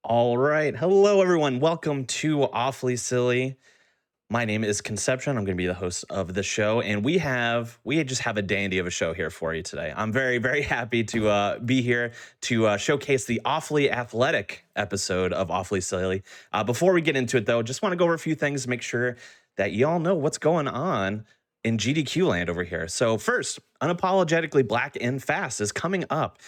All right. Hello, everyone. Welcome to Awfully Silly. My name is Conception. I'm going to be the host of the show, and we just have a dandy of a show here for you today. I'm very, very happy to be here to showcase the Awfully Athletic episode of Awfully Silly. Before we get into it, though, just want to go over a few things, make sure that y'all know what's going on in GDQ land over here. So first, Unapologetically Black and Fast is coming up.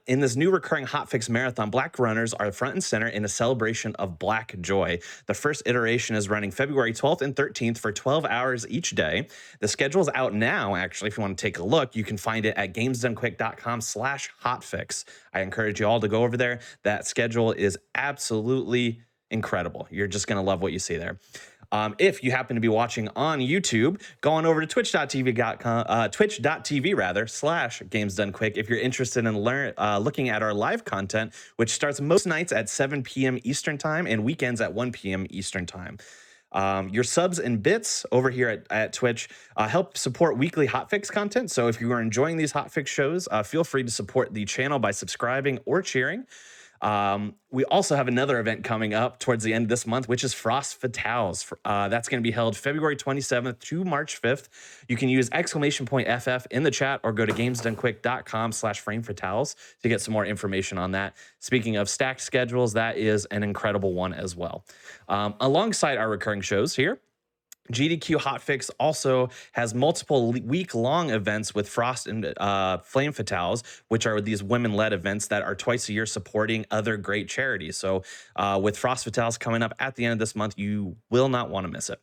In this new recurring Hotfix marathon, Black runners are front and center in a celebration of Black joy. The first iteration is running February 12th and 13th for 12 hours each day. The schedule is out now, actually. If you want to take a look, you can find it at gamesdonequick.com/hotfix. I encourage you all to go over there. That schedule is absolutely incredible. You're just going to love what you see there. If you happen to be watching on YouTube, go on over to twitch.tv /GamesDoneQuick if you're interested in looking at our live content, which starts most nights at 7 p.m. Eastern Time and weekends at 1 p.m. Eastern Time. Your subs and bits over here at Twitch help support weekly Hotfix content. So if you are enjoying these Hotfix shows, feel free to support the channel by subscribing or cheering. We also have another event coming up towards the end of this month, which is Frost Fatales. That's going to be held February 27th to March 5th. You can use !FF in the chat or go to gamesdonequick.com/framefatales to get some more information on that. Speaking of stacked schedules, that is an incredible one as well. Alongside our recurring shows here, GDQ Hotfix also has multiple week-long events with Frost and Flame Fatales, which are these women-led events that are twice a year supporting other great charities. So with Frost Fatales coming up at the end of this month, you will not want to miss it.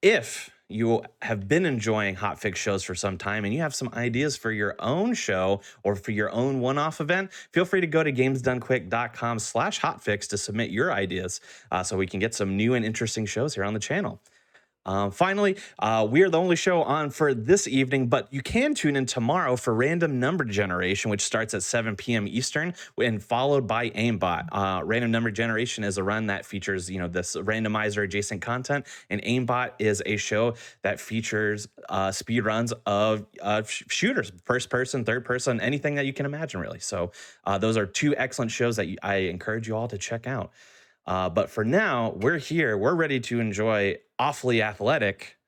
If you have been enjoying Hotfix shows for some time and you have some ideas for your own show or for your own one-off event, feel free to go to gamesdonequick.com/hotfix to submit your ideas so we can get some new and interesting shows here on the channel. Finally, we are the only show on for this evening, but you can tune in tomorrow for Random Number Generation, which starts at 7 p.m. Eastern and followed by Aimbot. Random Number Generation is a run that features, this randomizer adjacent content, and Aimbot is a show that features speed runs of shooters, first person, third person, anything that you can imagine, really. So those are two excellent shows that I encourage you all to check out. But for now, we're here. We're ready to enjoy Awfully Athletic,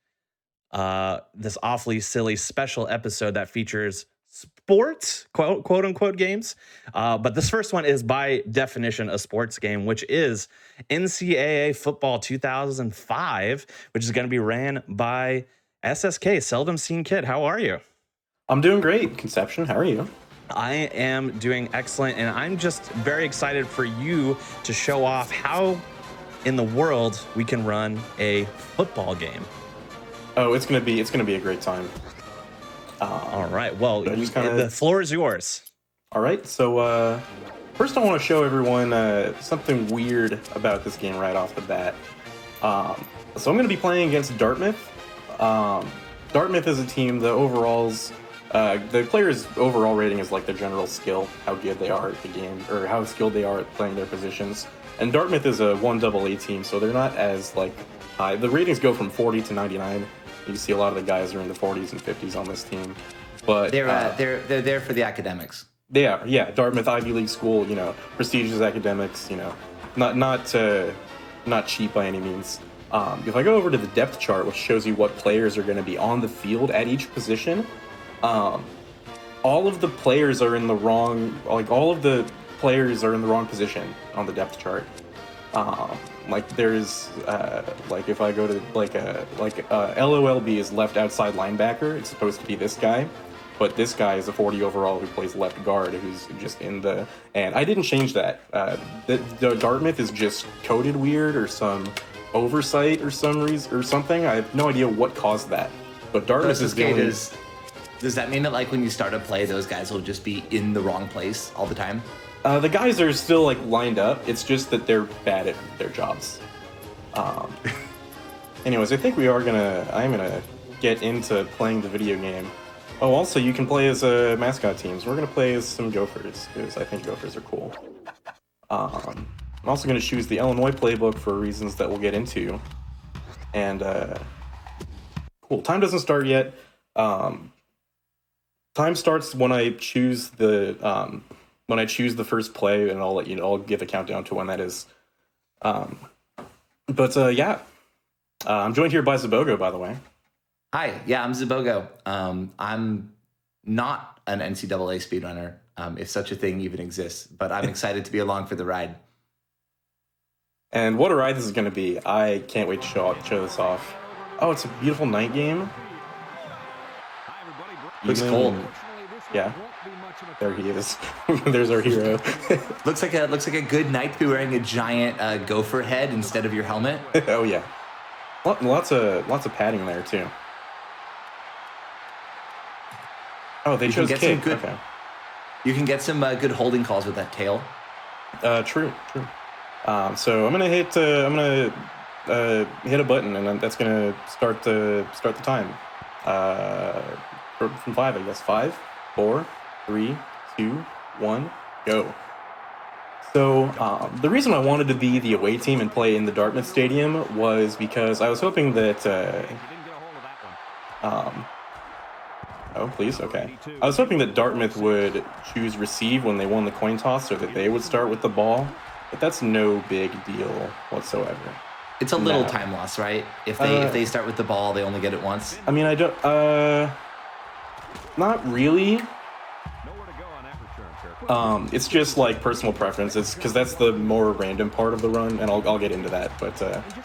this awfully silly special episode that features sports, quote unquote, games. But this first one is by definition a sports game, which is NCAA Football 2005, which is going to be ran by SSK, Seldom Seen Kid. How are you? I'm doing great, Conception. How are you? I am doing excellent, and I'm just very excited for you to show off how in the world we can run a football game. Oh, it's gonna be a great time. All right, well, the floor is yours. All right, so first I want to show everyone something weird about this game right off the bat. So I'm going to be playing against Dartmouth. Dartmouth is a team. The players' overall rating is like their general skill, how good they are at the game, or how skilled they are at playing their positions. And Dartmouth is a 1AA team, so they're not as high. The ratings go from 40 to 99. You see a lot of the guys are in the 40s and 50s on this team. But they're there for the academics. Yeah. Dartmouth Ivy League school, prestigious academics, not cheap by any means. If I go over to the depth chart, which shows you what players are going to be on the field at each position. All of the players are in the wrong. All of the players are in the wrong position on the depth chart. There's if I go to LOLB is left outside linebacker. It's supposed to be this guy, but this guy is a 40 overall who plays left guard, who's just in the. And I didn't change that. The Dartmouth is just coded weird or some oversight or some reason or something. I have no idea what caused that. But Dartmouth is doing. Does that mean that when you start a play, those guys will just be in the wrong place all the time? The guys are still lined up. It's just that they're bad at their jobs. Anyways, I think I'm gonna get into playing the video game. Oh, also you can play as mascot teams. We're gonna play as some Gophers because I think Gophers are cool. I'm also gonna choose the Illinois playbook for reasons that we'll get into. And cool. Time doesn't start yet. Time starts when I choose the when I choose the first play, and I'll let you know. I'll give a countdown to when that is. Yeah, I'm joined here by Zabogo, by the way. Hi, yeah, I'm Zabogo. I'm not an NCAA speedrunner, if such a thing even exists, but I'm excited to be along for the ride. And what a ride this is going to be. I can't wait to show this off. Oh, it's a beautiful night game. Looks cold. Yeah. There he is. There's our hero. looks like a good night to be wearing a giant gopher head instead of your helmet. Oh yeah. Lots of padding there too. Oh, they chose kick. Okay. You can get some good holding calls with that tail. True. So I'm gonna hit a button, and that's gonna start the time. From 5, I guess. 5, 4, 3, 2, 1, go. So the reason I wanted to be the away team and play in the Dartmouth Stadium was because I was hoping that. Oh, please? Okay. I was hoping that Dartmouth would choose receive when they won the coin toss so that they would start with the ball, but that's no big deal whatsoever. It's a little time loss, right? If they start with the ball, they only get it once. I mean, I don't... not really. It's just like personal preference. It's because that's the more random part of the run, and I'll get into that. But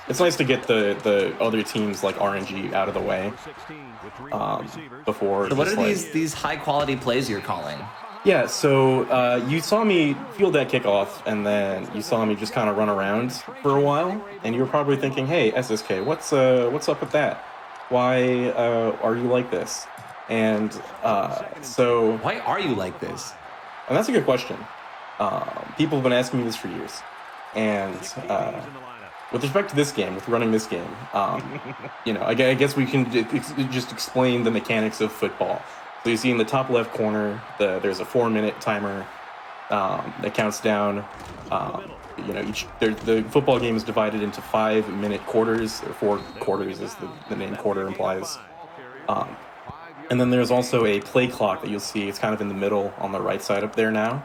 it's nice to get the other teams like RNG out of the way before. So what are these high quality plays you're calling? Yeah, so you saw me field that kickoff, and then you saw me just kind of run around for a while, and you were probably thinking, "Hey, SSK, what's up with that? Why are you like this?" And so why are you like this? And that's a good question. People have been asking me this for years. And with respect to this game, with running this game, I guess we can just explain the mechanics of football. So you see in the top left corner, there's a 4-minute timer that counts down. The football game is divided into 5-minute quarters, or 4 quarters, as the name quarter implies. And then there's also a play clock that you'll see. It's kind of in the middle on the right side up there now.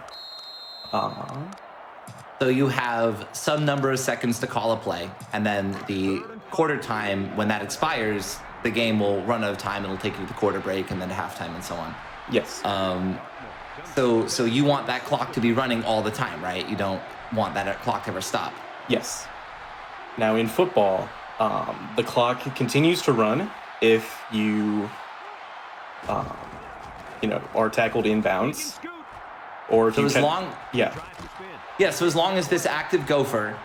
So you have some number of seconds to call a play, and then the quarter time, when that expires, the game will run out of time. It'll take you to the quarter break and then to halftime and so on. Yes. So you want that clock to be running all the time, right? You don't want that clock to ever stop. Yes. Now in football, the clock continues to run if you... are tackled inbounds, or if so you as long so as long as this active gopher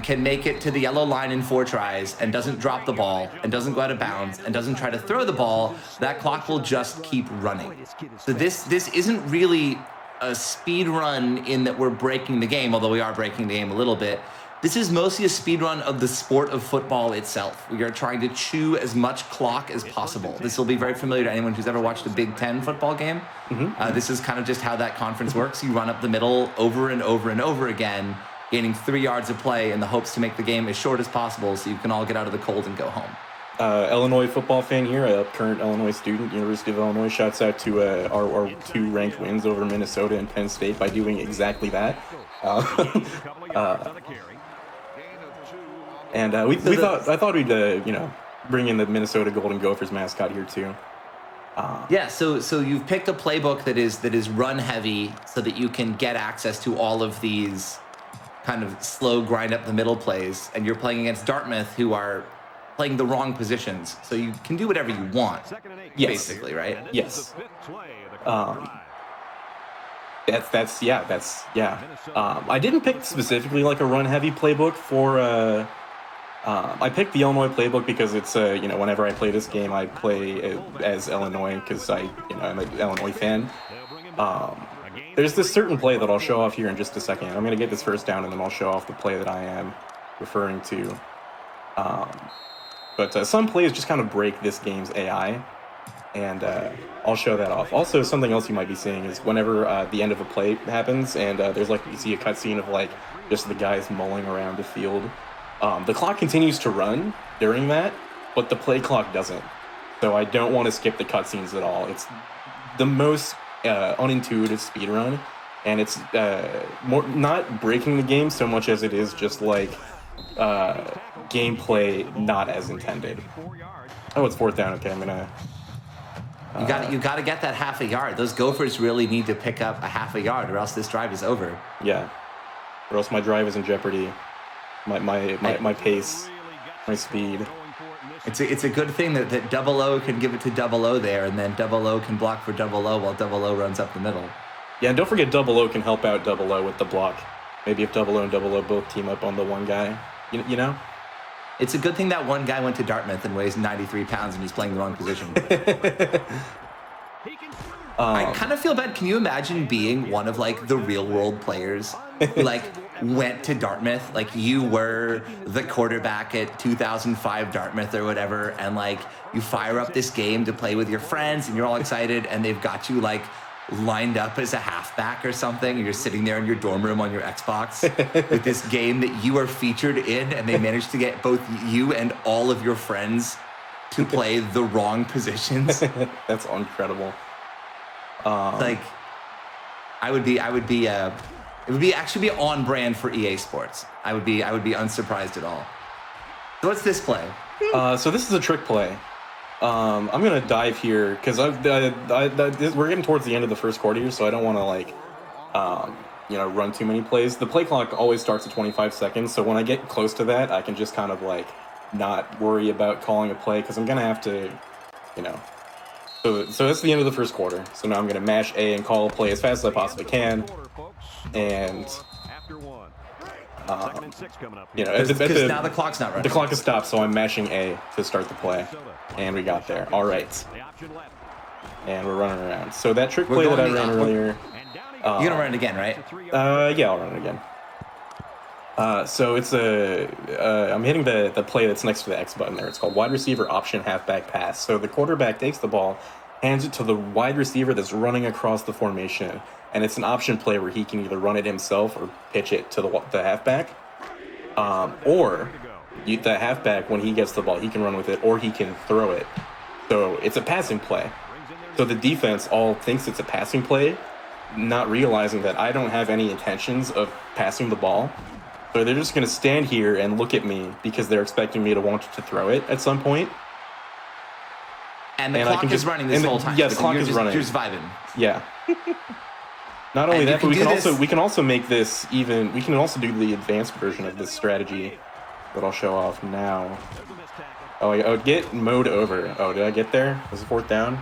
can make it to the yellow line in 4 tries and doesn't drop the ball and doesn't go out of bounds and doesn't try to throw the ball, that clock will just keep running. So this isn't really a speed run in that we're breaking the game, although we are breaking the game a little bit. This is mostly a speed run of the sport of football itself. We are trying to chew as much clock as possible. This will be very familiar to anyone who's ever watched a Big Ten football game. Mm-hmm. This is kind of just how that conference works. You run up the middle over and over and over again, gaining 3 yards of play in the hopes to make the game as short as possible so you can all get out of the cold and go home. Illinois football fan here, a current Illinois student, University of Illinois. Shouts out to our 2 ranked wins over Minnesota and Penn State by doing exactly that. And I thought we'd bring in the Minnesota Golden Gophers mascot here too. So you've picked a playbook that is run heavy so that you can get access to all of these kind of slow grind up the middle plays, and you're playing against Dartmouth, who are playing the wrong positions, so you can do whatever you want. Yes. Basically, right? Yes. That's. I didn't pick specifically like a run heavy playbook for. I picked the Illinois playbook because it's whenever I play this game, I play as Illinois because I'm an Illinois fan. There's this certain play that I'll show off here in just a second. I'm gonna get this first down and then I'll show off the play that I am referring to. But some plays just kind of break this game's AI, and I'll show that off. Also, something else you might be seeing is whenever the end of a play happens and there's you see a cutscene of just the guys mulling around the field. The clock continues to run during that, but the play clock doesn't. So I don't want to skip the cutscenes at all. It's the most unintuitive speedrun and it's more not breaking the game so much as it is just like gameplay not as intended. Oh, it's 4th down. Okay, I'm gonna. You got to get that half a yard. Those Gophers really need to pick up a half a yard, or else this drive is over. Yeah, or else my drive is in jeopardy. My pace, my speed. It's a good thing that Double O can give it to Double O there, and then Double O can block for Double O while Double O runs up the middle. Yeah, and don't forget Double O can help out Double O with the block. Maybe if Double O and Double O both team up on the one guy, you know? It's a good thing that one guy went to Dartmouth and weighs 93 pounds and he's playing the wrong position. I kind of feel bad. Can you imagine being one of like the real world players who like went to Dartmouth? Like you were the quarterback at 2005 Dartmouth or whatever, and like you fire up this game to play with your friends and you're all excited, and they've got you like lined up as a halfback or something, and you're sitting there in your dorm room on your Xbox with this game that you are featured in, and they managed to get both you and all of your friends to play the wrong positions. That's incredible. Like, it would actually be on brand for EA Sports. I would be unsurprised at all. So what's this play? So this is a trick play. I'm gonna dive here because we're getting towards the end of the first quarter here, so I don't want to like, run too many plays. The play clock always starts at 25 seconds, so when I get close to that, I can just kind of like not worry about calling a play because I'm gonna have to, So that's the end of the first quarter. So now I'm gonna mash A and call a play as fast as I possibly can, and because now the clock's not running. The clock is stopped, so I'm mashing A to start the play. And we got there. All right. And we're running around. So that trick play that I ran earlier. You're going to run it again, right? Yeah, I'll run it again. So it's I'm hitting the play that's next to the X button there. It's called wide receiver option halfback pass. So the quarterback takes the ball, hands it to the wide receiver that's running across the formation. And it's an option play where he can either run it himself or pitch it to the halfback. Or the halfback, when he gets the ball, he can run with it or he can throw it. So it's a passing play. So the defense all thinks it's a passing play, not realizing that I don't have any intentions of passing the ball. So they're just going to stand here and look at me because they're expecting me to want to throw it at some point. And the clock is running this whole time. Yeah, the clock is running. You're just vibing. Yeah. Not only that, but we can also make this even. We can also do the advanced version of this strategy that I'll show off now. Oh, get mode over. Oh, did I get there? Was it 4th down?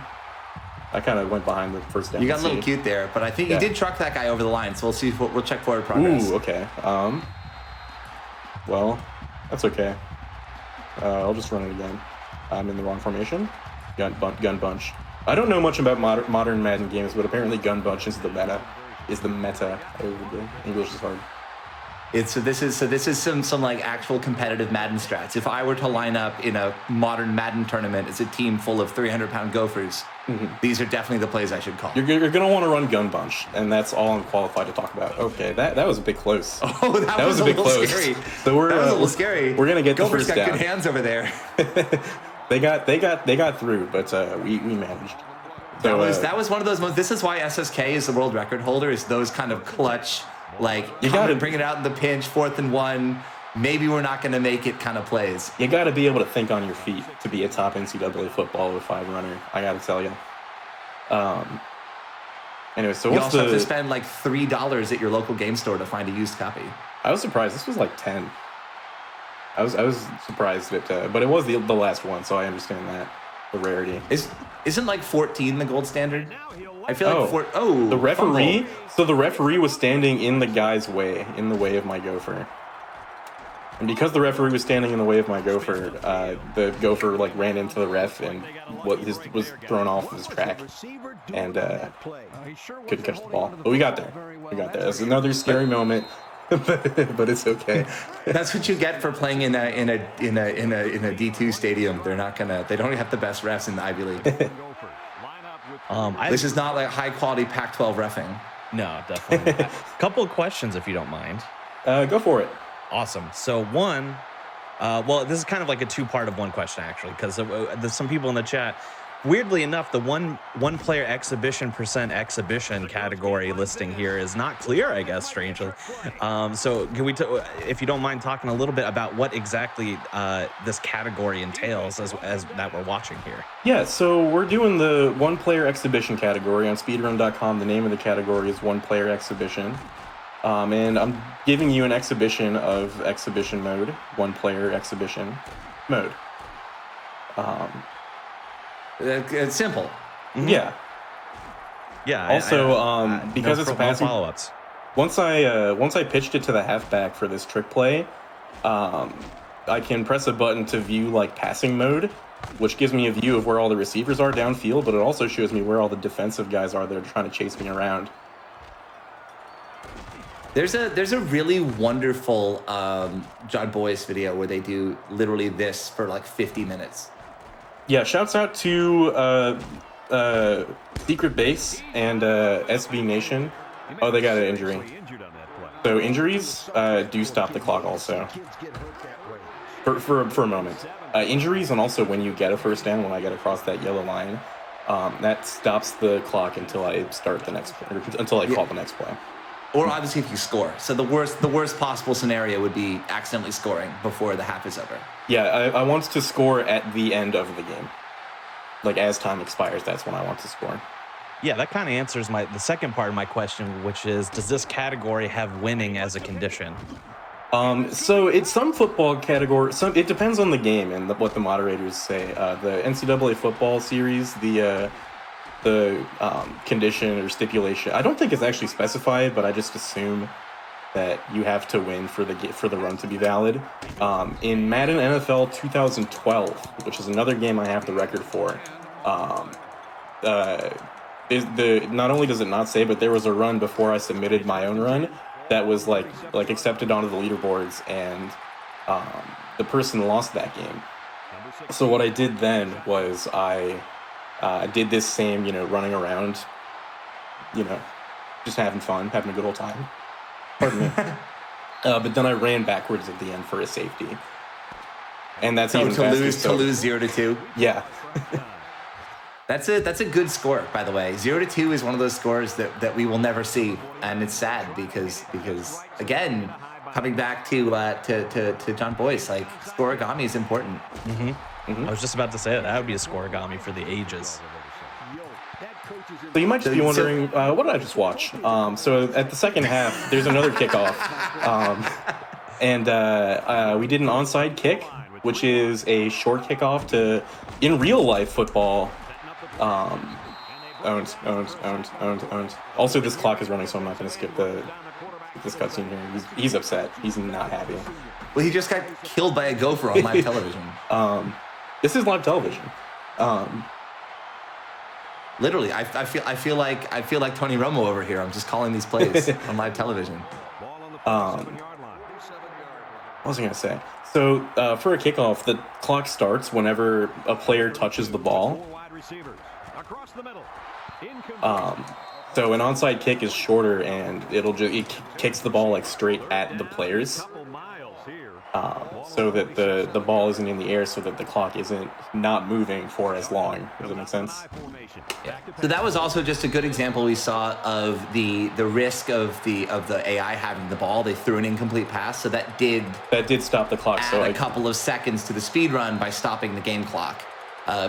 I kind of went behind the first down. You got a little cute there, but I think you did truck that guy over the line. So we'll check forward progress. Ooh, okay. Well, that's okay. I'll just run it again. I'm in the wrong formation. Gun bunch. I don't know much about modern Madden games, but apparently gun bunch is the meta. English is hard. This is some like actual competitive Madden strats. If I were to line up in a modern Madden tournament as a team full of 300-pound Gophers, these are definitely the plays I should call. You're gonna want to run gun bunch, and that's all I'm qualified to talk about. Okay, that was a bit close. Oh, that was a bit close. Scary. So that was a little scary. We're gonna get Gophers the first down. got good hands over there. They got through, but we managed. So, that was one of those moments. This is why SSK is the world record holder. Is those kind of clutch, like you got to bring it out in the pinch, 4th and 1. Maybe we're not going to make it kind of plays. You got to be able to think on your feet to be a top NCAA football 05 runner. I got to tell you. Anyway, so you also have to spend like $3 at your local game store to find a used copy. I was surprised. This was like 10. I was surprised that, but it was the last one, so I understand that the rarity. Isn't like 14 the gold standard? I feel like the referee. fumble. So the referee was standing in the guy's way, in the way of my Gopher. And because the referee was standing in the way of my Gopher, the Gopher like ran into the ref and was thrown off his track, and couldn't catch the ball. But we got there. That's another scary moment. but it's okay. That's what you get for playing in a D2 stadium. They don't have the best refs in the Ivy League. This is not like high quality Pac-12 reffing. No, definitely. A couple of questions, if you don't mind. Go for it. Awesome. So one, this is kind of like a two-part of one question actually, because there's some people in the chat weirdly enough, the one player exhibition percent exhibition category listing here is not clear, I guess, strangely. So can we, if you don't mind talking a little bit about what exactly this category entails as that we're watching here? Yeah, so we're doing the one player exhibition category on speedrun.com. The name of the category is one player exhibition. And I'm giving you an exhibition of exhibition mode, one player exhibition mode. It's simple. Mm-hmm. Yeah. Yeah. Also, because it's a passing follow-ups. Once I pitched it to the halfback for this trick play, I can press a button to view like passing mode, which gives me a view of where all the receivers are downfield, but it also shows me where all the defensive guys are that are trying to chase me around. There's a really wonderful John Boyce video where they do literally this for like 50 minutes. Yeah, shouts out to Secret Base and SB Nation. Oh, they got an injury. So injuries do stop the clock also. For a moment. Injuries, and also when you get a first down, when I get across that yellow line, that stops the clock until I start the next play, until I call the next play. Or obviously if you score. So the worst possible scenario would be accidentally scoring before the half is over. Yeah, I want to score at the end of the game. Like as time expires, that's when I want to score. Yeah, that kind of answers the second part of my question, which is, does this category have winning as a condition? So it's some football category. It depends on the game and what the moderators say. The NCAA Football series, the condition or stipulation, I don't think it's actually specified, but I just assume that you have to win for the run to be valid. In Madden NFL 2012, which is another game I have the record for, not only does it not say, but there was a run before I submitted my own run that was like accepted onto the leaderboards, and the person lost that game. So what I did then was I did this same, running around, just having fun, having a good old time. Pardon me. But then I ran backwards at the end for a safety, and that's even to lose 0-2. Yeah. That's a good score, by the way. 0-2 is one of those scores that we will never see, and it's sad because again, coming back to John Boyce, like scoregami is important. Mm-hmm. Mm-hmm. I was just about to say that would be a scoregami for the ages. So you might just be wondering, what did I just watch? So at the second half, there's another kickoff, and we did an onside kick, which is a short kickoff to, in real life football, owned. Also, this clock is running, so I'm not going to skip this cutscene here. He's upset. He's not happy. Well, he just got killed by a gopher on live television. This is live television. Literally, I feel like Tony Romo over here. I'm just calling these plays on live television. What was I going to say? So for a kickoff, the clock starts whenever a player touches the ball. So an onside kick is shorter, and it kicks the ball like straight at the players, so that the ball isn't in the air, so that the clock isn't not moving for as long. Does that make sense? Yeah. So that was also just a good example we saw of the risk of the AI having the ball. They threw an incomplete pass, so that did stop the clock. Add a couple of seconds to the speed run by stopping the game clock,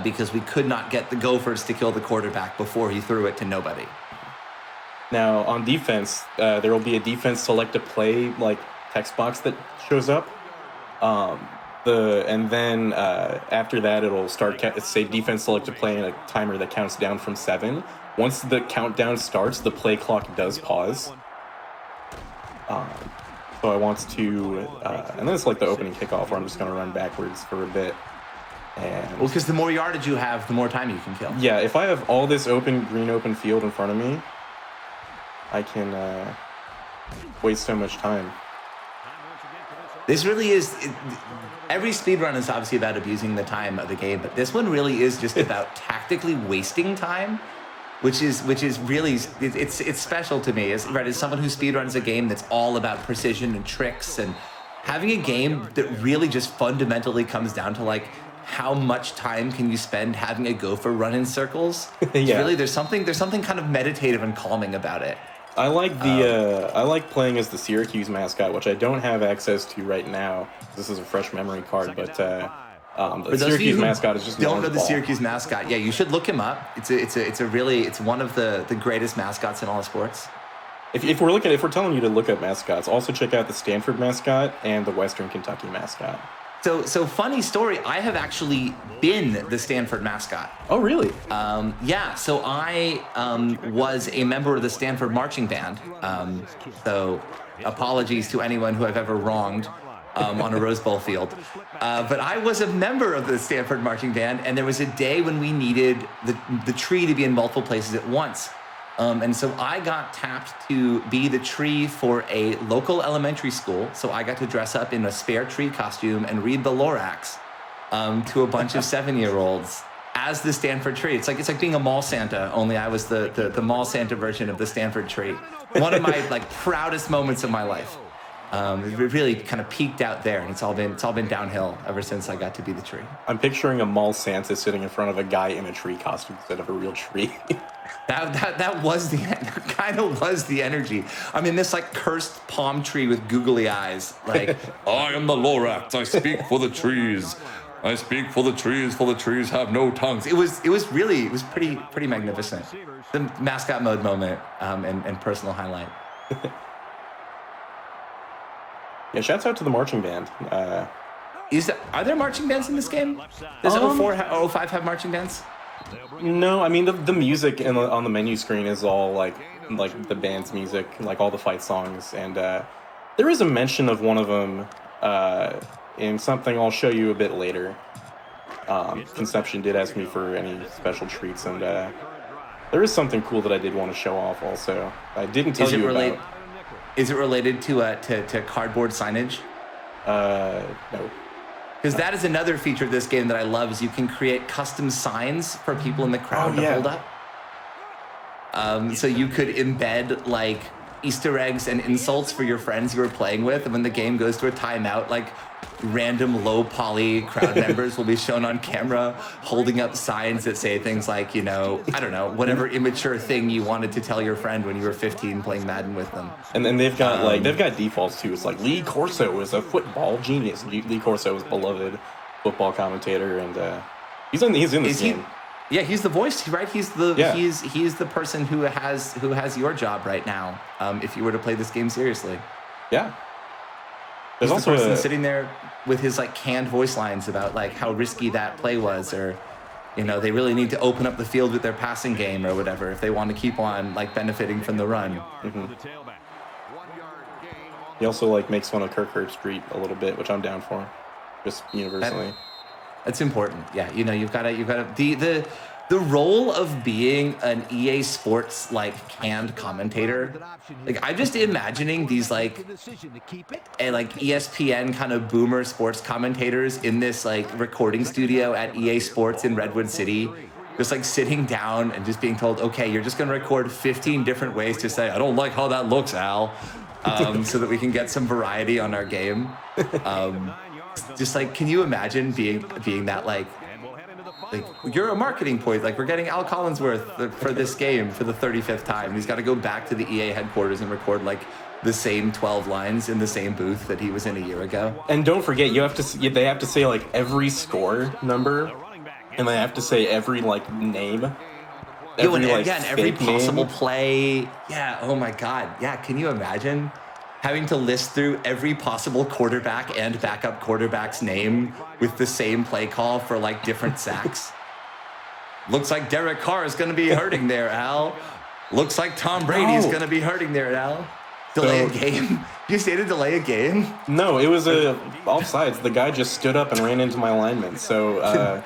because we could not get the Gophers to kill the quarterback before he threw it to nobody. Now on defense, there will be a defense select a play like text box that shows up. And then after that, it'll start say defense select a play and a timer that counts down from 7. Once the countdown starts, the play clock does pause. So I want to, and then it's like the opening kickoff where I'm just going to run backwards for a bit. And well, because the more yardage you have, the more time you can kill. Yeah, if I have all this green open field in front of me, I can waste so much time. This really is. Every speedrun is obviously about abusing the time of the game, but this one really is just about tactically wasting time, which is really it's special to me. As someone who speedruns a game that's all about precision and tricks, and having a game that really just fundamentally comes down to like how much time can you spend having a gopher run in circles? Yeah. Really, there's something kind of meditative and calming about it. I like the I like playing as the Syracuse mascot, which I don't have access to right now. This is a fresh memory card, but the Syracuse mascot is just don't know the Syracuse mascot. Yeah, you should look him up. It's one of the greatest mascots in all of sports. If we're telling you to look up mascots, also check out the Stanford mascot and the Western Kentucky mascot. So funny story. I have actually been the Stanford mascot. Oh, really? Yeah. So I was a member of the Stanford marching band. So apologies to anyone who I've ever wronged on a Rose Bowl field. But I was a member of the Stanford marching band, and there was a day when we needed the tree to be in multiple places at once. And so I got tapped to be the tree for a local elementary school. So I got to dress up in a spare tree costume and read the Lorax to a bunch of 7-year-olds as the Stanford tree. It's like being a mall Santa, only I was the mall Santa version of the Stanford tree. One of my proudest moments of my life. It really kind of peaked out there, and it's all been downhill ever since I got to be the tree. I'm picturing a mall Santa sitting in front of a guy in a tree costume instead of a real tree. That kind of was the energy. I mean, this cursed palm tree with googly eyes. I am the Lorax. I speak for the trees. I speak for the trees. For the trees have no tongues. It was pretty magnificent. The mascot mode moment and personal highlight. Yeah, shouts out to the marching band. Are there marching bands in this game? Does 04, 05 have marching bands? No, I mean the music on the menu screen is all like the band's music, like all the fight songs, and there is a mention of one of them in something I'll show you a bit later. Conception did ask me for any special treats, and there is something cool that I did want to show off. Also, I didn't tell you about. Is it related to cardboard signage? No. Because that is another feature of this game that I love, is you can create custom signs for people in the crowd to hold up. So you could embed Easter eggs and insults for your friends you were playing with, and when the game goes to a timeout, random low poly crowd members will be shown on camera holding up signs that say things like, I don't know, whatever immature thing you wanted to tell your friend when you were 15 playing Madden with them. And then they've got they've got defaults too. It's like Lee Corso is a football genius. Lee Corso is beloved football commentator, and he's in this game. Yeah, he's the voice, right? He's the person who has your job right now. If you were to play this game seriously. Yeah. There's also the person sitting there with his canned voice lines about how risky that play was, or they really need to open up the field with their passing game or whatever if they want to keep on benefiting from the run. Mm-hmm. He also makes fun of Kirk Herbstreit a little bit, which I'm down for, just universally. That's important. Yeah, you've got to the role of being an EA Sports canned commentator. I'm just imagining these ESPN kind of boomer sports commentators in this recording studio at EA Sports in Redwood City, just sitting down and just being told, okay, you're just going to record 15 different ways to say, I don't like how that looks, Al, so that we can get some variety on our game. Can you imagine being that you're a marketing point. We're getting Al Collinsworth for this game for the 35th time. He's got to go back to the EA headquarters and record the same 12 lines in the same booth that he was in a year ago. And don't forget, they have to say every score number, and they have to say every name. Every possible play. Yeah. Oh my God. Yeah. Can you imagine having to list through every possible quarterback and backup quarterback's name with the same play call for different sacks? Looks like Derek Carr is going to be hurting there, Al. Looks like Tom Brady's going to be hurting there, Al. Delay a game? You say to delay a game? No, it was offsides. The guy just stood up and ran into my alignment. So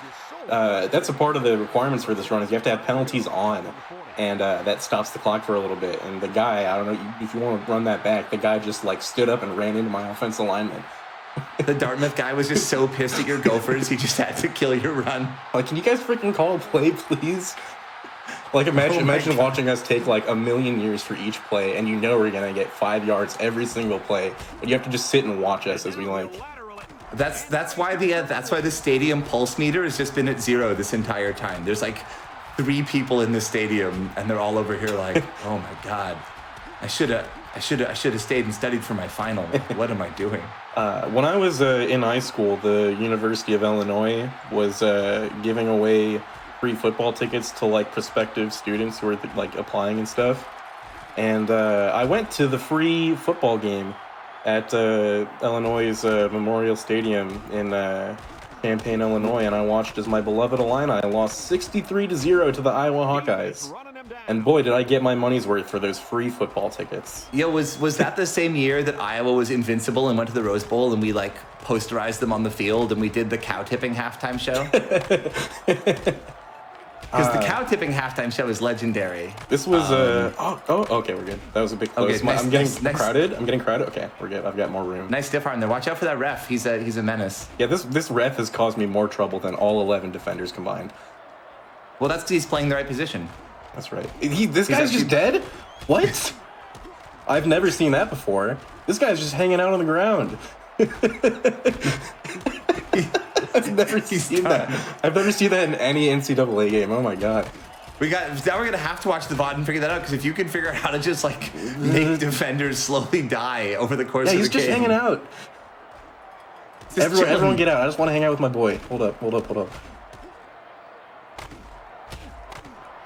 that's a part of the requirements for this run, is you have to have penalties on. And that stops the clock for a little bit. And the guy, I don't know if you want to run that back, the guy just stood up and ran into my offensive lineman. The Dartmouth guy was just so pissed at your Gophers, he just had to kill your run. Can you guys freaking call a play, please? Imagine watching us take a million years for each play, and we're going to get 5 yards every single play. But you have to just sit and watch us as we That's why the stadium pulse meter has just been at 0 this entire time. There's like 3 people in the stadium, and they're all over here like, oh my god, I should have stayed and studied for my final. What am I doing? When I was in high school, the University of Illinois was giving away free football tickets to like prospective students who were like applying and stuff. And I went to the free football game at Illinois' Memorial Stadium in Champaign, Illinois, and I watched as my beloved Illini lost 63-0 to the Iowa Hawkeyes. And boy, did I get my money's worth for those free football tickets. Yeah, was that the same year that Iowa was invincible and went to the Rose Bowl, and we like posterized them on the field and we did the cow tipping halftime show? Because the cow tipping halftime show is legendary. This was okay, we're good. That was a bit close. Okay, nice, I'm getting nice. crowded. I'm getting crowded. Okay, we're good. I've got more room. Nice stiff arm there. Watch out for that ref. He's a menace. Yeah, this ref has caused me more trouble than all 11 defenders combined. Well, that's because he's playing the right position. That's right. This guy's just dead? What? I've never seen that before. This guy's just hanging out on the ground. I've never seen that. I've never seen that in any NCAA game. Oh my god. Now we're gonna have to watch the VOD and figure that out, because if you can figure out how to just like make defenders slowly die over the course of the game. Yeah, he's just hanging out. Everyone get out. I just want to hang out with my boy. Hold up.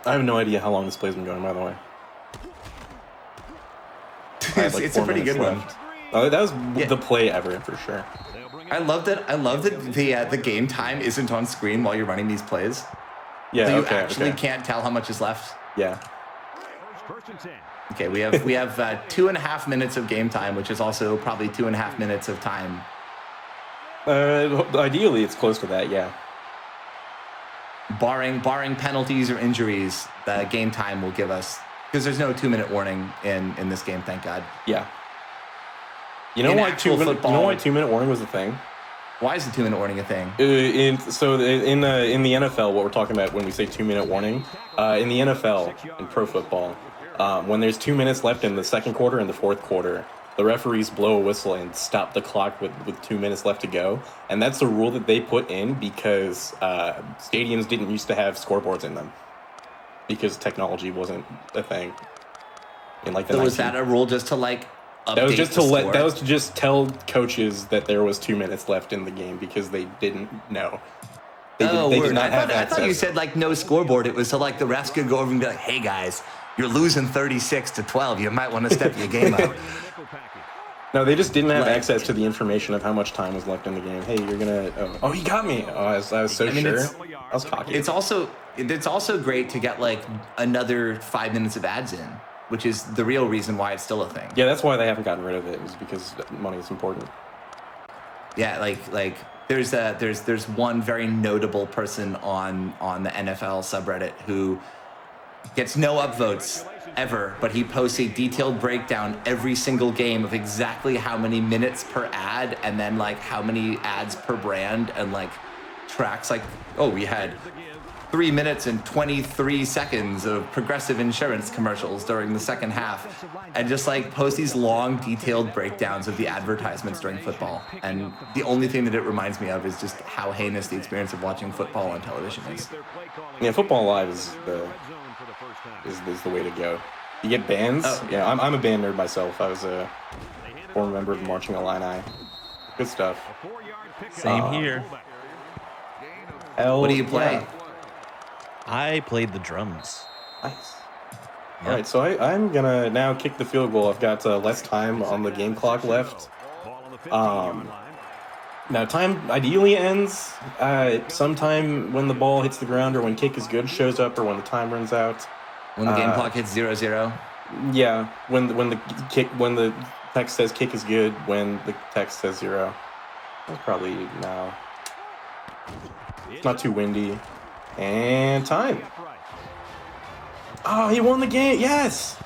I have no idea how long this play's been going, by the way. It's a pretty good one. Oh, that was the play ever, for sure. I love that the game time isn't on screen while you're running these plays. Yeah, so you actually can't tell how much is left. Yeah. Okay, we have 2.5 minutes of game time, which is also probably 2.5 minutes of time. Ideally, it's close to that. Yeah. Barring penalties or injuries, the game time will give us, because there's no 2-minute warning in this game, thank God. Yeah. You know why 2-minute warning was a thing? Why is the 2-minute warning a thing? In the NFL, what we're talking about when we say 2-minute warning, in the NFL, in pro football, when there's 2 minutes left in the second quarter and the fourth quarter, the referees blow a whistle and stop the clock with 2 minutes left to go. And that's a rule that they put in because stadiums didn't used to have scoreboards in them, because technology wasn't a thing. In like the so was that a rule just to like update that was just the that was to just tell coaches that there was 2 minutes left in the game, because they didn't know. They did not have access. I thought you said like no scoreboard. It was so like the refs could go over and be like, "Hey guys, you're losing 36-12. You might want to step your game up." No, they just didn't have access to the information of how much time was left in the game. Hey, you're gonna. Oh, he got me. Oh, I was so sure. I was cocky. It's also great to get like another 5 minutes of ads in, which is the real reason why it's still a thing. Yeah, that's why they haven't gotten rid of it, is because money is important. Yeah, like there's one very notable person on the NFL subreddit who gets no upvotes ever, but he posts a detailed breakdown every single game of exactly how many minutes per ad, and then like how many ads per brand, and like tracks like, oh, we had 3 minutes and 23 seconds of Progressive Insurance commercials during the second half, and just like post these long detailed breakdowns of the advertisements during football. And the only thing that it reminds me of is just how heinous the experience of watching football on television is. Yeah, football live is the way to go. You get bands. Oh. Yeah, I'm a band nerd myself. I was a former member of the Marching Illini. Good stuff. Same here. What do you play? Yeah. I played the drums. Nice. Yeah. All right, so I'm gonna now kick the field goal. I've got less time on the game clock left. Now time ideally ends sometime when the ball hits the ground, or when kick is good shows up, or when the time runs out. When the game clock hits 0-0? Yeah, when the text says kick is good, when the text says 0. That's probably now. It's not too windy. And time. Oh, he won the game. Yes.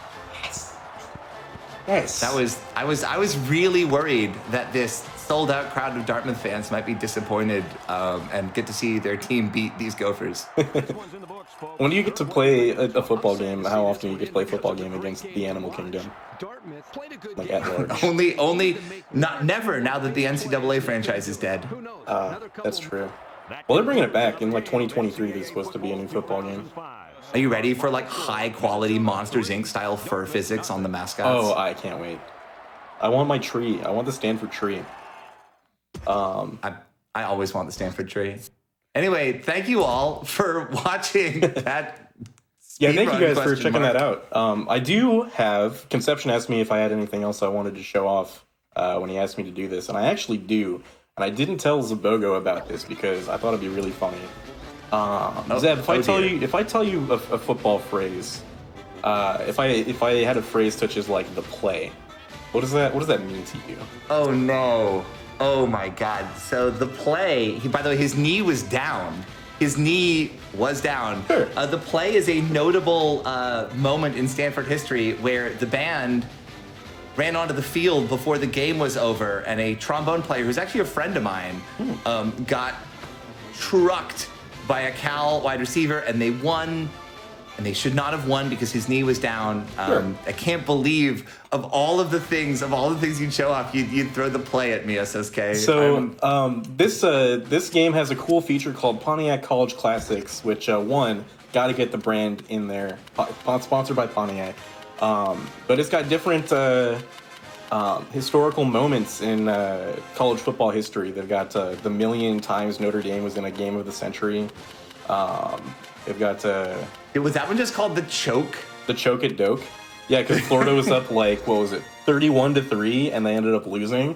That was I was really worried that this sold-out crowd of Dartmouth fans might be disappointed and get to see their team beat these Gophers. When do you get to play a football game? How often do you get to play a football game against the Animal Kingdom? Like at large? Never. Now that the NCAA franchise is dead. That's true. Well, they're bringing it back in like 2023. There's supposed to be a new football game. Are you ready for like high-quality Monsters Inc. style fur physics on the mascots? Oh, I can't wait. I want my tree. I want the Stanford tree. I always want the Stanford tree. Anyway, thank you all for watching that. Yeah, thank you guys for checking that out. I do have, Conception asked me if I had anything else I wanted to show off when he asked me to do this, and I actually do. And I didn't tell Zabogo about this because I thought it'd be really funny. Zeb, if I tell you a football phrase, if I had a phrase such as like the play, what does that mean to you? Oh no. Oh my God. So the play, by the way, his knee was down. His knee was down. Sure. The play is a notable moment in Stanford history where the band ran onto the field before the game was over, and a trombone player, who's actually a friend of mine, got trucked by a Cal wide receiver, and they won. And they should not have won because his knee was down. Sure. I can't believe of all the things you'd show off, you'd throw the play at me, SSK. So this game has a cool feature called Pontiac College Classics, which got to get the brand in there, sponsored by Pontiac. But it's got different historical moments in college football history. They've got the million times Notre Dame was in a game of the century. They've got was that one just called the choke? The choke at Doak. Yeah, because Florida was up like, what was it, 31-3, and they ended up losing.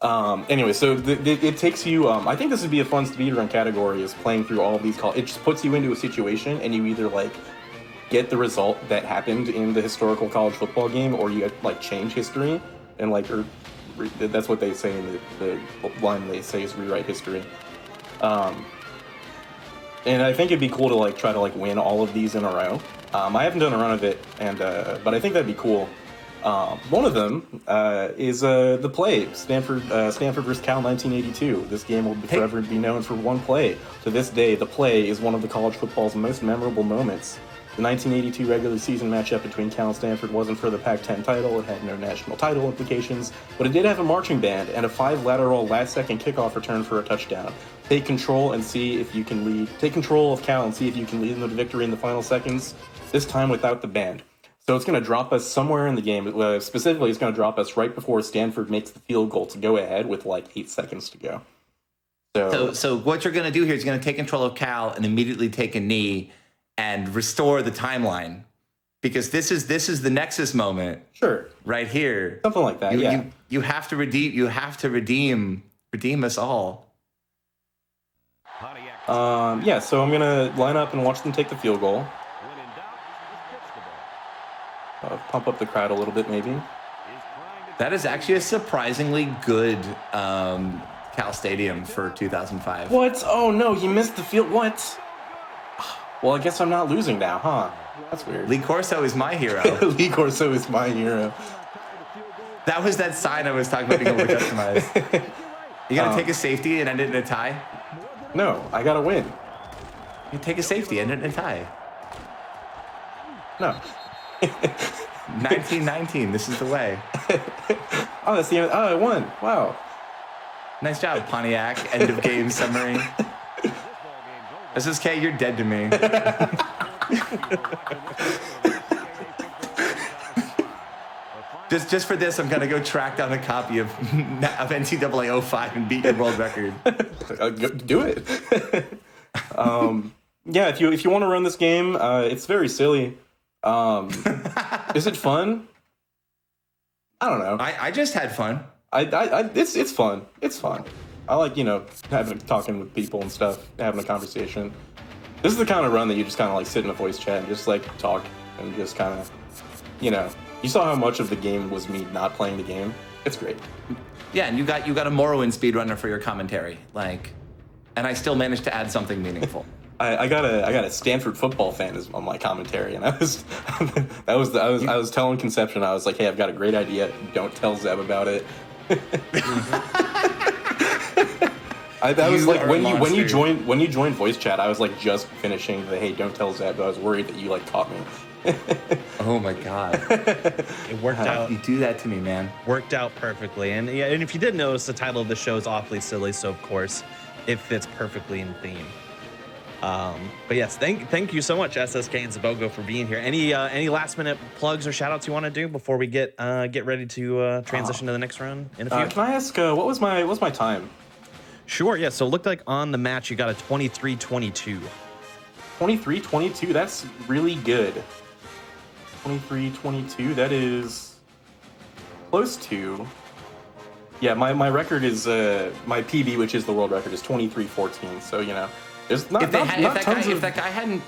Anyway, so it takes you. I think this would be a fun speedrun category, is playing through all of these. It just puts you into a situation, and you either like get the result that happened in the historical college football game, or you like change history, and like, that's what they say in the line they say is rewrite history. And I think it'd be cool to like try to like win all of these in a row. I haven't done a run of it, but I think that'd be cool. One of them is the play, Stanford vs. Cal 1982. This game will forever be known for one play. To this day, the play is one of the college football's most memorable moments. The 1982 regular season matchup between Cal and Stanford wasn't for the Pac-10 title. It had no national title implications, but it did have a marching band and a 5 lateral last-second kickoff return for a touchdown. Take control and see if you can lead. Take control of Cal and see if you can lead them to victory in the final seconds, this time without the band. So it's going to drop us somewhere in the game. Specifically, it's going to drop us right before Stanford makes the field goal to go ahead with like 8 seconds to go. So what you're going to do here is you're going to take control of Cal and immediately take a knee and restore the timeline, because this is the Nexus moment. Sure. Right here. Something like that. You have to redeem. You have to redeem us all. Yeah. So I'm gonna line up and watch them take the field goal. Pump up the crowd a little bit, maybe. That is actually a surprisingly good Cal Stadium for 2005. What? Oh no, you missed the field. What? Well, I guess I'm not losing now, huh? That's weird. Lee Corso is my hero. Lee Corso is my hero. That was that sign I was talking about being able to customize. You gonna take a safety and end it in a tie? No, I gotta win. You take a safety and end it in a tie. No. 1919, this is the way. Oh, that's the end. Oh, I won. Wow. Nice job, Pontiac. End of game summary. SSK, you're dead to me. Just for this, I'm gonna go track down a copy of NCAA 05 and beat your world record. Do it. Yeah, if you want to run this game, it's very silly. Is it fun? I don't know. I just had fun. It's fun. It's fun. I like, talking with people and stuff, having a conversation. This is the kind of run that you just kind of like sit in a voice chat and just like talk and just kind of, you saw how much of the game was me not playing the game. It's great. Yeah, and you got a Morrowind speedrunner for your commentary, and I still managed to add something meaningful. I got a Stanford football fan on my commentary, and I was telling Conception, I was like, hey, I've got a great idea. Don't tell Zeb about it. That was like when you joined voice chat, I was like just finishing the hey, don't tell Zeb, but I was worried that you like caught me. Oh my god. It worked out. You do that to me, man. Worked out perfectly. And yeah, and if you did notice, the title of the show is Awfully Silly, so of course it fits perfectly in theme. But yes, thank you so much, SSK and Zabogo, for being here. Any last minute plugs or shout outs you want to do before we get ready to transition to the next round in a few? Can I ask what was my time? Sure, yeah. So it looked like on the match you got a 23-22. 23-22, that's really good. 23-22, that is close to. Yeah, my record is my PB, which is the world record, is 23-14. So there's not if that guy hadn't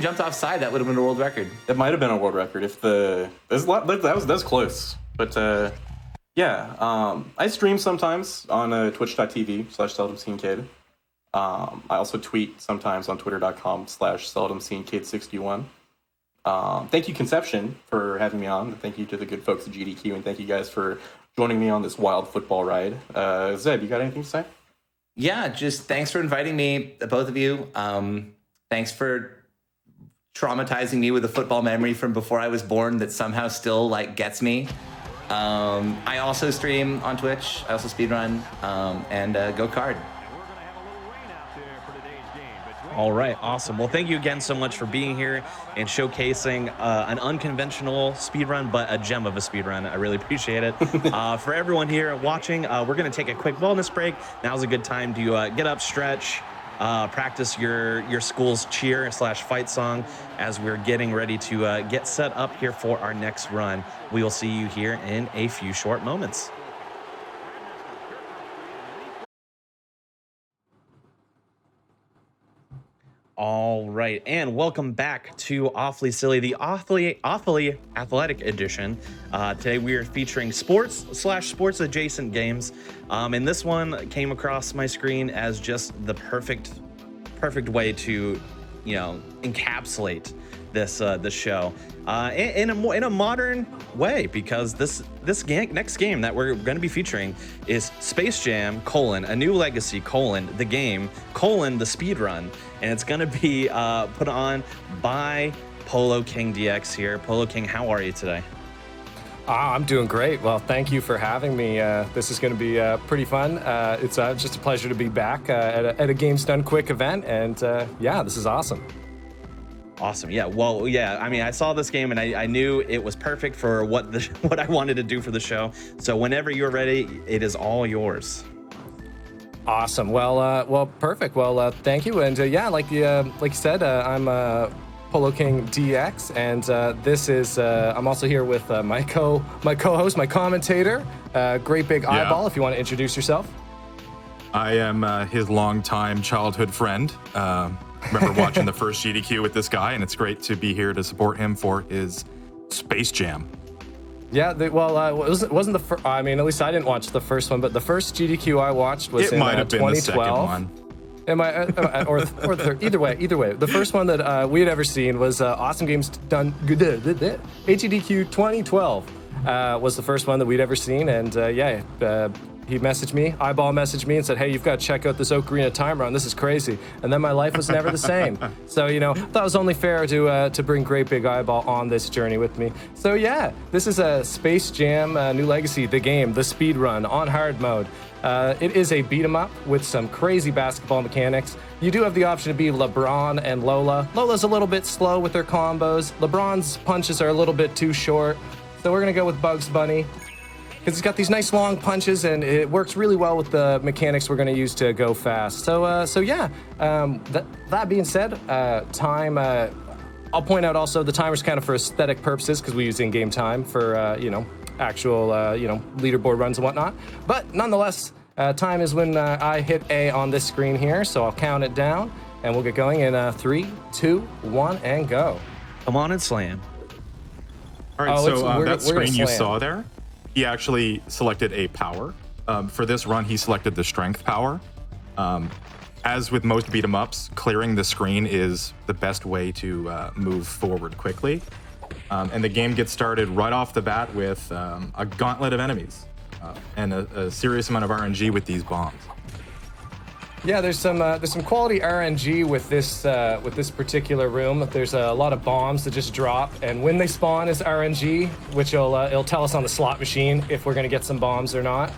jumped offside, that would have been a world record. It might have been a world record if that was close. But I stream sometimes on twitch.tv/seldomseenkid. I also tweet sometimes on twitter.com/seldomseenkid61. Thank you, Conception, for having me on. Thank you to the good folks at GDQ, and thank you guys for joining me on this wild football ride. Zed, you got anything to say? Yeah, just thanks for inviting me, both of you. Thanks for traumatizing me with a football memory from before I was born that somehow still gets me. I also stream on Twitch. I also speedrun and go Kart. All right, awesome. Well, thank you again so much for being here and showcasing an unconventional speedrun, but a gem of a speedrun. I really appreciate it. For everyone here watching, we're going to take a quick wellness break. Now's a good time to get up, stretch, practice your school's cheer/fight song as we're getting ready to get set up here for our next run. We will see you here in a few short moments. All right, and welcome back to Awfully Silly, the awfully athletic edition. Today we are featuring sports/sports adjacent games, and this one came across my screen as just the perfect way to, encapsulate this show in a modern way, because this next game that we're going to be featuring is Space Jam: A New Legacy: The Game: The Speedrun, and it's going to be put on by Polo King DX here. Polo King, how are you today? I'm doing great. Well, thank you for having me. This is going to be pretty fun. It's just a pleasure to be back at a Games Done Quick event, and this is awesome. Awesome. Yeah. Well, yeah. I mean, I saw this game and I knew it was perfect for what I wanted to do for the show. So whenever you're ready, it is all yours. Awesome. Well, perfect. Well, thank you. And like you said, I'm Polo King DX, and this is I'm also here with my co-host, my commentator, Great Big Eyeball. If you want to introduce yourself. I am his longtime childhood friend. Remember watching the first GDQ with this guy, and it's great to be here to support him for his Space Jam. Yeah, it wasn't the first. I mean, at least I didn't watch the first one, but the first GDQ I watched was in 2012. It might have been the second one. Either way, the first one that we had ever seen was Awesome Games Done. GDQ 2012 was the first one that we'd ever seen, and he messaged me, Eyeball messaged me and said, hey, you've got to check out this Ocarina Time Run. This is crazy. And then my life was never the same. So, thought it was only fair to bring Great Big Eyeball on this journey with me. So, yeah, this is a Space Jam New Legacy, the game, the speed run on hard mode. It is a beat 'em up with some crazy basketball mechanics. You do have the option to be LeBron and Lola. Lola's a little bit slow with her combos. LeBron's punches are a little bit too short. So we're going to go with Bugs Bunny, because it's got these nice long punches and it works really well with the mechanics we're going to use to go fast. That being said, time, I'll point out also the timer's kind of for aesthetic purposes, because we use in-game time for, actual, leaderboard runs and whatnot. But nonetheless, time is when I hit A on this screen here, so I'll count it down and we'll get going in 3, 2, 1, and go. Come on and slam. All right, that screen you saw there, he actually selected a power. For this run, he selected the strength power. As with most beat 'em ups, clearing the screen is the best way to move forward quickly. And the game gets started right off the bat with a gauntlet of enemies. and a serious amount of RNG with these bombs. Yeah, there's some quality RNG with this particular room. There's a lot of bombs that just drop, and when they spawn is RNG, which it'll tell us on the slot machine if we're gonna get some bombs or not.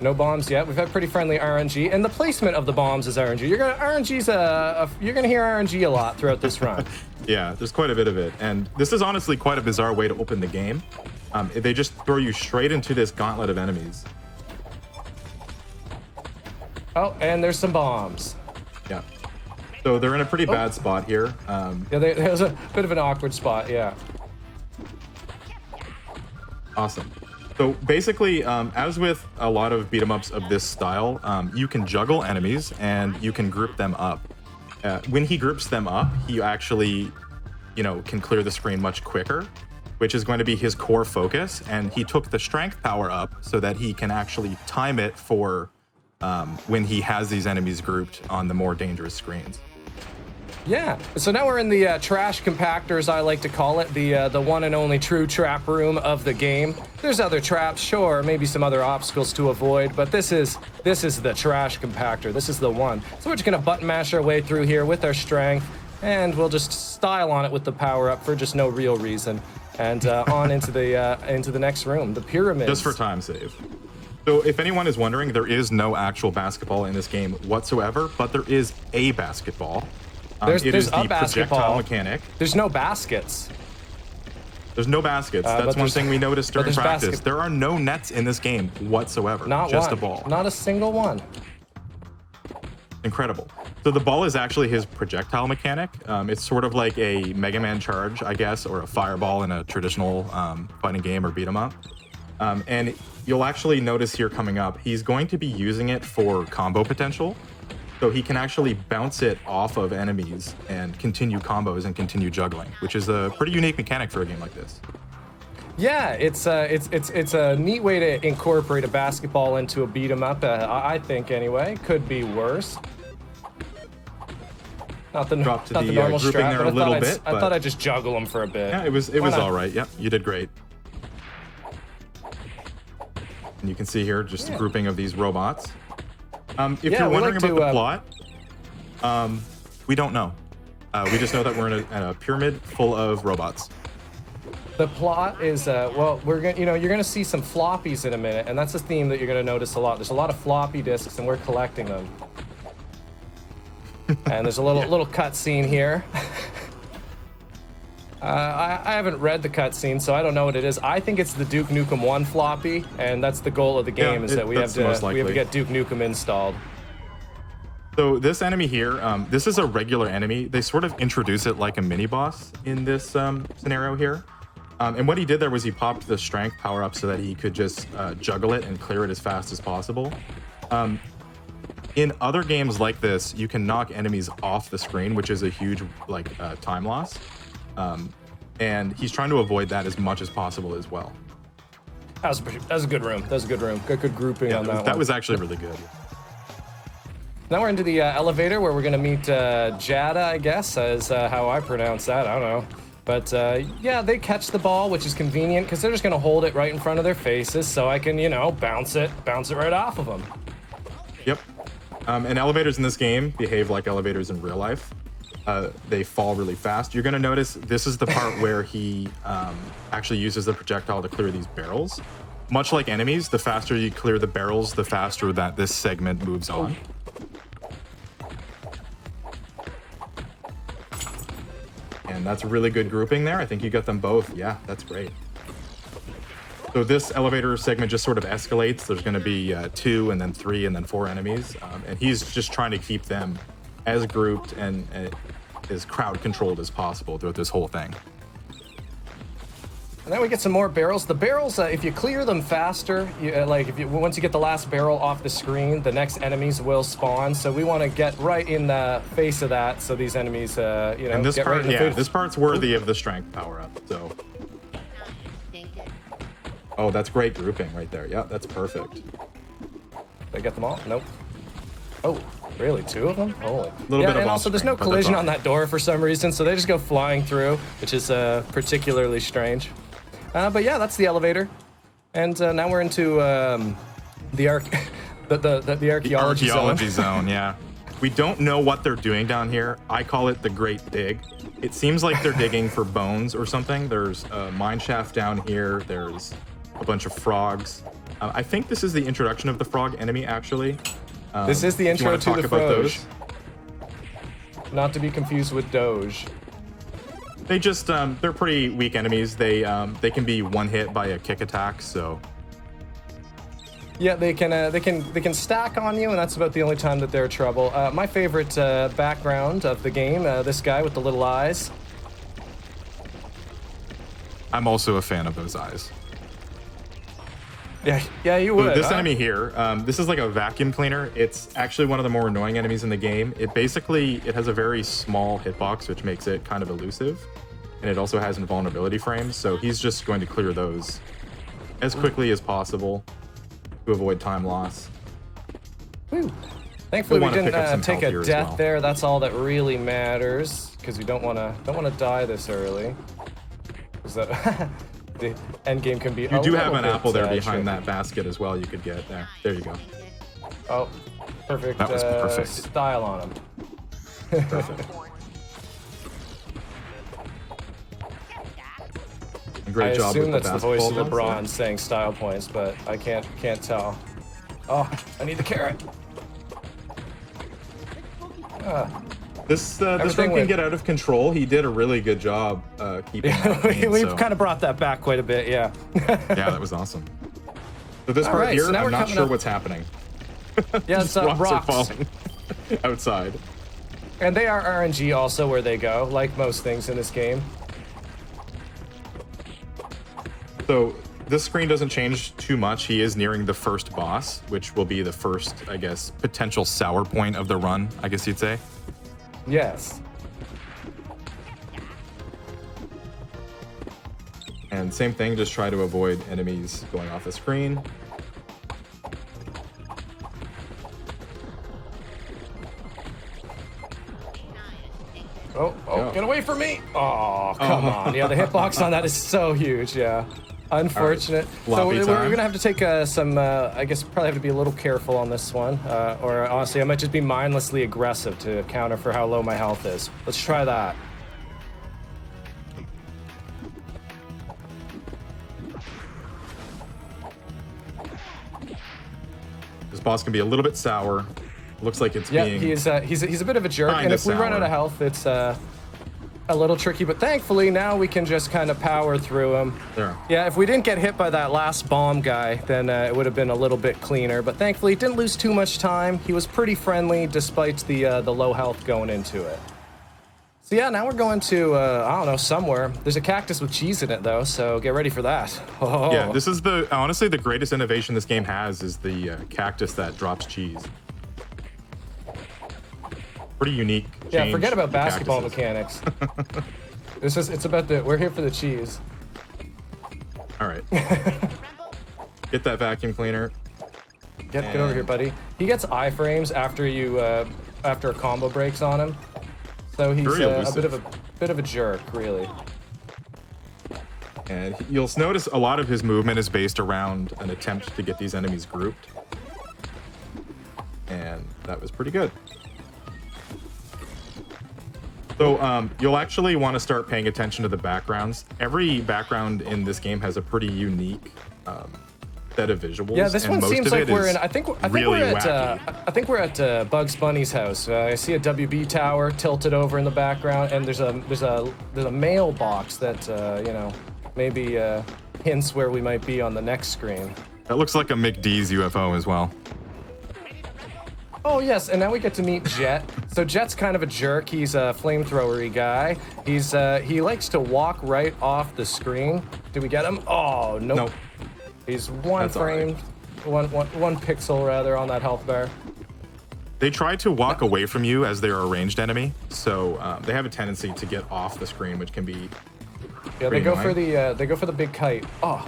No bombs yet. We've had pretty friendly RNG, and the placement of the bombs is RNG. You're gonna hear RNG a lot throughout this run. Yeah, there's quite a bit of it, and this is honestly quite a bizarre way to open the game. They just throw you straight into this gauntlet of enemies. Oh, and there's some bombs. Yeah. So they're in a pretty bad spot here. Yeah, there's a bit of an awkward spot, yeah. Awesome. So basically, as with a lot of beat 'em ups of this style, you can juggle enemies and you can group them up. When he groups them up, he actually, can clear the screen much quicker, which is going to be his core focus. And he took the strength power up so that he can actually time it for when he has these enemies grouped on the more dangerous screens. Yeah, so now we're in the trash compactor, as I like to call it, the one and only true trap room of the game. There's other traps, sure, maybe some other obstacles to avoid, but this is the trash compactor. This is the one. So we're just gonna button mash our way through here with our strength, and we'll just style on it with the power up for just no real reason, and on into the next room, the pyramids. Just for time save. So if anyone is wondering, there is no actual basketball in this game whatsoever, but there is a basketball. There's it is a the basketball projectile mechanic. There's no baskets. There's no baskets. That's one thing we noticed during practice. There are no nets in this game whatsoever. Just a ball. Not a single one. Incredible. So the ball is actually his projectile mechanic. It's sort of like a Mega Man charge, I guess, or a fireball in a traditional fighting game or beat 'em up. And you'll actually notice here coming up, he's going to be using it for combo potential. So he can actually bounce it off of enemies and continue combos and continue juggling, which is a pretty unique mechanic for a game like this. Yeah, it's a neat way to incorporate a basketball into a beat 'em up. I think anyway. Could be worse. Not the normal strap, there a little bit. I thought I'd just juggle them for a bit. Yeah, it was all right. Yeah, you did great. And you can see here just a grouping of these robots. If you're wondering about the plot, we don't know. We just know that we're in a pyramid full of robots. The plot is well, you're gonna see some floppies in a minute, and that's a theme that you're gonna notice a lot. There's a lot of floppy disks, and we're collecting them. And there's a little cut scene here. I haven't read the cutscene, so I don't know what it is. I think it's the Duke Nukem 1 floppy, and that's the goal of the game, is that we have to get Duke Nukem installed. So this enemy here, this is a regular enemy. They sort of introduce it like a mini boss in this scenario here. And what he did there was he popped the strength power up so that he could just juggle it and clear it as fast as possible. In other games like this, you can knock enemies off the screen, which is a huge time loss. And he's trying to avoid that as much as possible as well. That was a good room. That was a good room. Good grouping on that one. That was actually really good. Now we're into the elevator where we're going to meet Jada, I guess, is how I pronounce that. I don't know. But yeah, they catch the ball, which is convenient because they're just going to hold it right in front of their faces so I can, bounce it right off of them. Yep. And elevators in this game behave like elevators in real life. They fall really fast. You're going to notice this is the part where he actually uses the projectile to clear these barrels. Much like enemies, the faster you clear the barrels, the faster that this segment moves on. And that's a really good grouping there. I think you got them both. Yeah, that's great. So this elevator segment just sort of escalates. There's going to be 2 and then 3 and then 4 enemies. And he's just trying to keep them as grouped and as crowd controlled as possible throughout this whole thing. And then we get some more barrels. The barrels, if you clear them faster, once you get the last barrel off the screen, the next enemies will spawn. So we want to get right in the face of that, so these enemies, and this get part, right in the face. This part's worthy of the strength power up. So. Oh, that's great grouping right there. Yeah, that's perfect. Did I get them all? Nope. Oh, really? 2 of them? Holy. And also there's no collision on that door for some reason, so they just go flying through, which is particularly strange. But yeah, that's the elevator. And now we're into the archaeology zone. Yeah. We don't know what they're doing down here. I call it the Great Dig. It seems like they're digging for bones or something. There's a mine shaft down here. There's a bunch of frogs. I think this is the introduction of the frog enemy, actually. This is the intro to the Doge. Not to be confused with Doge. They just, they're pretty weak enemies. They can be one hit by a kick attack, so. Yeah, they can stack on you, and that's about the only time that they're trouble. My favorite background of the game, this guy with the little eyes. I'm also a fan of those eyes. Yeah, you would. This enemy here, this is like a vacuum cleaner. It's actually one of the more annoying enemies in the game. It has a very small hitbox, which makes it kind of elusive, and it also has invulnerability frames. So he's just going to clear those as quickly as possible to avoid time loss. Woo. Thankfully, we didn't take a death there. That's all that really matters, because we don't want to die this early. Is that the end game can be? You do have an apple there behind that basket as well. You could get there. There you go. Oh, perfect. That was perfect. Style on him. Perfect. Great job. I assume that's the voice of LeBron saying style points, but I can't tell. Oh, I need the carrot. This run can get out of control. He did a really good job keeping it. We've kind of brought that back quite a bit, yeah. Yeah, that was awesome. So this part here, I'm not sure what's happening. Yeah, it's rocks rocks are falling outside. And they are RNG also where they go, like most things in this game. So this screen doesn't change too much. He is nearing the first boss, which will be the first, I guess, potential sour point of the run, I guess you'd say. Yes. And same thing, just try to avoid enemies going off the screen. Oh, get away from me! Oh, come on. Yeah, the hitbox on that is so huge, yeah. Unfortunate. Right. So we're going to have to take some, I guess probably have to be a little careful on this one. Or honestly, I might just be mindlessly aggressive to counter for how low my health is. Let's try that. This boss can be a little bit sour. Looks like it's being... he's a bit of a jerk, and if we run out of health, it's a little tricky, but thankfully now we can just kind of power through him. There. Yeah, if we didn't get hit by that last bomb guy, then it would have been a little bit cleaner, but thankfully didn't lose too much time. He was pretty friendly despite the low health going into it. So yeah, now we're going to, I don't know, somewhere. There's a cactus with cheese in it though, so get ready for that. Oh. Yeah, this is honestly the greatest innovation this game has is the cactus that drops cheese. Pretty unique. Yeah, forget about basketball mechanics. It's about we're here for the cheese. All right. Get that vacuum cleaner. Get over here, buddy. He gets iframes after after a combo breaks on him. So he's a bit of a jerk, really. And you'll notice a lot of his movement is based around an attempt to get these enemies grouped. And that was pretty good. So you'll actually want to start paying attention to the backgrounds. Every background in this game has a pretty unique set of visuals. Yeah, this one seems like we're in. I think we're at Bugs Bunny's house. I see a WB tower tilted over in the background, and there's a mailbox that you know, maybe hints where we might be on the next screen. That looks like a McDee's UFO as well. Oh yes, and now we get to meet Jet. So Jet's kind of a jerk. He's a flamethrower-y guy. He likes to walk right off the screen. Did we get him? Oh nope. He's one frame, right. one pixel rather on that health bar. They try to walk away from you as they're a ranged enemy, so they have a tendency to get off the screen, which can be. Yeah, they go for the big kite. Oh,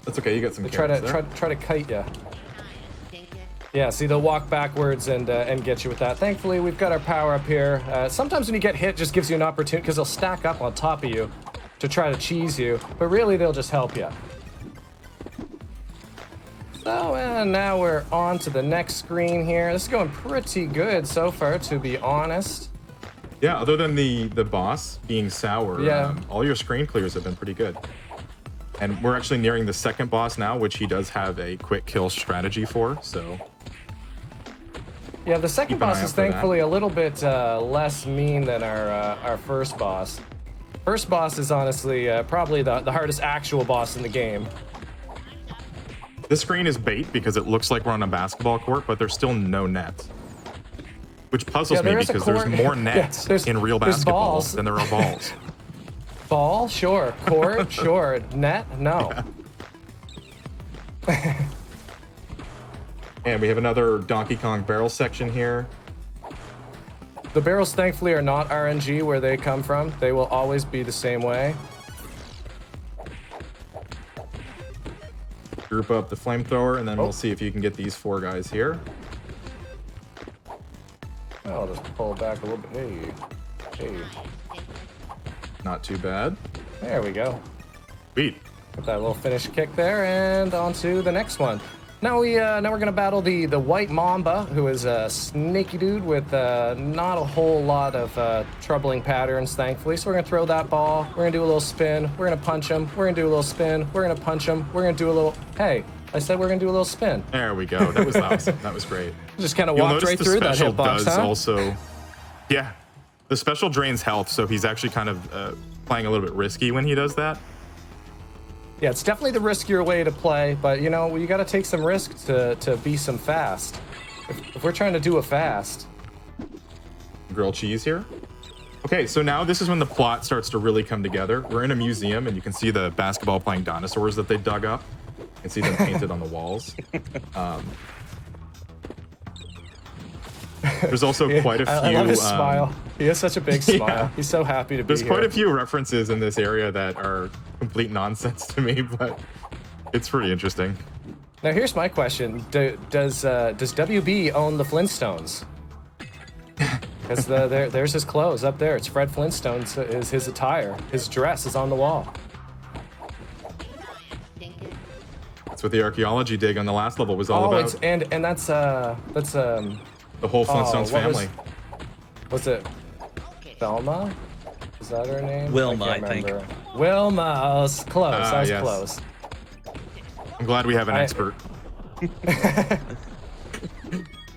that's okay. You got some. They try to kite you. Yeah, see, they'll walk backwards and get you with that. Thankfully, we've got our power up here. Sometimes when you get hit, just gives you an opportunity because they'll stack up on top of you to try to cheese you, but really they'll just help you. So, and now we're on to the next screen here. This is going pretty good so far, to be honest. Yeah, other than the boss being sour, all your screen clears have been pretty good. And we're actually nearing the second boss now, which he does have a quick kill strategy for, so... Yeah, the second boss is thankfully a little bit less mean than our first boss. First boss is honestly probably the hardest actual boss in the game. This screen is bait because it looks like we're on a basketball court, but there's still no net. Which puzzles me because there's more nets in real basketball than there are balls. Ball? Sure. Court? Sure. Net? No. Yeah. And we have another Donkey Kong barrel section here. The barrels, thankfully, are not RNG where they come from. They will always be the same way. Group up the flamethrower, and then we'll see if you can get these 4 guys here. I'll just pull back a little bit. Hey. Not too bad. There we go. Sweet. Got that little finish kick there, and on to the next one. Now we're gonna battle the white mamba, who is a snaky dude with not a whole lot of troubling patterns, thankfully. So we're gonna throw that ball. We're gonna do a little spin. We're gonna punch him. We're gonna do a little spin. We're gonna punch him. We're gonna do a little. Hey, I said we're gonna do a little spin. There we go. That was awesome. That was great. Just kind of walked right through that hitbox, huh? Also, yeah, the special drains health, so he's actually kind of playing a little bit risky when he does that. Yeah, it's definitely the riskier way to play, but you know, you got to take some risk to be some fast. If we're trying to do a fast. Grilled cheese here. Okay, so now this is when the plot starts to really come together. We're in a museum, and you can see the basketball playing dinosaurs that they dug up. You can see them painted on the walls. There's also quite a few. I love his smile. He has such a big smile. Yeah. He's so happy to be here. There's quite a few references in this area that are complete nonsense to me, but it's pretty interesting. Now here's my question: does WB own the Flintstones? Because there's his clothes up there. It's Fred Flintstone's is his attire. His dress is on the wall. That's what the archaeology dig on the last level was all about. And that's the whole Flintstones family. Was it Velma? Is that her name? Wilma, I think. Wilma. I was close. I was close. I'm glad we have an expert.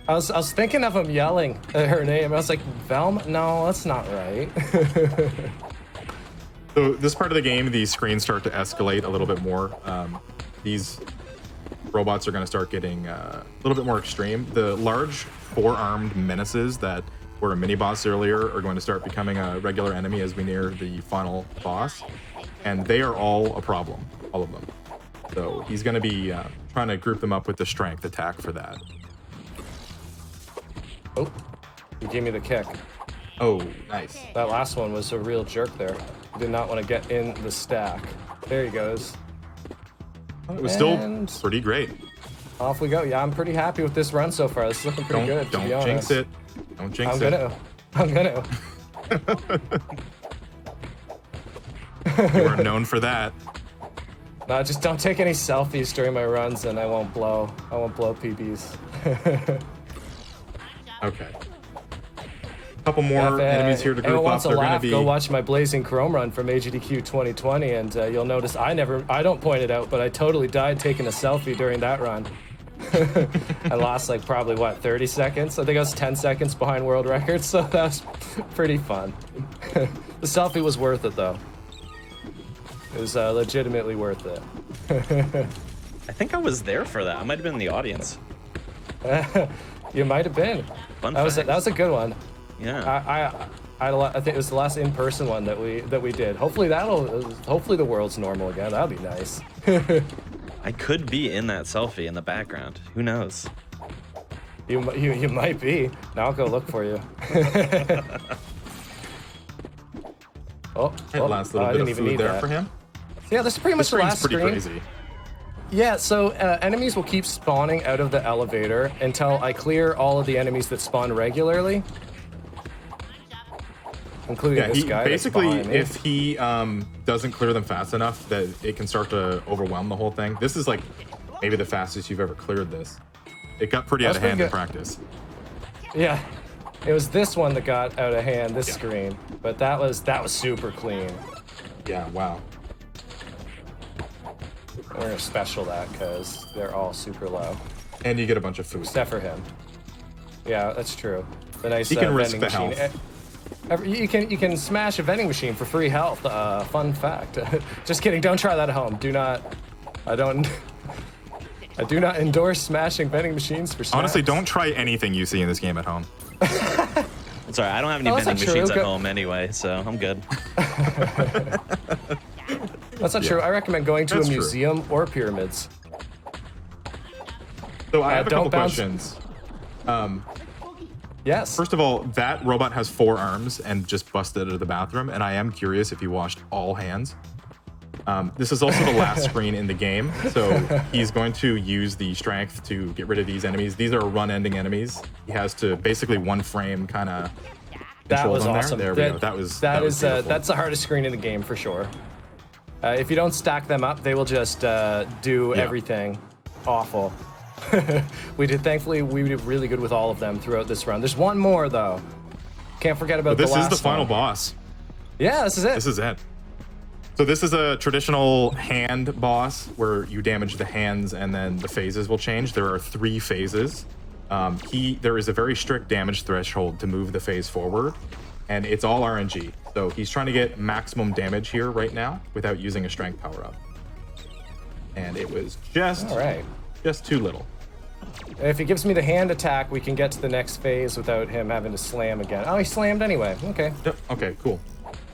I was thinking of him yelling at her name. I was like, Velma? No, that's not right. So this part of the game, the screens start to escalate a little bit more. These robots are going to start getting a little bit more extreme. The large 4-armed menaces that were a mini boss earlier are going to start becoming a regular enemy as we near the final boss, and they are all a problem, all of them. So he's going to be trying to group them up with the strength attack for that. Oh, he gave me the kick. Oh, nice. That last one was a real jerk there. He did not want to get in the stack. There he goes. It was still pretty great. Off we go. Yeah, I'm pretty happy with this run so far. This is looking pretty good, to be honest. Don't jinx it. Don't jinx it. I'm gonna. You are known for that. No, just don't take any selfies during my runs, and I won't blow PBs. Okay. A couple more enemies here to group up. They're going to be. Go watch my Blazing Chrome run from AGDQ 2020, and you'll notice I don't point it out, but I totally died taking a selfie during that run. I lost like probably 30 seconds. I think I was 10 seconds behind world records, so that was pretty fun. The selfie was worth it though. It was legitimately worth it. I think I was there for that. I might have been in the audience. You might have been. That was a good one. Yeah. I think it was the last in-person one that we did. Hopefully the world's normal again. That'd be nice. I could be in that selfie in the background. Who knows? You might be. Now I'll go look for you. Last little bit of food there for him. Yeah, this is pretty much the last screen. Crazy. Yeah, so enemies will keep spawning out of the elevator until I clear all of the enemies that spawn regularly. Including this guy. Basically, if he doesn't clear them fast enough, that it can start to overwhelm the whole thing. This is like maybe the fastest you've ever cleared this. It got pretty out of hand in practice. Yeah, it was this one that got out of hand, this screen, but that was super clean. Yeah, wow. We're gonna special that because they're all super low. And you get a bunch of food. Except for him. Yeah, that's true. The nice he can risk vending the machine. health. You can smash a vending machine for free health. Fun fact. Just kidding. Don't try that at home. Do not. I do not endorse smashing vending machines for snacks. Honestly, don't try anything you see in this game at home. It's all right. I don't have any vending machines at home anyway, so I'm good. That's not true. I recommend going to a museum or pyramids. So I have a couple questions. Yes. First of all, that robot has 4 arms and just busted out of the bathroom, and I am curious if you washed all hands. This is also the last screen in the game, so he's going to use the strength to get rid of these enemies. These are run-ending enemies. He has to basically one frame kind of. That was awesome. There we go. That's the hardest screen in the game for sure. If you don't stack them up, they will just do everything awful. Thankfully, we did really good with all of them throughout this run. There's one more though. Can't forget about the last one. This is the final boss. Yeah, this is it. This is it. So this is a traditional hand boss where you damage the hands and then the phases will change. There are 3 phases. There is a very strict damage threshold to move the phase forward, and it's all RNG. So he's trying to get maximum damage here right now without using a strength power up. And it was just too little. If he gives me the hand attack, we can get to the next phase without him having to slam again. Oh, he slammed anyway. Okay. Yep. Okay, cool.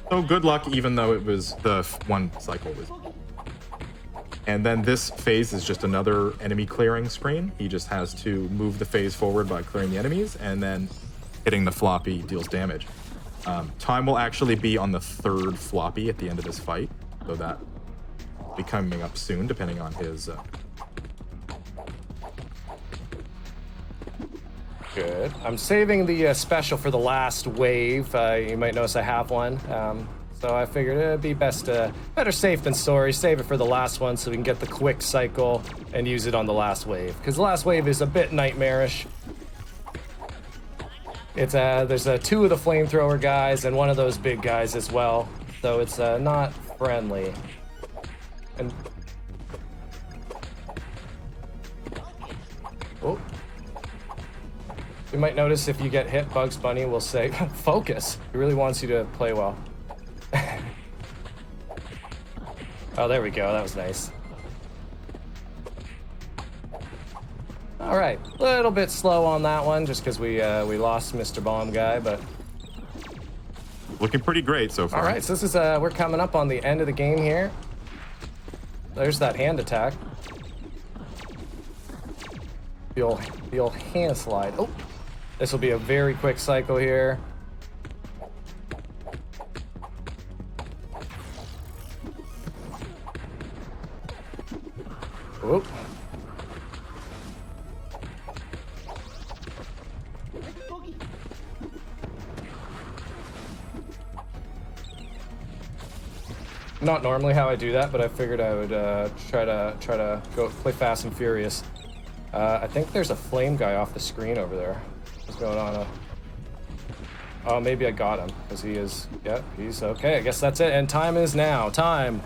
So good luck, even though it was the one cycle. And then this phase is just another enemy clearing screen. He just has to move the phase forward by clearing the enemies, and then hitting the floppy deals damage. Time will actually be on the 3rd floppy at the end of this fight, so that will be coming up soon, depending on his... Good. I'm saving the special for the last wave. You might notice I have one. So I figured it'd be better safe than sorry. Save it for the last one so we can get the quick cycle and use it on the last wave. Because the last wave is a bit nightmarish. There's 2 of the flamethrower guys and one of those big guys as well. So it's not friendly. And oh. You might notice if you get hit, Bugs Bunny will say, focus. He really wants you to play well. Oh, there we go. That was nice. All right. A little bit slow on that one just because we lost Mr. Bomb Guy, but... Looking pretty great so far. All right. So this is, we're coming up on the end of the game here. There's that hand attack. The old hand slide. Oh. This will be a very quick cycle here. Whoop. Not normally how I do that, but I figured I would try to go play Fast and Furious. I think there's a flame guy off the screen over there. What's going on? Oh, maybe I got him because he is. Yep, he's okay. I guess that's it. And time is now. Time.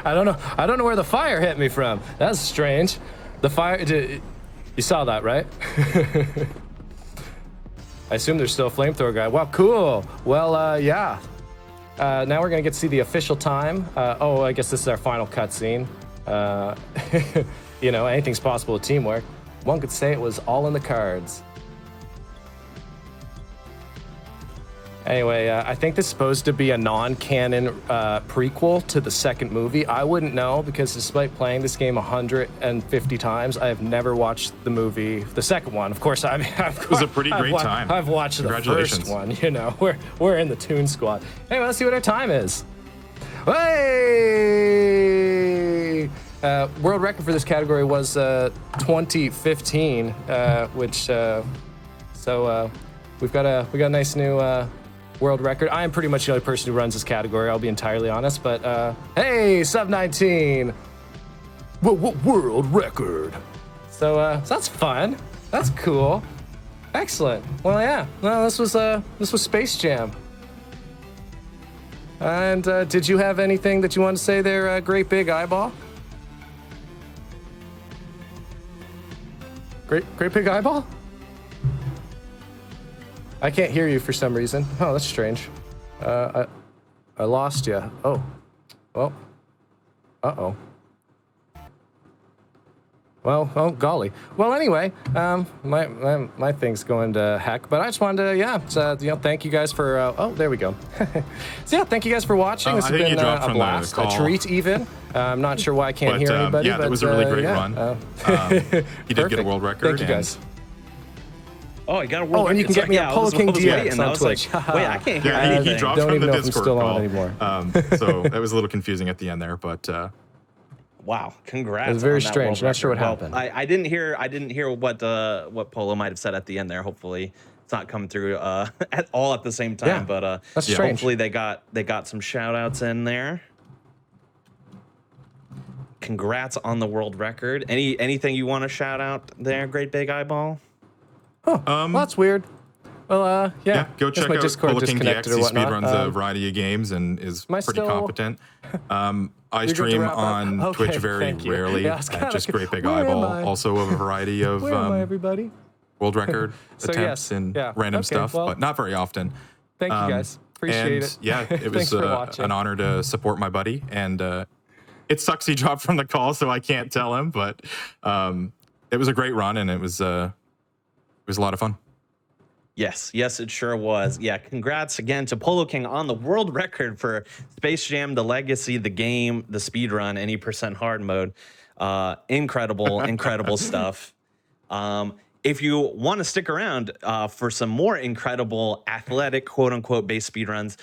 I don't know where the fire hit me from. That's strange. The fire. You saw that, right? I assume there's still a flamethrower guy. Wow, cool. Well, yeah. Now we're gonna get to see the official time. Oh, I guess this is our final cutscene. You know, anything's possible with teamwork. One could say it was all in the cards. Anyway, I think this is supposed to be a non-canon prequel to the second movie. I wouldn't know because despite playing this game 150 times, I have never watched the movie, the second one. Of course, it was a pretty great time. I've watched the first one. You know, we're in the Toon Squad. Anyway, let's see what our time is. Hey! World record for this category was 2015, which we've got a nice new world record. I am pretty much the only person who runs this category, I'll be entirely honest, but hey, sub 19. world record. So that's fun. That's cool. Excellent. Well, yeah. No, this was Space Jam. And did you have anything that you wanted to say there, Great Big Eyeball? Great Big Eyeball? I can't hear you for some reason. Oh, that's strange. I lost you. Oh. Well. Uh-oh. Well, oh golly. Well, anyway, my thing's going to heck, but I just wanted to, thank you guys for. Oh, there we go. So yeah, thank you guys for watching. This has been a blast, a treat even. I'm not sure why I can't hear anybody. Yeah, that was a really great run. He did get a world record. Thank you guys. Oh, you got a world record. Oh, and you can get me on Polo King DX on Twitch. Wait, I can't hear anything. anything. He dropped from the Discord call. So that was a little confusing at the end there, but. Wow! Congrats. It was very strange. Not sure what happened. I didn't hear what Polo might have said at the end there. Hopefully, it's not coming through at all at the same time. Yeah, but that's strange. Hopefully, they got some shout outs in there. Congrats on the world record. Anything you want to shout out there, Great Big Eyeball? Oh, well, that's weird. Well, yeah. Go check my out Discord Polo King DX. He speedruns a variety of games and is pretty competent. I stream on Twitch very rarely. Just Great Big Eyeball. Also a variety of world record attempts and random stuff, but not very often. Thank you guys. Appreciate it. Yeah, it was an honor to support my buddy. And it sucks he dropped from the call, so I can't tell him. But it was a great run, and it was a lot of fun. Yes, it sure was. Yeah, congrats again to Polo King on the world record for Space Jam, the Legacy, the game, the speedrun, any % hard mode. Incredible stuff. If you want to stick around for some more incredible athletic, quote unquote, based speedruns,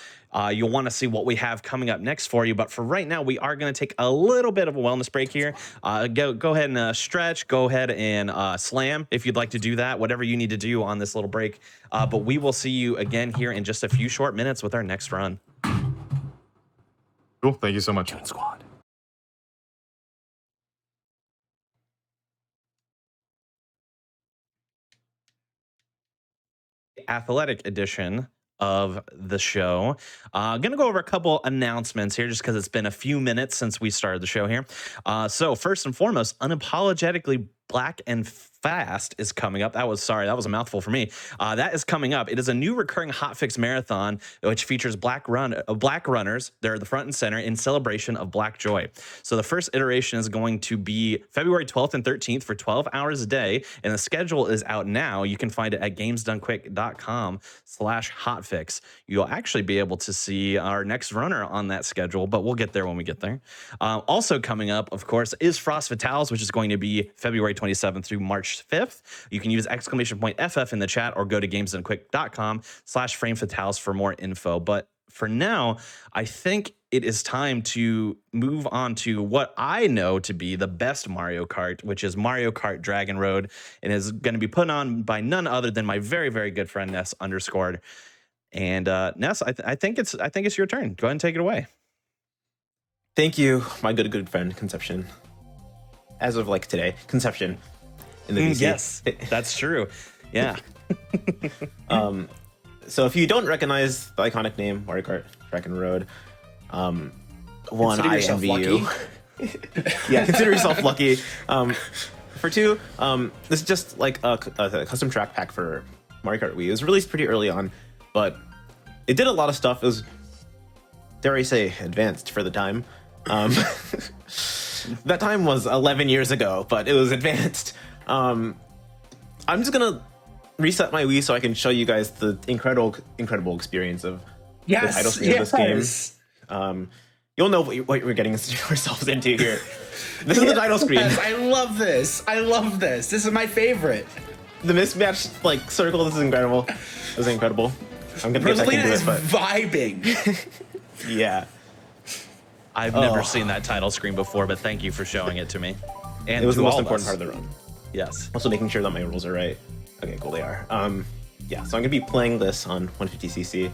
you'll want to see what we have coming up next for you. But for right now, we are going to take a little bit of a wellness break here. Go ahead and stretch. Go ahead and slam if you'd like to do that, whatever you need to do on this little break. But we will see you again here in just a few short minutes with our next run. Cool. Thank you so much. Squad. Athletic edition of the show. Gonna go over a couple announcements here just because it's been a few minutes since we started the show here. So first and foremost, Unapologetically Black and Fast is coming up. That was a mouthful for me. That is coming up. It is a new recurring hotfix marathon which features black runners. They're the front and center in celebration of Black Joy. So the first iteration is going to be February 12th and 13th for 12 hours a day, and the schedule is out now. You can find it at gamesdonequick.com/hotfix. You'll actually be able to see our next runner on that schedule, but we'll get there when we get there. Also coming up, of course, is Frost Fatales, which is going to be February 27th through March 5th. You can use !FF in the chat or go to gamesdonequick.com/framefatales for more info. But for now, I think it is time to move on to what I know to be the best Mario Kart, which is Mario Kart Dragon Road, and is going to be put on by none other than my very, very good friend Ness _. And Ness, I think it's your turn. Go ahead and take it away. Thank you, my good friend Conception. As of like today, Conception in the VC. Yes, that's true. Yeah. So if you don't recognize the iconic name Mario Kart Dragon Road, one, I envy you. Yeah, consider yourself lucky. For two, this is just like a custom track pack for Mario Kart Wii. It was released pretty early on, but it did a lot of stuff. It was, dare I say, advanced for the time. That time was 11 years ago, but it was advanced. I'm just gonna reset my Wii so I can show you guys the incredible experience of the title screen of this game. You'll know what we're getting ourselves into here. This is the title screen. I love this. This is my favorite. The mismatched circle. This is incredible. This is incredible. I'm gonna get back into it, but vibing. Yeah. I've never seen that title screen before, but thank you for showing it to me. And it was the most important part of the run. Yes. Also making sure that my rules are right. Okay, cool, they are. Yeah, so I'm gonna be playing this on 150cc.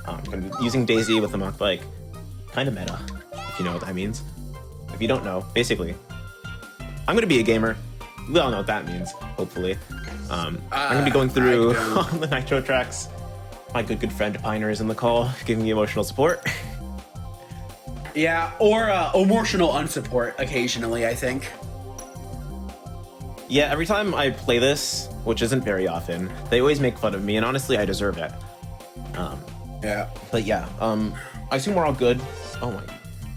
I'm gonna be using Daisy with the mock bike. Kind of meta, if you know what that means. If you don't know, basically, I'm gonna be a gamer. We all know what that means, hopefully. I'm gonna be going through all the Nitro tracks. My good friend Piner is in the call, giving me emotional support. Yeah, or emotional unsupport occasionally, I think. Yeah, every time I play this, which isn't very often, they always make fun of me, and honestly, I deserve it. Yeah. But yeah, I assume we're all good. Oh my,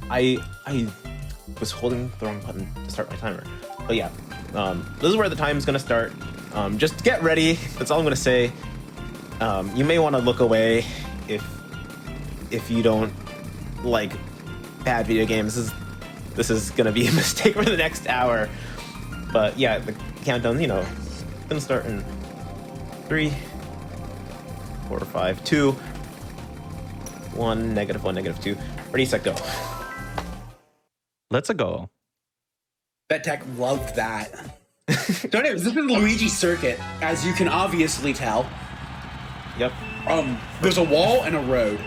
I was holding the wrong button to start my timer. But yeah, this is where the time's gonna start. Just get ready. That's all I'm gonna say. You may want to look away if you don't like bad video games. This is gonna be a mistake for the next hour. But yeah, the countdown, you know, gonna start in 3, 4, 5, 2, 1, -1, -2. Ready, set, go. Let's go. BetTech loved that. So anyways, this is Luigi Circuit, as you can obviously tell. Yep. There's a wall and a road.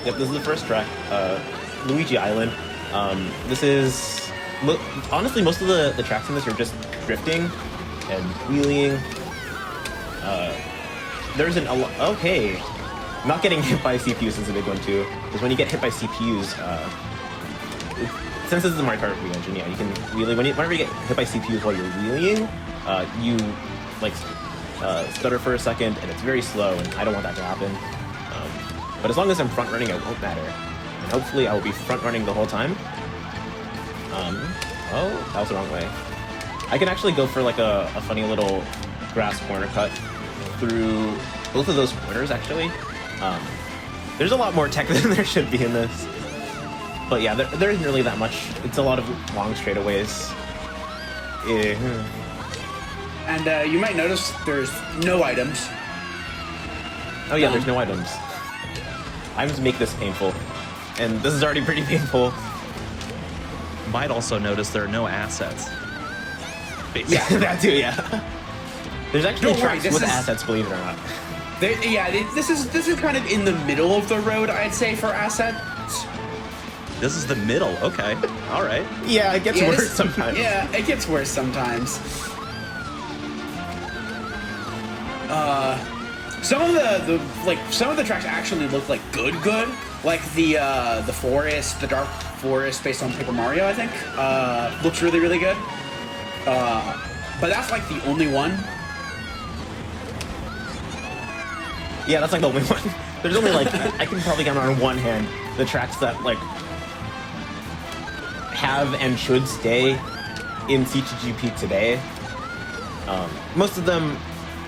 Yep, this is the first track, Luigi Island. This is, honestly, most of the tracks in this are just drifting and wheeling. There's okay. Not getting hit by CPUs is a big one too, because when you get hit by CPUs, since this is the Mario Kart re-engine, yeah, you can wheelie, whenever you get hit by CPUs while you're wheeling, you like stutter for a second, and it's very slow, and I don't want that to happen. But as long as I'm front running, it won't matter. And hopefully I will be front running the whole time. Oh, that was the wrong way. I can actually go for like a funny little grass corner cut through both of those corners, actually. There's a lot more tech than there should be in this. But yeah, there isn't really that much. It's a lot of long straightaways. And you might notice there's no items. Oh yeah, there's no items. Items make this painful. And this is already pretty painful. Might also notice there are no assets. Basically. Yeah, that too, yeah. There's actually tracks with assets, believe it or not. This is kind of in the middle of the road, I'd say, for assets. This is the middle, okay. All right. Yeah, it gets worse sometimes. Yeah, it gets worse sometimes. Some of the tracks actually look like good. Like the forest, the dark forest based on Paper Mario, I think, looks really good. But that's like the only one. Yeah, that's like the only one. There's only like, I can probably count on one hand the tracks that like have and should stay in CTGP today. Most of them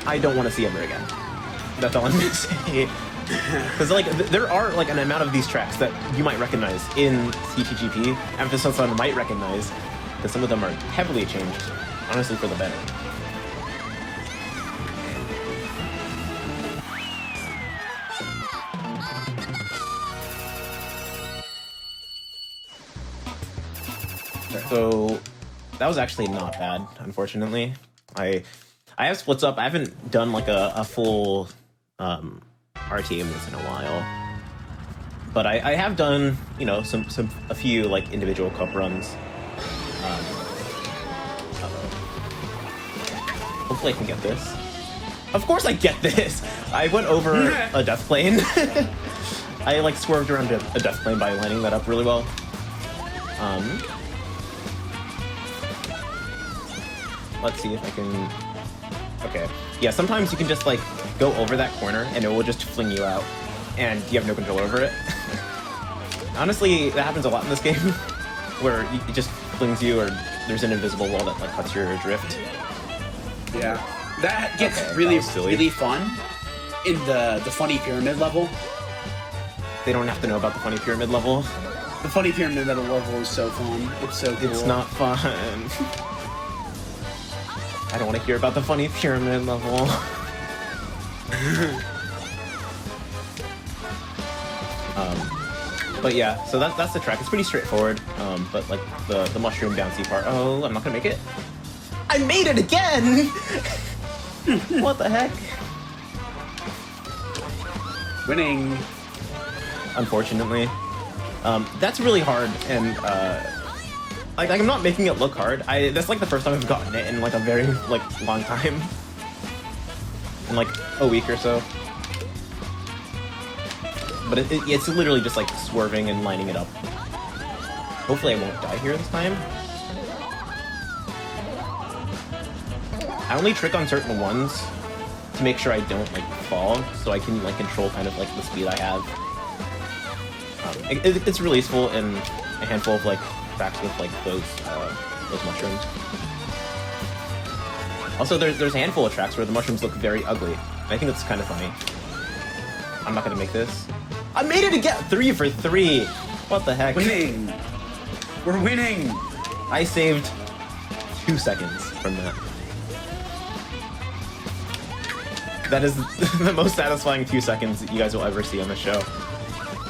I don't want to see ever again. That's all I'm gonna say. Because like there are like an amount of these tracks that you might recognize in CTGP. Emphasis on might recognize, because some of them are heavily changed, honestly, for the better. So that was actually not bad, unfortunately. I have splits up. I haven't done like a full RTA in this in a while, but I have done, you know, a few like individual cup runs. Hopefully I can get this. Of course I get this. I went over a death plane. I like swerved around a death plane by lining that up really well. Let's see if I can. Okay. Yeah, sometimes you can just like go over that corner and it will just fling you out and you have no control over it. Honestly, that happens a lot in this game where it just flings you, or there's an invisible wall that like cuts your drift. Yeah. That gets really fun in the funny pyramid level. They don't have to know about the funny pyramid level. The funny pyramid level is so fun. It's so cool. It's not fun. I don't want to hear about the funny pyramid level. But yeah, so that's the track. It's pretty straightforward. But like the mushroom bouncy part. Oh, I'm not gonna make it. I made it again! What the heck? Winning. Unfortunately. That's really hard, and like I'm not making it look hard. That's like the first time I've gotten it in like a very like long time, in like a week or so. But it's literally just like swerving and lining it up. Hopefully I won't die here this time. I only trick on certain ones to make sure I don't like fall, so I can like control kind of like the speed I have. It's really useful in a handful of like tracks with like those mushrooms. Also, there's a handful of tracks where the mushrooms look very ugly. And I think it's kind of funny. I'm not gonna make this. I made it again! 3 for 3! What the heck? Winning! We're winning! I saved 2 seconds from that. That is the most satisfying 2 seconds that you guys will ever see on the show.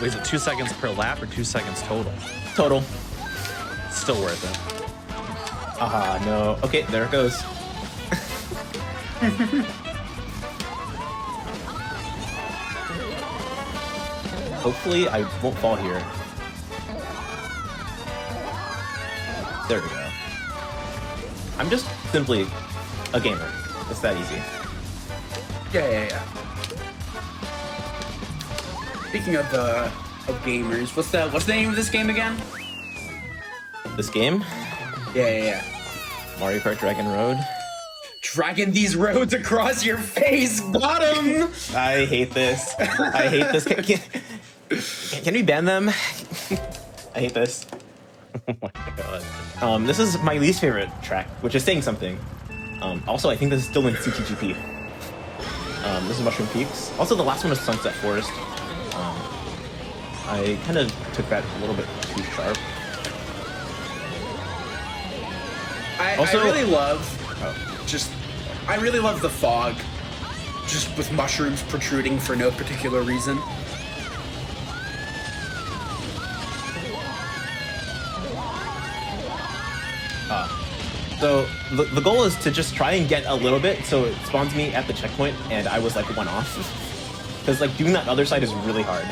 Wait, is it 2 seconds per lap or 2 seconds total? Total. Still worth it. Aha, no. Okay, there it goes. Hopefully I won't fall here. There we go. I'm just simply a gamer. It's that easy. Yeah. Speaking of gamers, what's the name of this game again? This game? Yeah. Mario Kart Dragon Road. Dragging these roads across your face, bottom! I hate this. I hate this. Can we ban them? I hate this. Oh my god. This is my least favorite track, which is saying something. Also, I think this is still in CTGP. This is Mushroom Peaks. Also, the last one was Sunset Forest. I kind of took that a little bit too sharp. I really love I really love the fog, just with mushrooms protruding for no particular reason. So the goal is to just try and get a little bit, so it spawns me at the checkpoint, and I was like 1 off. Because like doing that other side is really hard.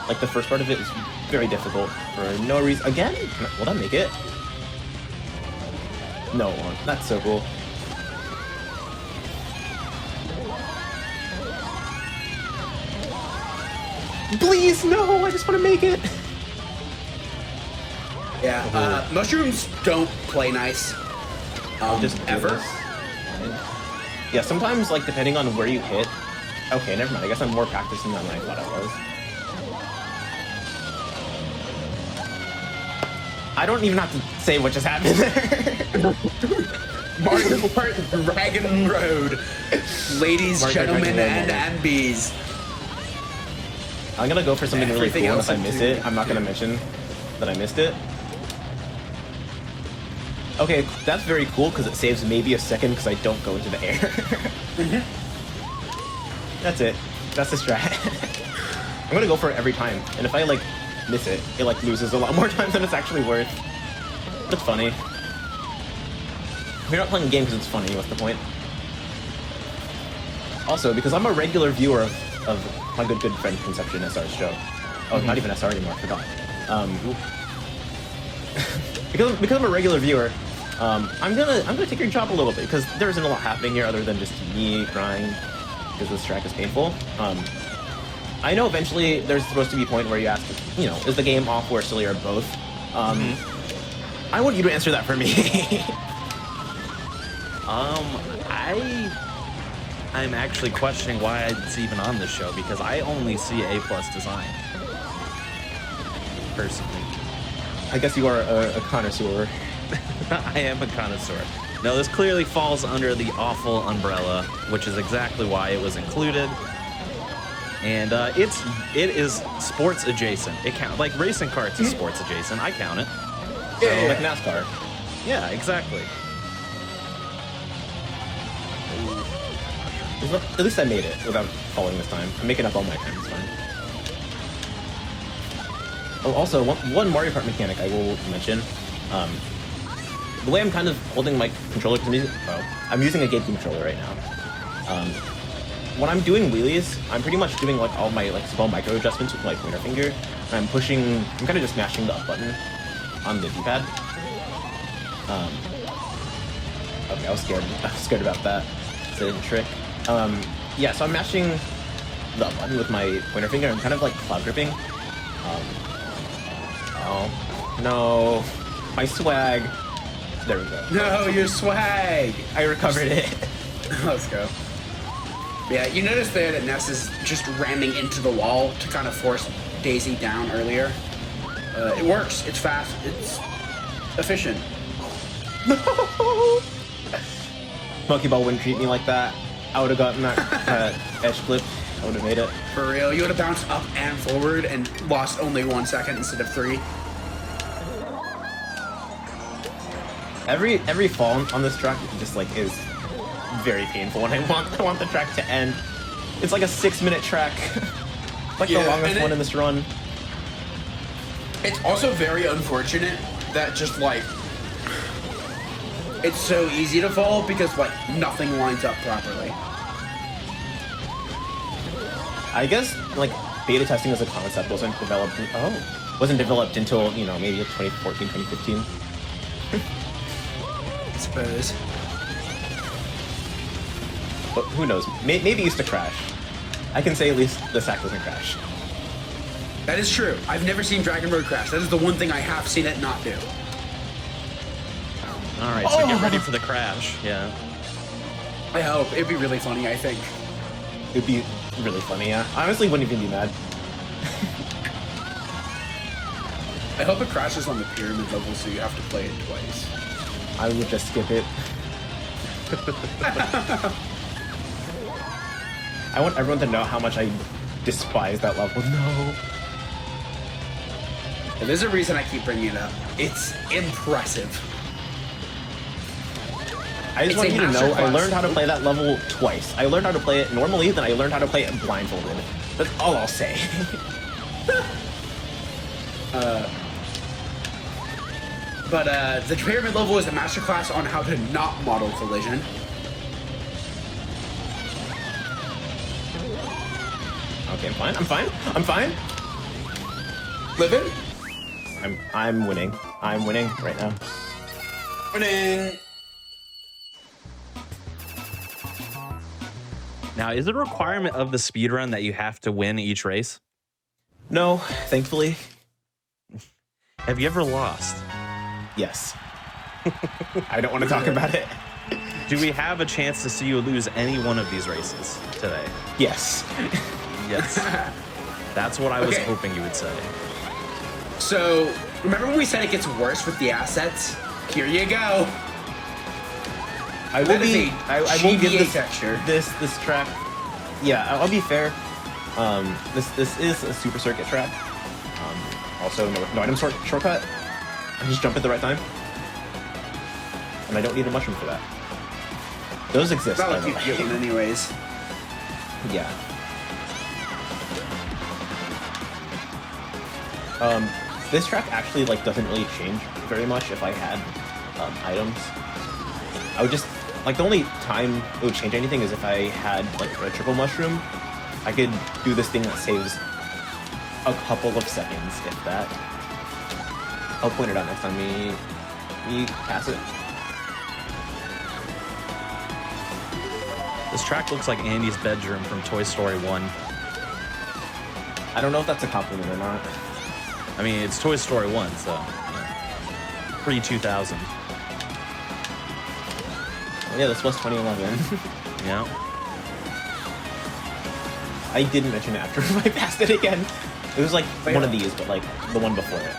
Like the first part of it is very difficult for no reason. Again? Will that make it? No, it won't. That's so cool. Please, no! I just want to make it! Yeah, mushrooms don't play nice. Just ever. Yeah, sometimes, like, depending on where you hit... Okay, never mind. I guess I'm more practicing than I thought I was. I don't even have to say what just happened there. Mario Kart Dragon Road. Ladies, gentlemen, and bees. I'm gonna go for something really cool, and if I miss it, I'm not gonna mention that I missed it. Okay, that's very cool because it saves maybe a second because I don't go into the air. That's it. That's the strat. I'm gonna go for it every time, and if I like miss it, it like loses a lot more times than it's actually worth. But it's funny. We're not playing a game because it's funny. What's the point? Also, because I'm a regular viewer of my good friend Conception SR's show. Oh, not even SR anymore. I forgot. Because I'm a regular viewer, I'm gonna take your job a little bit because there isn't a lot happening here other than just me crying because this track is painful. I know eventually there's supposed to be a point where you ask, you know, is the game off or silly or both? I want you to answer that for me. I'm actually questioning why it's even on this show because I only see A+ design. Personally. I guess you are a connoisseur. I am a connoisseur. No, this clearly falls under the awful umbrella, which is exactly why it was included. And it is sports adjacent. It counts like racing karts is sports adjacent. I count it. So, yeah, like NASCAR. Yeah, exactly. At least I made it without falling this time. I'm making up all my time, it's fine. Oh, also, one Mario Kart mechanic I will mention. The way I'm kind of holding my controller, because I'm using a GameCube controller right now. When I'm doing wheelies, I'm pretty much doing like all my like small micro adjustments with my pointer finger. And I'm kind of just mashing the up button. on the D-pad. Okay, I was scared about that. It's a trick. Yeah, so I'm mashing the button with my pointer finger. I'm kind of like cloud gripping. Oh no, my swag. There we go. No, your swag. I recovered it. Let's go. Yeah, you notice there that Ness is just ramming into the wall to kind of force Daisy down earlier. It works. It's fast. It's efficient. No. Monkey Ball wouldn't treat me like that. I would have gotten that edge flip. I would have made it. For real, you would have bounced up and forward and lost only 1 second instead of 3. Every fall on this track just like is very painful, and I want the track to end. It's like a 6-minute track, like the longest one in this run. It's also very unfortunate that just like it's so easy to fall because like nothing lines up properly. I guess like beta testing as a concept wasn't developed until, you know, maybe 2014, 2015. I suppose. But who knows? Maybe it used to crash. I can say at least the sack doesn't crash. That is true. I've never seen Dragon Road crash. That is the one thing I have seen it not do. All right, so get ready for the crash. Yeah. I hope. It'd be really funny, I think. It'd be really funny, yeah. I honestly wouldn't even be mad. I hope it crashes on the pyramid level so you have to play it twice. I would just skip it. I want everyone to know how much I despise that level. No. And there's a reason I keep bringing it up. It's impressive. I just want you to know I learned how to play that level twice. I learned how to play it normally, then I learned how to play it blindfolded. That's all I'll say. But the pyramid level is a masterclass on how to not model collision. Okay, I'm fine. Living? I'm winning. I'm winning right now. Winning. Now, is it a requirement of the speedrun that you have to win each race? No, thankfully. Have you ever lost? Yes. I don't want to talk about it. Do we have a chance to see you lose any one of these races today? Yes. Yes. That's what I was hoping you would say. So, remember when we said it gets worse with the assets? Here you go. I will give this track. Yeah, I'll be fair. This is a super circuit track. Also, no item shortcut. I just jump at the right time, and I don't need a mushroom for that. Those exist. Not like you get one anyways. Yeah. This track actually like doesn't really change very much if I had items. I would just like the only time it would change anything is if I had like a triple mushroom. I could do this thing that saves a couple of seconds, if that. I'll point it out next time we pass it. This track looks like Andy's bedroom from Toy Story 1. I don't know if that's a compliment or not. I mean, it's Toy Story 1, so pre-2000. Oh, yeah, this was 2011. Yeah. I didn't mention it after I passed it again. It was like one of these, but like the one before it.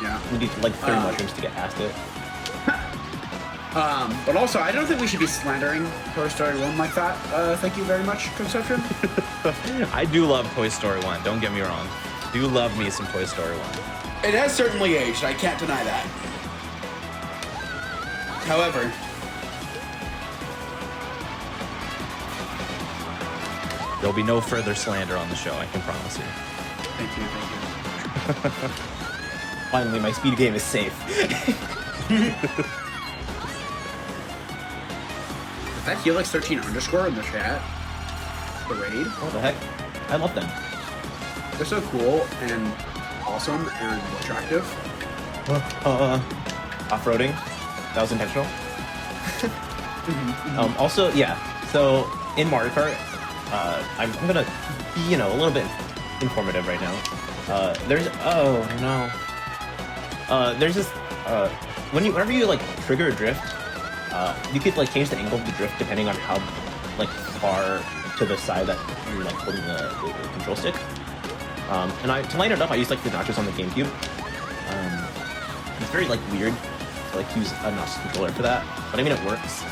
Yeah. We need like 30 mushrooms to get past it. But also, I don't think we should be slandering Toy Story 1 like that. Thank you very much, Conception. I do love Toy Story 1, don't get me wrong. Do love me some Toy Story 1. It has certainly aged, I can't deny that. However, there'll be no further slander on the show, I can promise you. thank you. Finally, my speed game is safe. That Helix13_ in the chat. The raid. What the heck? I love them. They're so cool and awesome and attractive. off-roading. That was intentional. Also, yeah. So in Mario Kart, I'm gonna be, a little bit informative right now. There's this whenever you like trigger a drift, you could like change the angle of the drift depending on how like far to the side that you're like holding the control stick. And to line it up, I use like the notches on the GameCube. It's very like weird to like use a notch controller for that, but I mean it works.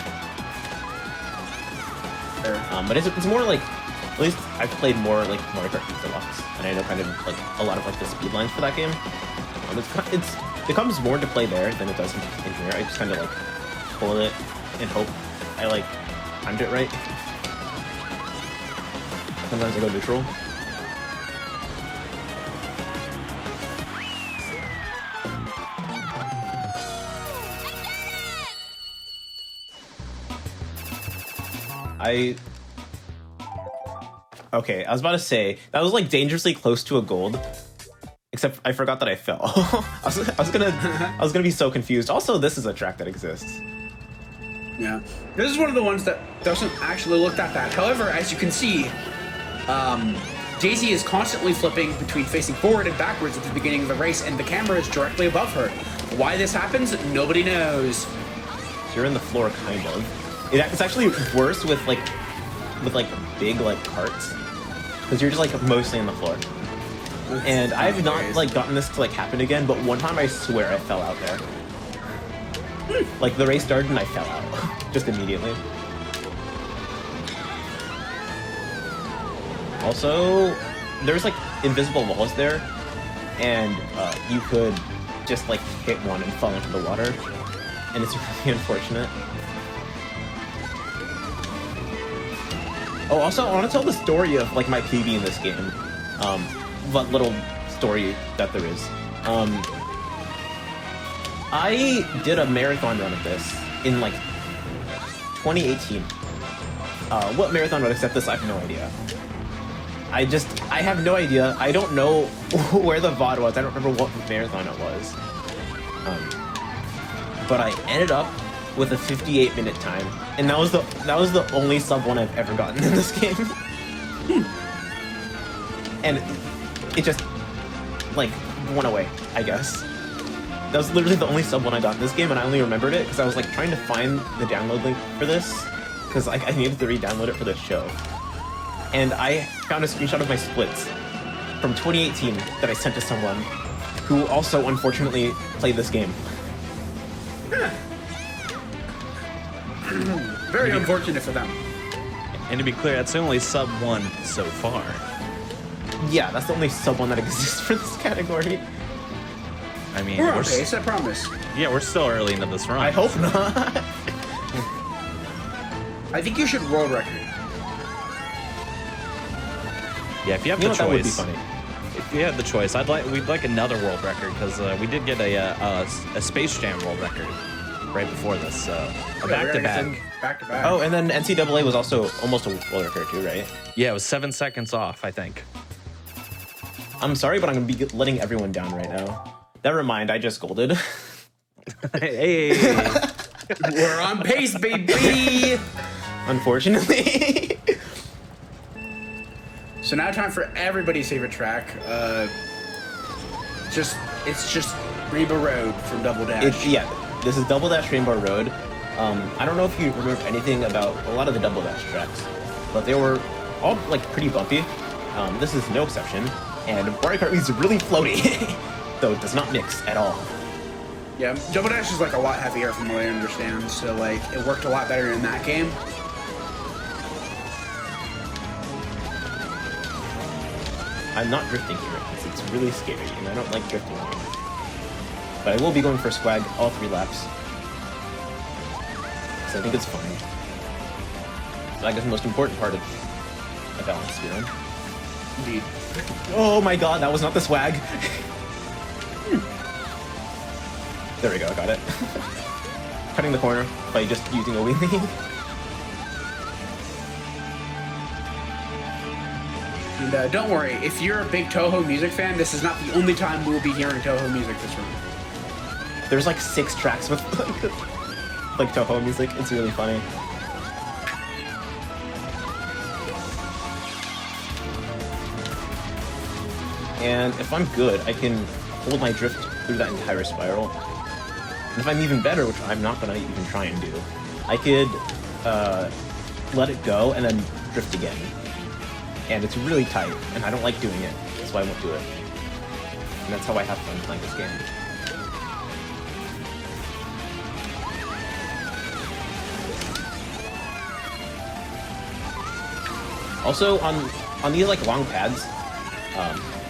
But it's more like, at least I've played more like Mario Kart Deluxe, and I know kind of like a lot of like the speed lines for that game. It comes more into play there than it does in here. I just kind of like pull it and hope I like timed it right. Sometimes I go neutral. Okay, I was about to say, that was like dangerously close to a gold. Except I forgot that I fell. I was gonna be so confused. Also, this is a track that exists. Yeah. This is one of the ones that doesn't actually look that bad. However, as you can see, Daisy is constantly flipping between facing forward and backwards at the beginning of the race, and the camera is directly above her. Why this happens, nobody knows. So you're in the floor, kind of. It's actually worse with big like carts, because you're just like mostly on the floor. And I have not like gotten this to like happen again, but one time I swear I fell out there. Like the race started and I fell out just immediately. Also, there's like invisible walls there, and you could just like hit one and fall into the water, and it's really unfortunate. Oh, also, I want to tell the story of like my PB in this game. What little story that there is. I did a marathon run of this in like 2018. What marathon run except this, I have no idea. I have no idea. I don't know where the VOD was. I don't remember what marathon it was. But I ended up with a 58-minute time, and that was the only sub 1 I've ever gotten in this game. And it just like went away, I guess. That was literally the only sub 1 I got in this game, and I only remembered it because I was like trying to find the download link for this, because I needed to re-download it for this show. And I found a screenshot of my splits from 2018 that I sent to someone who also unfortunately played this game. Very unfortunate for them. And to be clear, that's the only sub 1 so far. Yeah, that's the only sub 1 that exists for this category. I mean, we're on pace, I promise. Yeah, we're still early into this run. I hope not. I think you should world record. Yeah, if you have the choice. That would be funny. If you had the choice, we'd like another world record, because we did get a Space Jam world record right before this, so back to back. Back to back. Oh, and then NCAA was also almost a world record too, right? Yeah, it was 7 seconds off, I think. I'm sorry, but I'm gonna be letting everyone down right now. Never mind, I just golded. Hey. We're on pace, baby! Unfortunately. So now time for everybody's favorite track. It's just Rainbow Road from Double Dash. Yeah, this is Double Dash Rainbow Road. I don't know if you remember anything about a lot of the Double Dash tracks, but they were all like pretty bumpy. This is no exception, and Mario Kart is really floaty, though it does not mix at all. Yeah, Double Dash is like a lot heavier from what I understand, so like it worked a lot better in that game. I'm not drifting here because it's really scary, and I don't like drifting here. But I will be going for swag all 3 laps, so I think it's fine. Swag is the most important part of a balanced speedrun. Indeed. Oh my god, that was not the swag. There we go, I got it. Cutting the corner by just using a wheelie. And don't worry, if you're a big Toho music fan, this is not the only time we'll be hearing Toho music this room. There's like 6 tracks with like Toho music. It's really funny. And if I'm good, I can hold my drift through that entire spiral. And if I'm even better, which I'm not gonna even try and do, I could let it go and then drift again. And it's really tight, and I don't like doing it, so I won't do it. And that's how I have fun playing this game. Also, on these like long pads,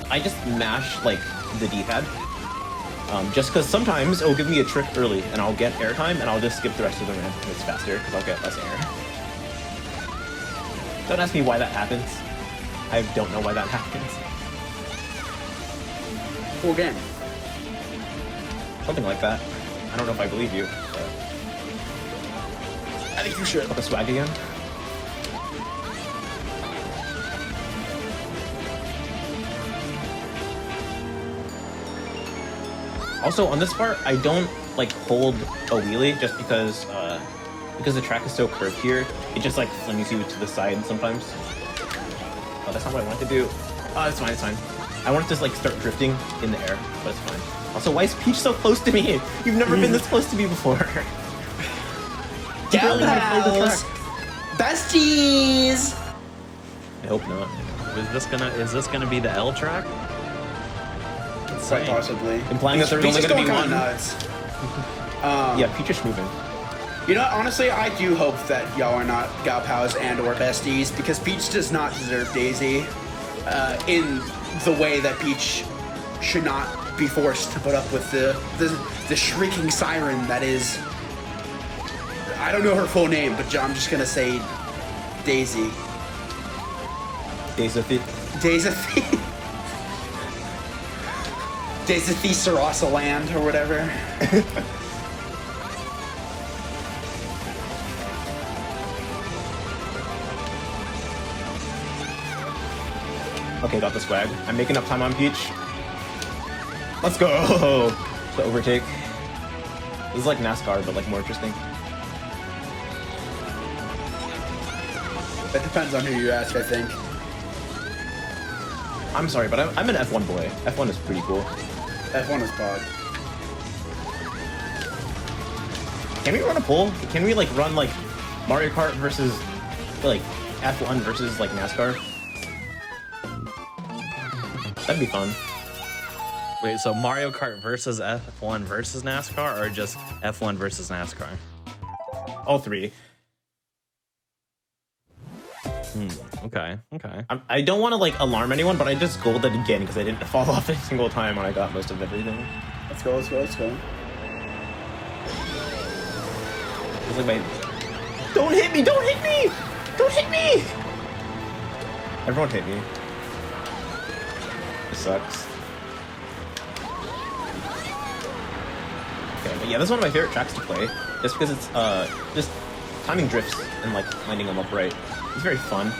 I just mash like the D-pad, just because sometimes it will give me a trick early, and I'll get airtime, and I'll just skip the rest of the ramp if it's faster, because I'll get less air. Don't ask me why that happens. I don't know why that happens. Cool game. Something like that. I don't know if I believe you, but I think you should. Got the swag again. Also, on this part, I don't like hold a wheelie just because the track is so curved here. It just like flings you to the side sometimes. Oh, that's not what I want to do. Oh, it's fine, it's fine. I wanted to like start drifting in the air, but it's fine. Also, why is Peach so close to me? You've never been this close to me before. Gal pals! Besties! I hope not. Is this gonna be the L track? Quite possibly. Implying that there's only going to be one. Nuts. Yeah, Peach is moving. You know, honestly, I do hope that y'all are not gal pals and or besties, because Peach does not deserve Daisy in the way that Peach should not be forced to put up with the shrieking siren that is... I don't know her full name, but I'm just going to say Daisy. Daisy. Daisy Sarasa Land or whatever. Okay, got the swag. I'm making up time on Peach. Let's go! The overtake. This is like NASCAR, but like more interesting. That depends on who you ask, I think. I'm sorry, but I'm an F1 boy. F1 is pretty cool. F1 is pod. Can we run a poll? Can we like run like Mario Kart versus like F1 versus like NASCAR? That'd be fun. Wait, so Mario Kart versus F1 versus NASCAR, or just F1 versus NASCAR? All three. Okay. I don't want to like alarm anyone, but I just golded again because I didn't fall off a single time when I got most of everything. Let's go. It's like my... Don't hit me! Don't hit me! Don't hit me! Everyone hit me. This sucks. Okay, but yeah, this is one of my favorite tracks to play, just because it's just timing drifts and like lining them up right. It's very fun.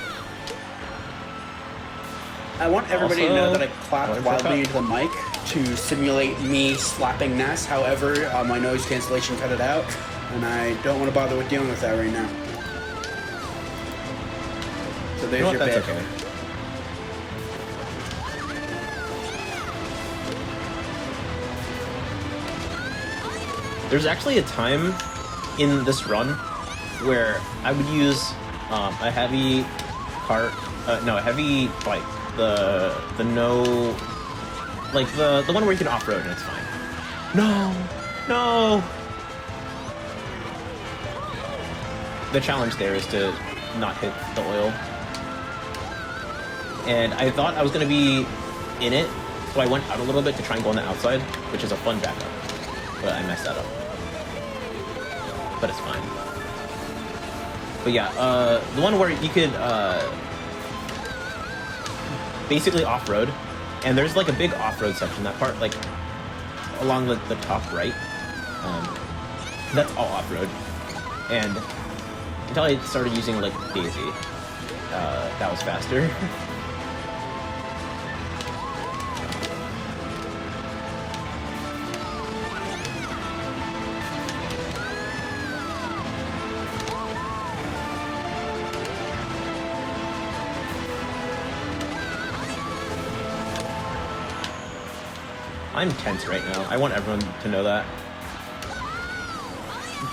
I want everybody to know that I clapped wildly into the mic to simulate me slapping Ness. However, my noise cancellation cut it out, and I don't want to bother with dealing with that right now. So there's your bit. Okay. There's actually a time in this run where I would use a heavy cart, a heavy bike, the one where you can off-road and it's fine. No! The challenge there is to not hit the oil. And I thought I was gonna be in it, so I went out a little bit to try and go on the outside, which is a fun backup. But I messed that up. But it's fine. But yeah, the one where you could basically off-road, and there's like a big off-road section, that part like along the top right, that's all off-road. And until I started using like Daisy, that was faster. I'm tense right now. I want everyone to know that.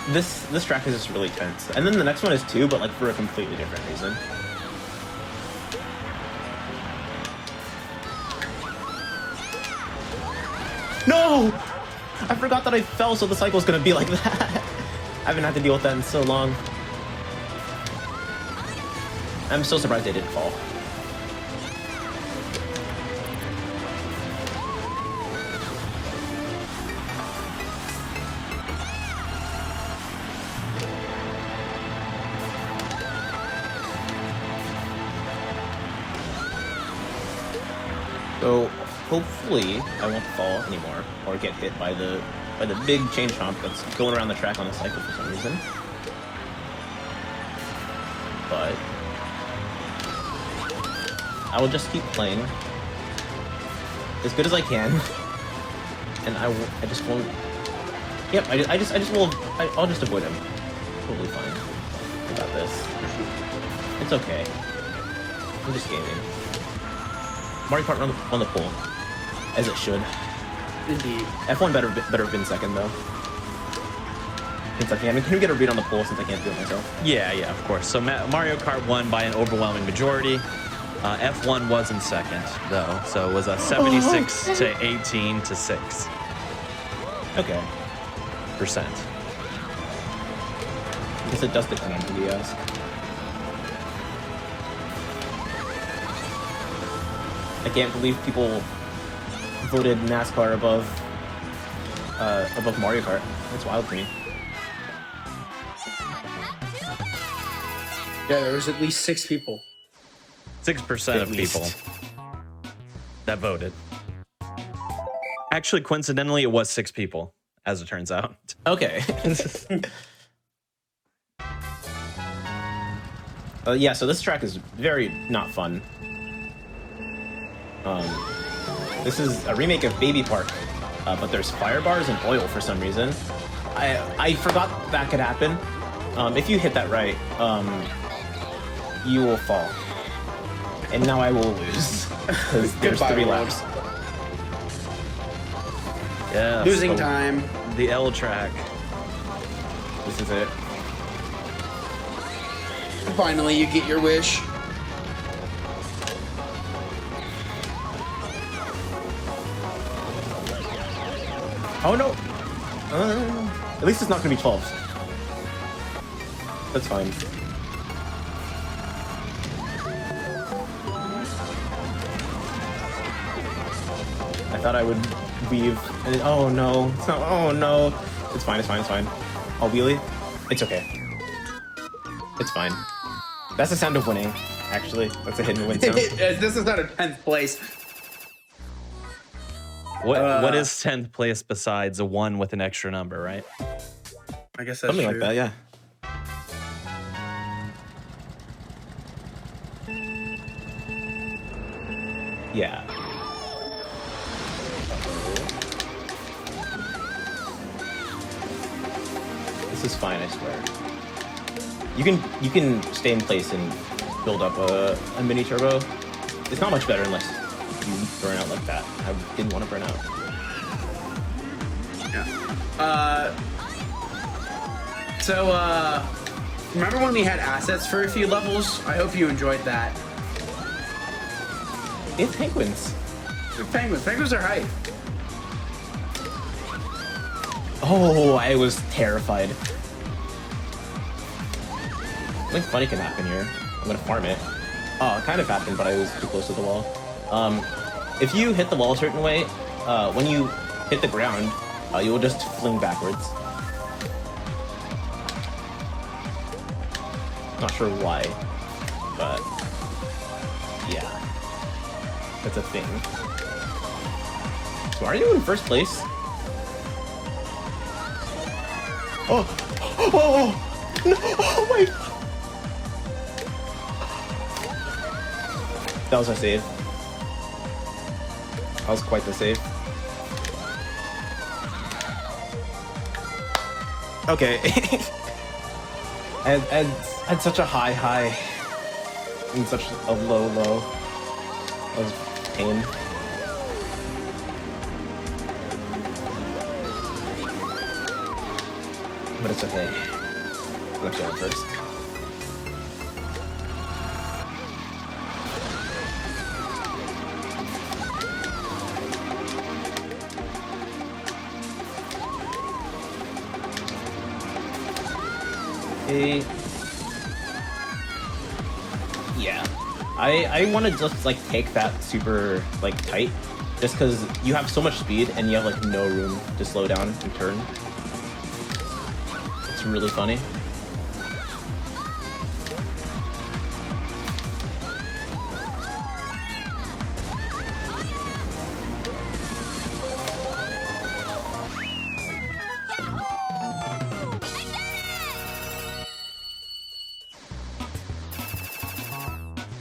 This track is just really tense. And then the next one is too, but like for a completely different reason. No! I forgot that I fell, so the cycle's gonna be like that. I haven't had to deal with that in so long. I'm so surprised I didn't fall. So hopefully I won't fall anymore or get hit by the big chain chomp that's going around the track on the cycle for some reason. But I will just keep playing as good as I can, and I just won't. Yep, I'll just avoid him. Totally fine. I got this. It's okay. I'm just gaming. Mario Kart on the pole, as it should. Indeed. F1 better have been second though. Since I can we get a read on the pole since I can't do it myself? Yeah, of course. So Mario Kart won by an overwhelming majority. F1 was in second though, so it was a 76 to 18 to 6. Okay. Percent. I guess it does depend on who you ask. I can't believe people voted NASCAR above Mario Kart. That's wild to me. Yeah, there was at least 6 people. 6% of people that voted. Actually, coincidentally, it was 6 people, as it turns out. Okay. Yeah, so this track is very not fun. This is a remake of Baby Park, but there's fire bars and oil for some reason. I forgot that could happen. If you hit that right, you will fall. And now I will lose, because there's 3 laps. Yeah. Losing time. The L track. This is it. Finally, you get your wish. Oh no! At least it's not gonna be 12. That's fine. I thought I would weave, and then, oh no! It's not. Oh no! It's fine. It's fine. It's fine. I'll wheelie. It's okay. It's fine. That's the sound of winning. Actually, that's a hidden win sound. This is not a 10th place. What is 10th place besides a 1 with an extra number, right? I guess that's Something true. like that, yeah. Yeah. This is fine, I swear. You can stay in place and build up a mini turbo. It's not much better unless you burn out like that. I didn't want to burn out. Yeah. Remember when we had assets for a few levels? I hope you enjoyed that. It's penguins. They're penguins. Penguins are hype. Oh, I was terrified. Something funny can happen here. I'm gonna farm it. Oh, it kind of happened, but I was too close to the wall. If you hit the wall a certain way, when you hit the ground, you will just fling backwards. Not sure why, but yeah, that's a thing. So are you in first place? Oh, no, oh my! That was a save. That was quite the save. Okay. I had such a high and such a low. That was pain. but it's okay. I'm gonna kill him first. Okay. Yeah. I want to just like take that super like tight, just because you have so much speed and you have like no room to slow down and turn. It's really funny.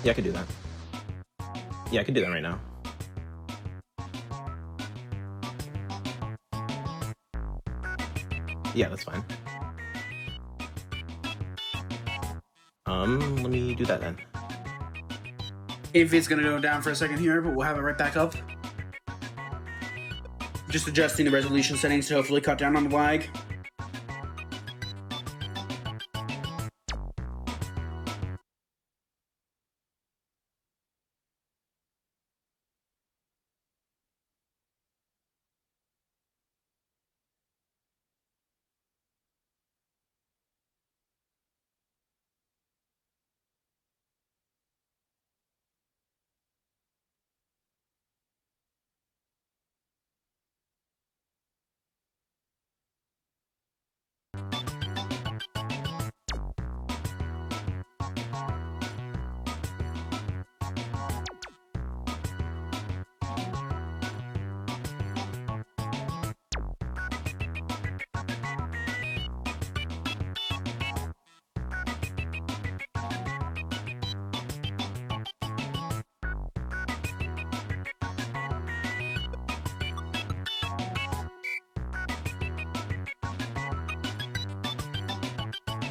Yeah, I could do that. Yeah, I could do that right now. Yeah, that's fine. Let me do that then. If it's gonna go down for a second here, but we'll have it right back up. Just adjusting the resolution settings to hopefully cut down on the lag.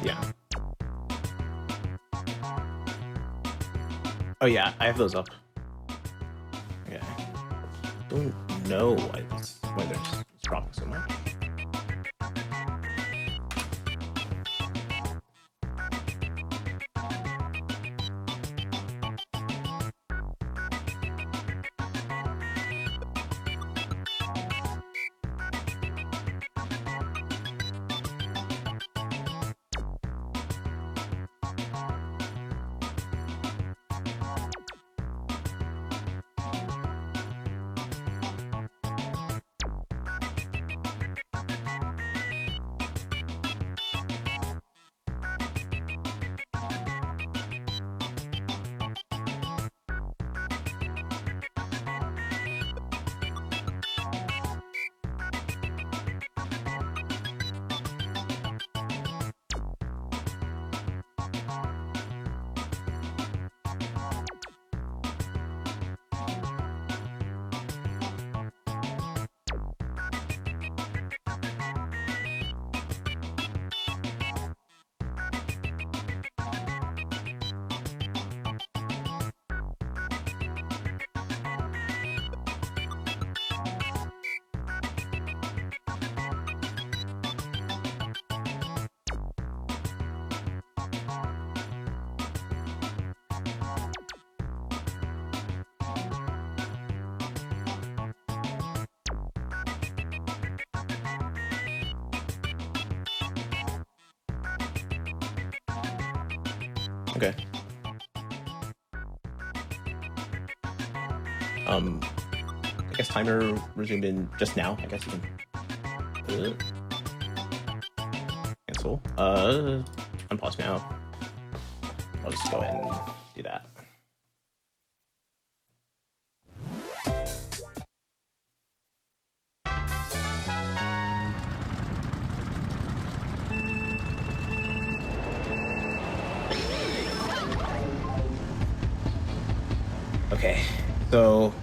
Yeah. Oh yeah, I have those up. Okay. Don't know why it's dropping so much. Okay. I guess timer resumed in just now. I guess you can cancel. Unpause now. I'll just go ahead and do that. Okay, so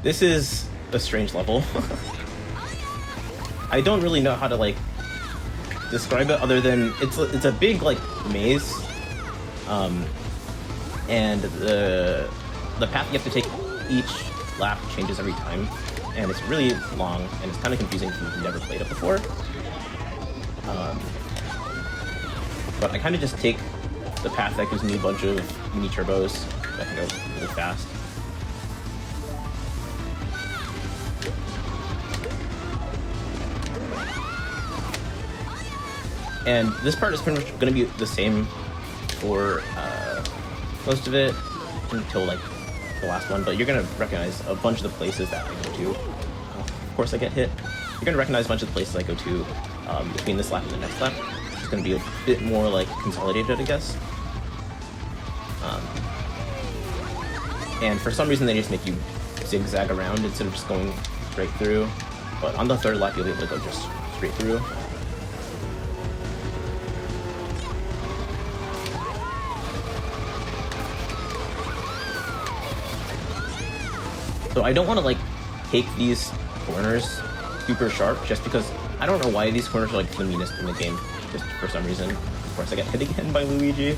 this is a strange level. I don't really know how to like describe it other than it's a big like maze, and the path you have to take each lap changes every time, and it's really long and it's kind of confusing if you've never played it before. But I kind of just take the path that gives me a bunch of mini turbos that can go really fast. And this part is pretty much going to be the same for most of it until like the last one, but you're going to recognize a bunch of the places that I go to. Of course I get hit. You're going to recognize a bunch of the places I go to between this lap and the next lap. It's going to be a bit more like consolidated, I guess. And for some reason they just make you zigzag around instead of just going straight through. But on the third lap you'll be able to go just straight through. So I don't want to like take these corners super sharp just because I don't know why these corners are like the meanest in the game, just for some reason. Of course I get hit again by Luigi.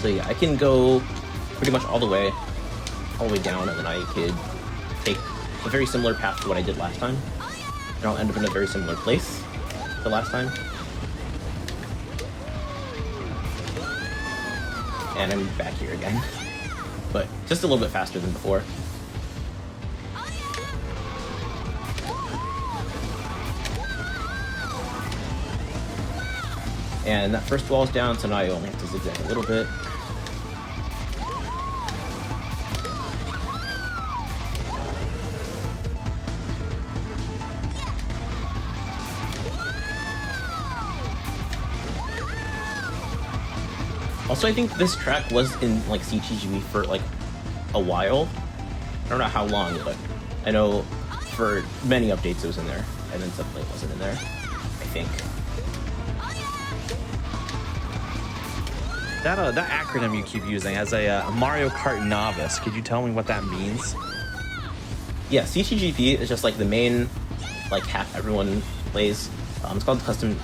So yeah, I can go pretty much all the way down, and then I could take a very similar path to what I did last time, and I'll end up in a very similar place to last time. And I'm back here again, but just a little bit faster than before. And that first wall is down, so now I only have to zigzag a little bit. Also, I think this track was in like CTGB for like a while. I don't know how long, but I know for many updates it was in there, and then suddenly it wasn't in there, I think. That acronym you keep using as a Mario Kart novice, could you tell me what that means? Yeah, CTGP is just like the main like hack everyone plays. It's called Custom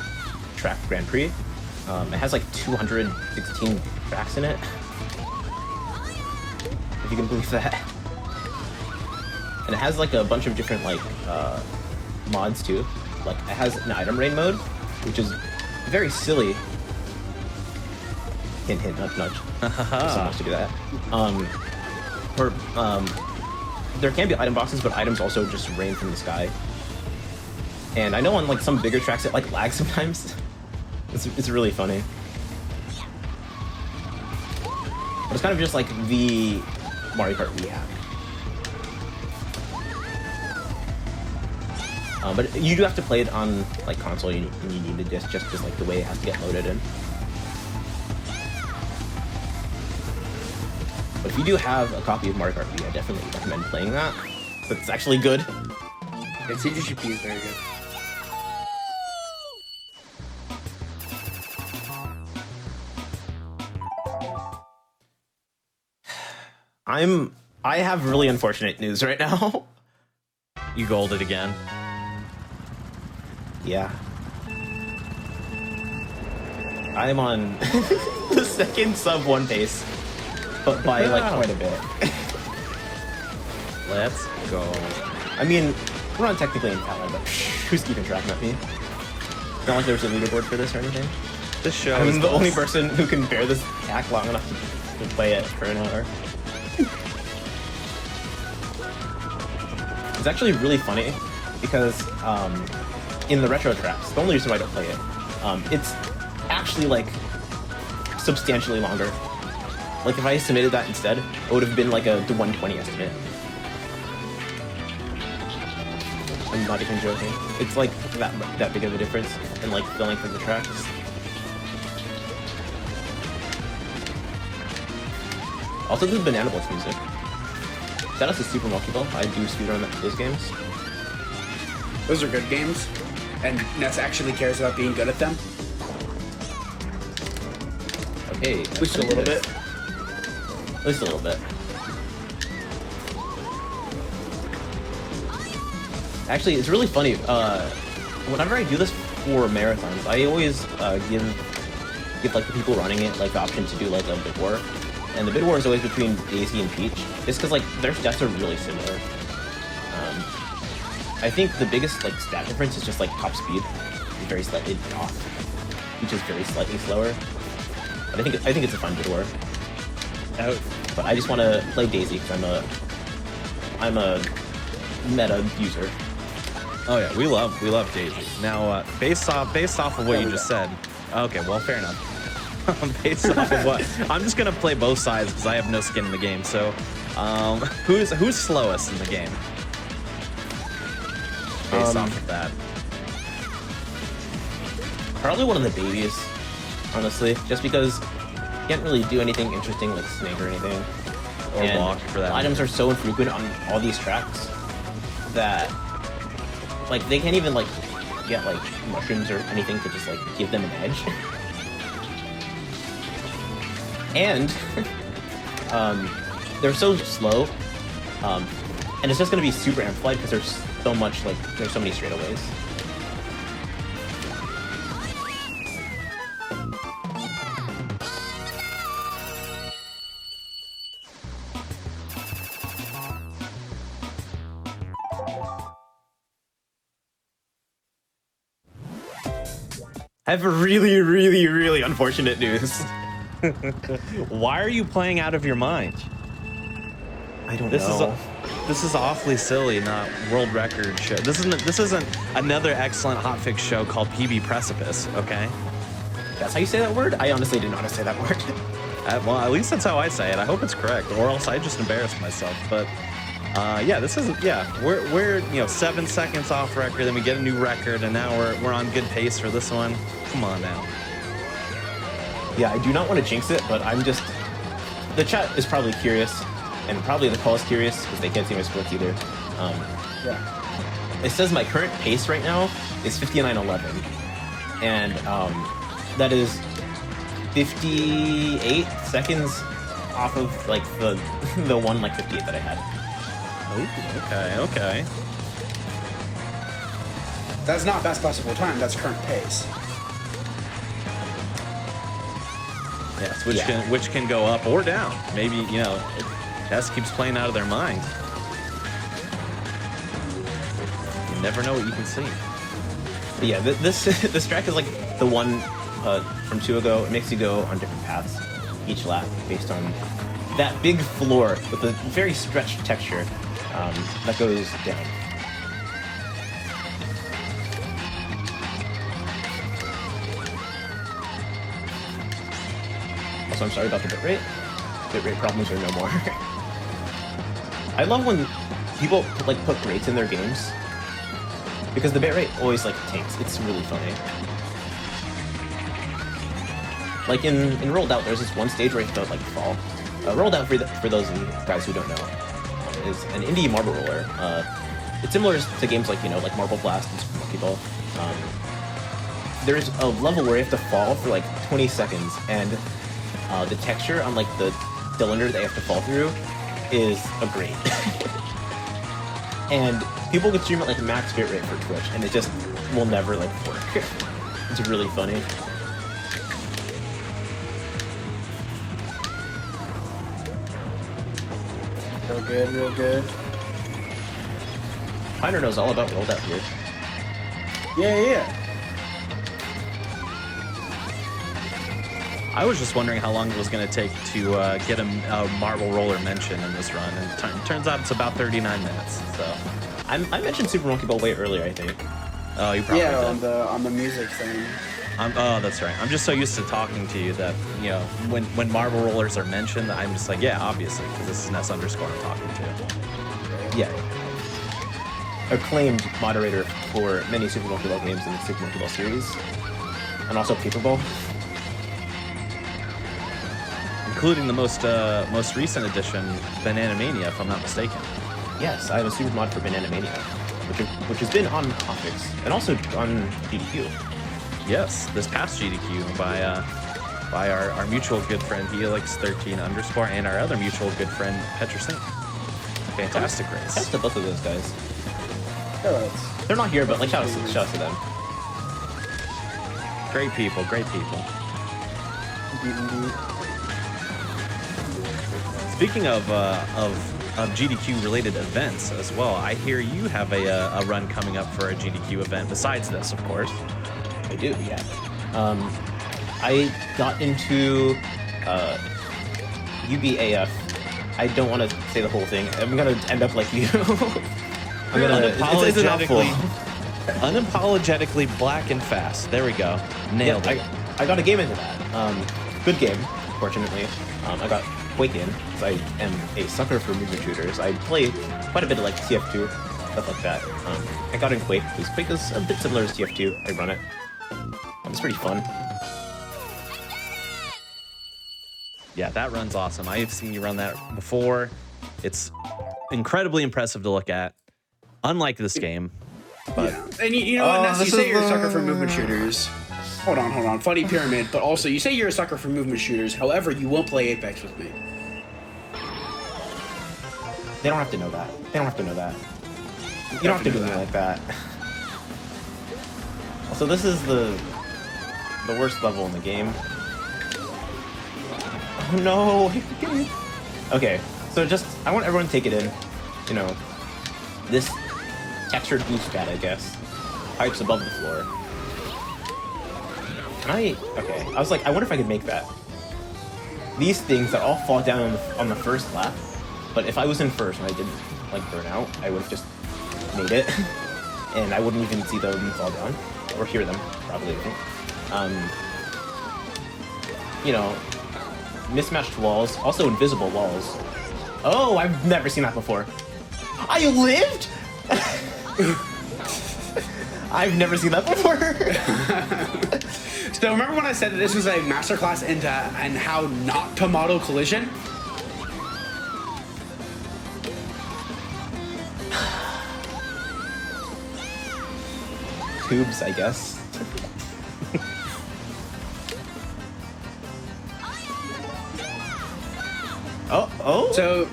Track Grand Prix. It has like 216 tracks in it, if you can believe that. And it has like a bunch of different like mods too. Like it has an item rain mode, which is very silly. Hint, hint, nudge, nudge. There's so much to do that. There can be item boxes, but items also just rain from the sky. And I know on like some bigger tracks it like lags sometimes. It's really funny. But it's kind of just like the Mario Kart we have. But you do have to play it on like console. You need a disc just because like the way it has to get loaded in. But if you do have a copy of Mario Kart Wii, I definitely recommend playing that. It's actually good. Yeah, CGP is very good. I have really unfortunate news right now. You golded again. Yeah. I'm on the second sub 1 pace, but by like quite a bit. Let's go. I mean, we're not technically in talent, but who's keeping track of me? It's not like there's a leaderboard for this or anything. This show I'm is the only person who can bear this attack long enough to play it for an hour. It's actually really funny because in the retro tracks, the only reason why I don't play it, it's actually like substantially longer. Like if I submitted that instead, it would have been like the 120 estimate. I'm not even joking. It's like that big of a difference in like the length of the tracks. Also, the Banana Blitz music. Shout out to Super Monkey Ball. I do speedrun those games. Those are good games, and Ness actually cares about being good at them. Okay, at least a little bit. At least a little bit. Actually, it's really funny. Whenever I do this for marathons, I always give like the people running it like the option to do like a bid war, and the bid war is always between Daisy and Peach, just because like their stats are really similar. I think the biggest like stat difference is just like top speed, is very slightly off. Peach is very slightly slower, but I think it's a fun bid war. But I just want to play Daisy because I'm a meta user. Oh yeah, we love Daisy. Now, based off of what you just said. Okay, well, fair enough. Based off of what I'm just gonna play both sides because I have no skin in the game. So, who's slowest in the game? Based off of that, probably one of the babies, honestly, just because you can't really do anything interesting like snake or anything, or walk for that. Items are so infrequent on all these tracks that like they can't even like get like mushrooms or anything to just like give them an edge. And they're so slow, and it's just gonna be super amplified because there's so much like there's so many straightaways. I have really, really, really unfortunate news. Why are you playing out of your mind? I don't know. This is awfully silly, not world record show. This isn't another excellent hotfix show called PB Precipice, okay? That's how you say that word? I honestly didn't know how to say that word. Well, at least that's how I say it. I hope it's correct, or else I just embarrassed myself. But yeah, this isn't. Yeah, we're 7 seconds off record, then we get a new record, and now we're on good pace for this one. Come on now. Yeah, I do not want to jinx it, but I'm just... The chat is probably curious, and probably the call is curious, because they can't see my splits either. Yeah. It says my current pace right now is 59.11, and that is 58 seconds off of, like, the 1:58 that I had. Oh, okay. That's not best possible time, that's current pace. Yes, which can go up or down. Maybe, Tess keeps playing out of their mind. You never know what you can see. But yeah, this track is like the one from 2 ago. It makes you go on different paths each lap based on that big floor with a very stretched texture that goes down. Also, I'm sorry about the bitrate. Bitrate problems are no more. I love when people put rates in their games because the bitrate always tanks. It's really funny. Like in Rolled Out, there's this one stage where you have to fall. Rolled Out, for those of you guys who don't know, is an indie marble roller. It's similar to games like Marble Blast and Super Monkey Ball. There's a level where you have to fall for 20 seconds, and the texture on the cylinder they have to fall through is a grate. And people can stream at max bitrate for Twitch, and it just will never work. It's really funny. Real good. Piner knows all about Rolled Out here. Yeah. I was just wondering how long it was going to take to get a marble roller mention in this run, and turns out it's about 39 minutes. So I mentioned Super Monkey Ball way earlier, I think. Oh, you probably did. on the music thing. Oh, that's right. I'm just so used to talking to you that when marble rollers are mentioned, I'm just yeah, obviously, because this is Ness _ I'm talking to. Yeah. Acclaimed moderator for many Super Monkey Ball games in the Super Monkey Ball series, and also Paper Ball. Including the most recent edition, Banana Mania, if I'm not mistaken. Yes, I have a super mod for Banana Mania, which has been on Hotfix and also on GDQ. Yes, this past GDQ by our mutual good friend Helix13 _ and our other mutual good friend Petra Singh. Fantastic race. Shouts to both of those guys. Yeah, They're not here, but shout out to them. Great people, great people. Speaking of GDQ related events as well, I hear you have a run coming up for a GDQ event besides this, of course. I do, yeah. I got into UBAF. I don't want to say the whole thing. I'm gonna end up like you. I'm gonna unapologetically black and fast. There we go. Nailed it. I got a game into that. Good game, fortunately. I got Quake in, because I am a sucker for movement shooters. I play quite a bit of like TF2, stuff like that. I got in Quake, because Quake is a bit similar to TF2. I run it. It's pretty fun. Yeah, that run's awesome. I've seen you run that before. It's incredibly impressive to look at. Unlike this game. But yeah. And you know what, Ness, you say you're a sucker for movement shooters. Hold on. Funny pyramid, but also you say you're a sucker for movement shooters. However, you won't play Apex with me. They don't have to know that. They don't have to know that. You don't have to do me like that. Also, this is the worst level in the game. Oh no! Okay, so I want everyone to take it in. You know, this textured boost pad, I guess, pipes above the floor. Okay, I was like, I wonder if I could make that. These things that all fall down on the first lap, but if I was in first and I didn't like burn out, I would have just made it, and I wouldn't even see them fall down or hear them, probably. You know, mismatched walls, also invisible walls. Oh, I've never seen that before. I lived? I've never seen that before. So remember when I said that this was a masterclass into and how not to model collision? Tubes, I guess. Oh. So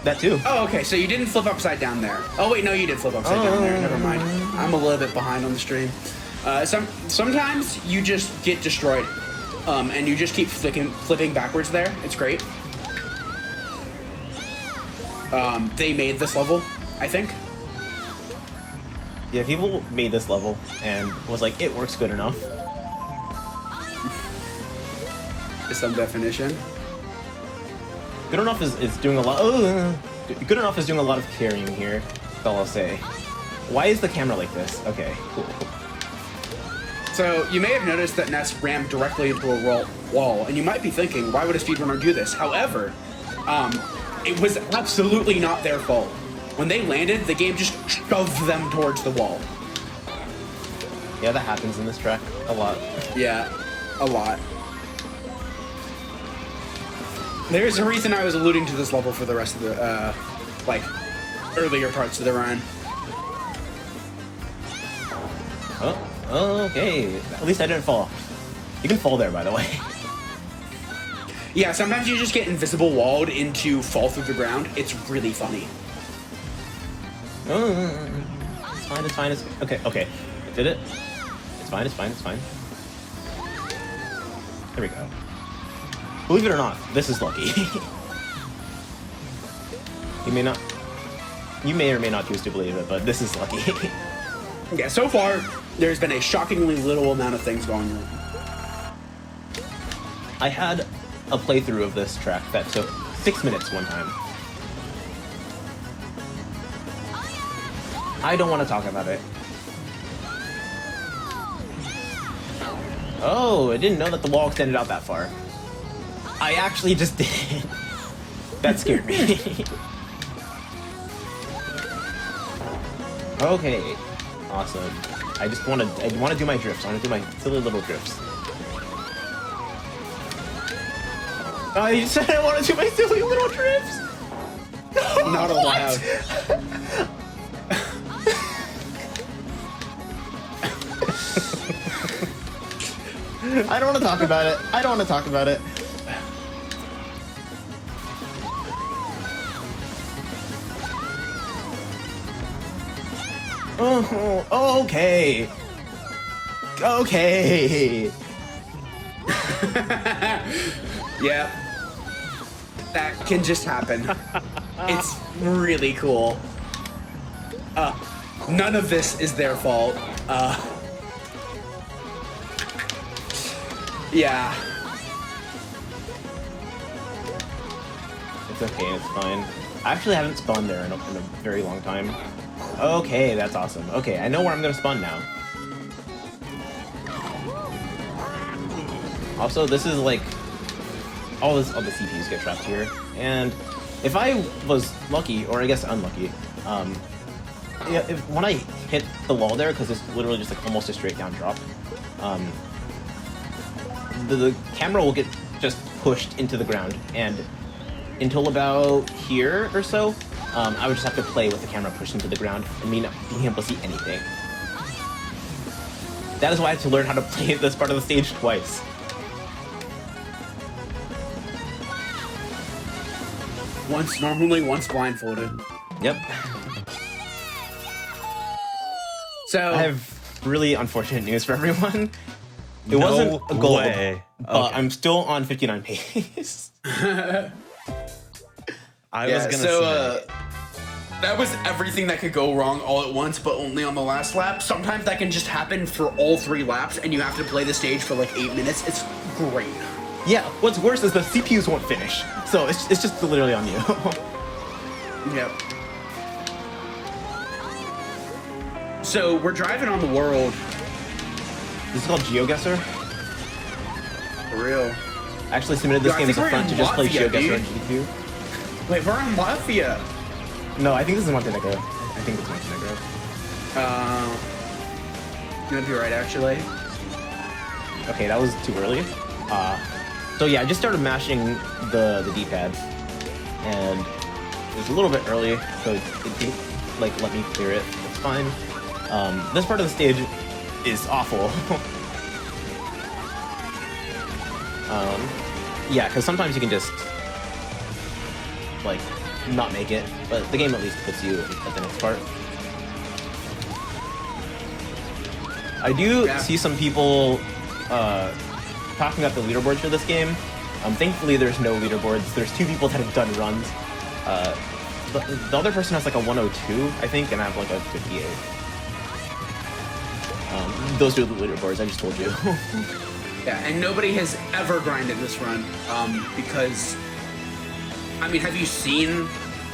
that too. Oh, okay. So you didn't flip upside down there. Oh wait, no, you did flip upside down there. Never mind. I'm a little bit behind on the stream. Sometimes you just get destroyed, and you just keep flipping backwards there. It's great. They made this level, I think. Yeah, people made this level and was like, it works good enough. Is some definition. Good enough is doing a lot. Good enough is doing a lot of carrying here. That's all I'll say. Why is the camera like this? Okay, cool. So you may have noticed that Ness rammed directly into a wall, and you might be thinking, why would a speedrunner do this? However, it was absolutely not their fault. When they landed, the game just shoved them towards the wall. Yeah, that happens in this track a lot. Yeah, a lot. There's a reason I was alluding to this level for the rest of the, like, earlier parts of the run. Oh, okay. At least I didn't fall. You can fall there, by the way. Yeah, sometimes you just get invisible walled into fall through the ground. It's really funny. It's fine. Okay. I did it. It's fine. There we go. Believe it or not, this is lucky. You may or may not choose to believe it, but this is lucky. Yeah, so far, there's been a shockingly little amount of things going on. I had a playthrough of this track that took 6 minutes one time. I don't want to talk about it. Oh, I didn't know that the wall extended out that far. I actually just did. That scared me. Okay, awesome. I want to do my drifts. I want to do my silly little drifts. Oh, you said I want to do my silly little drifts. Not allowed. I don't want to talk about it. Oh, okay. Okay. Yeah. That can just happen. It's really cool. None of this is their fault. Yeah. It's okay, it's fine. I actually haven't spawned there in a very long time. Okay, that's awesome. Okay, I know where I'm gonna spawn now. Also, this is like all the CPUs get trapped here, and if I was lucky, or I guess unlucky, yeah, when I hit the wall there, because it's literally just like almost a straight down drop, the camera will get just pushed into the ground, and until about here or so, I would just have to play with the camera pushed into the ground and me not being able to see anything. That is why I had to learn how to play this part of the stage twice. Once blindfolded. Yep. So I have really unfortunate news for everyone. It No wasn't a gold, way. but I'm still on 59 pace. I was gonna say. That was everything that could go wrong all at once, but only on the last lap. Sometimes that can just happen for all 3 laps, and you have to play the stage for like 8 minutes. It's great. Yeah, what's worse is the CPUs won't finish, so it's just literally on you. Yep. So we're driving on the world. This is called GeoGuessr. For real. I actually submitted this Yo, I game as think a we're front in to just play Latvia, GeoGuessr on dude. GDQ. Wait, we're in Latvia. No, I think this is Montenegro. I think it's Montenegro. You might be right, actually. Okay, that was too early. So yeah, I just started mashing the D-pad, and it was a little bit early, so it didn't like let me clear it. It's fine. This part of the stage is awful. Yeah, because sometimes you can just like not make it, but the game at least puts you at the next part. I do see some people talking about the leaderboards for this game. Thankfully, there's no leaderboards. There's 2 people that have done runs. The other person has like a 102, I think, and I have like a 58. Those are the leaderboards, I just told you. Yeah, and nobody has ever grinded this run, because, I mean, have you seen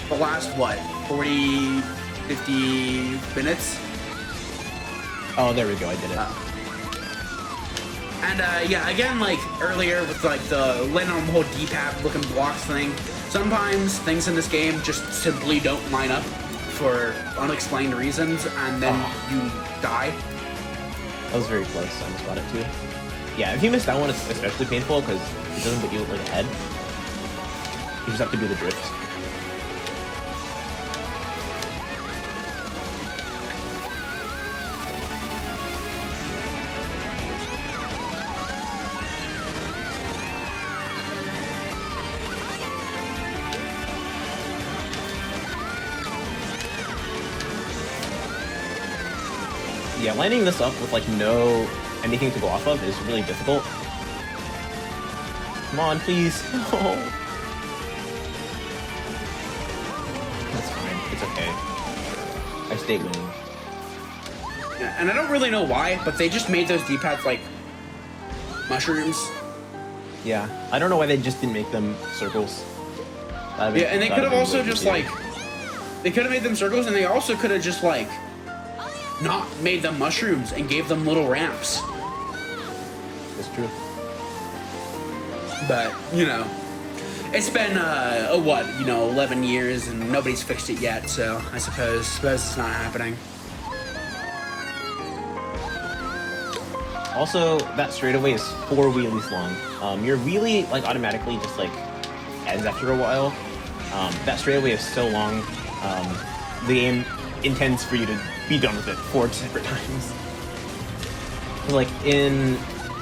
the last, what, 40, 50 minutes? Oh, there we go, I did it. And yeah, again, like earlier with like the landing on the whole D-pad looking blocks thing, sometimes things in this game just simply don't line up for unexplained reasons, and then you die. That was very close, I almost got it too. Yeah, if you miss that one, it's especially painful because it doesn't put you like ahead. You just have to do the drift. Yeah, lining this up with like no anything to go off of is really difficult. Come on, please. No. That's fine. It's okay. I stayed winning. Yeah, and I don't really know why, but they just made those D-pads like mushrooms. Yeah, I don't know why they just didn't make them circles. Yeah, and they could have also just like, they could have made them circles, and they also could have just like not made them mushrooms and gave them little ramps. That's true. But, you know, it's been, what, 11 years and nobody's fixed it yet, so I suppose it's not happening. Also, that straightaway is 4 wheelies long. Your wheelie, like, automatically just, like, ends after a while. That straightaway is so long, the game intends for you to be done with it 4 separate times. Like, in,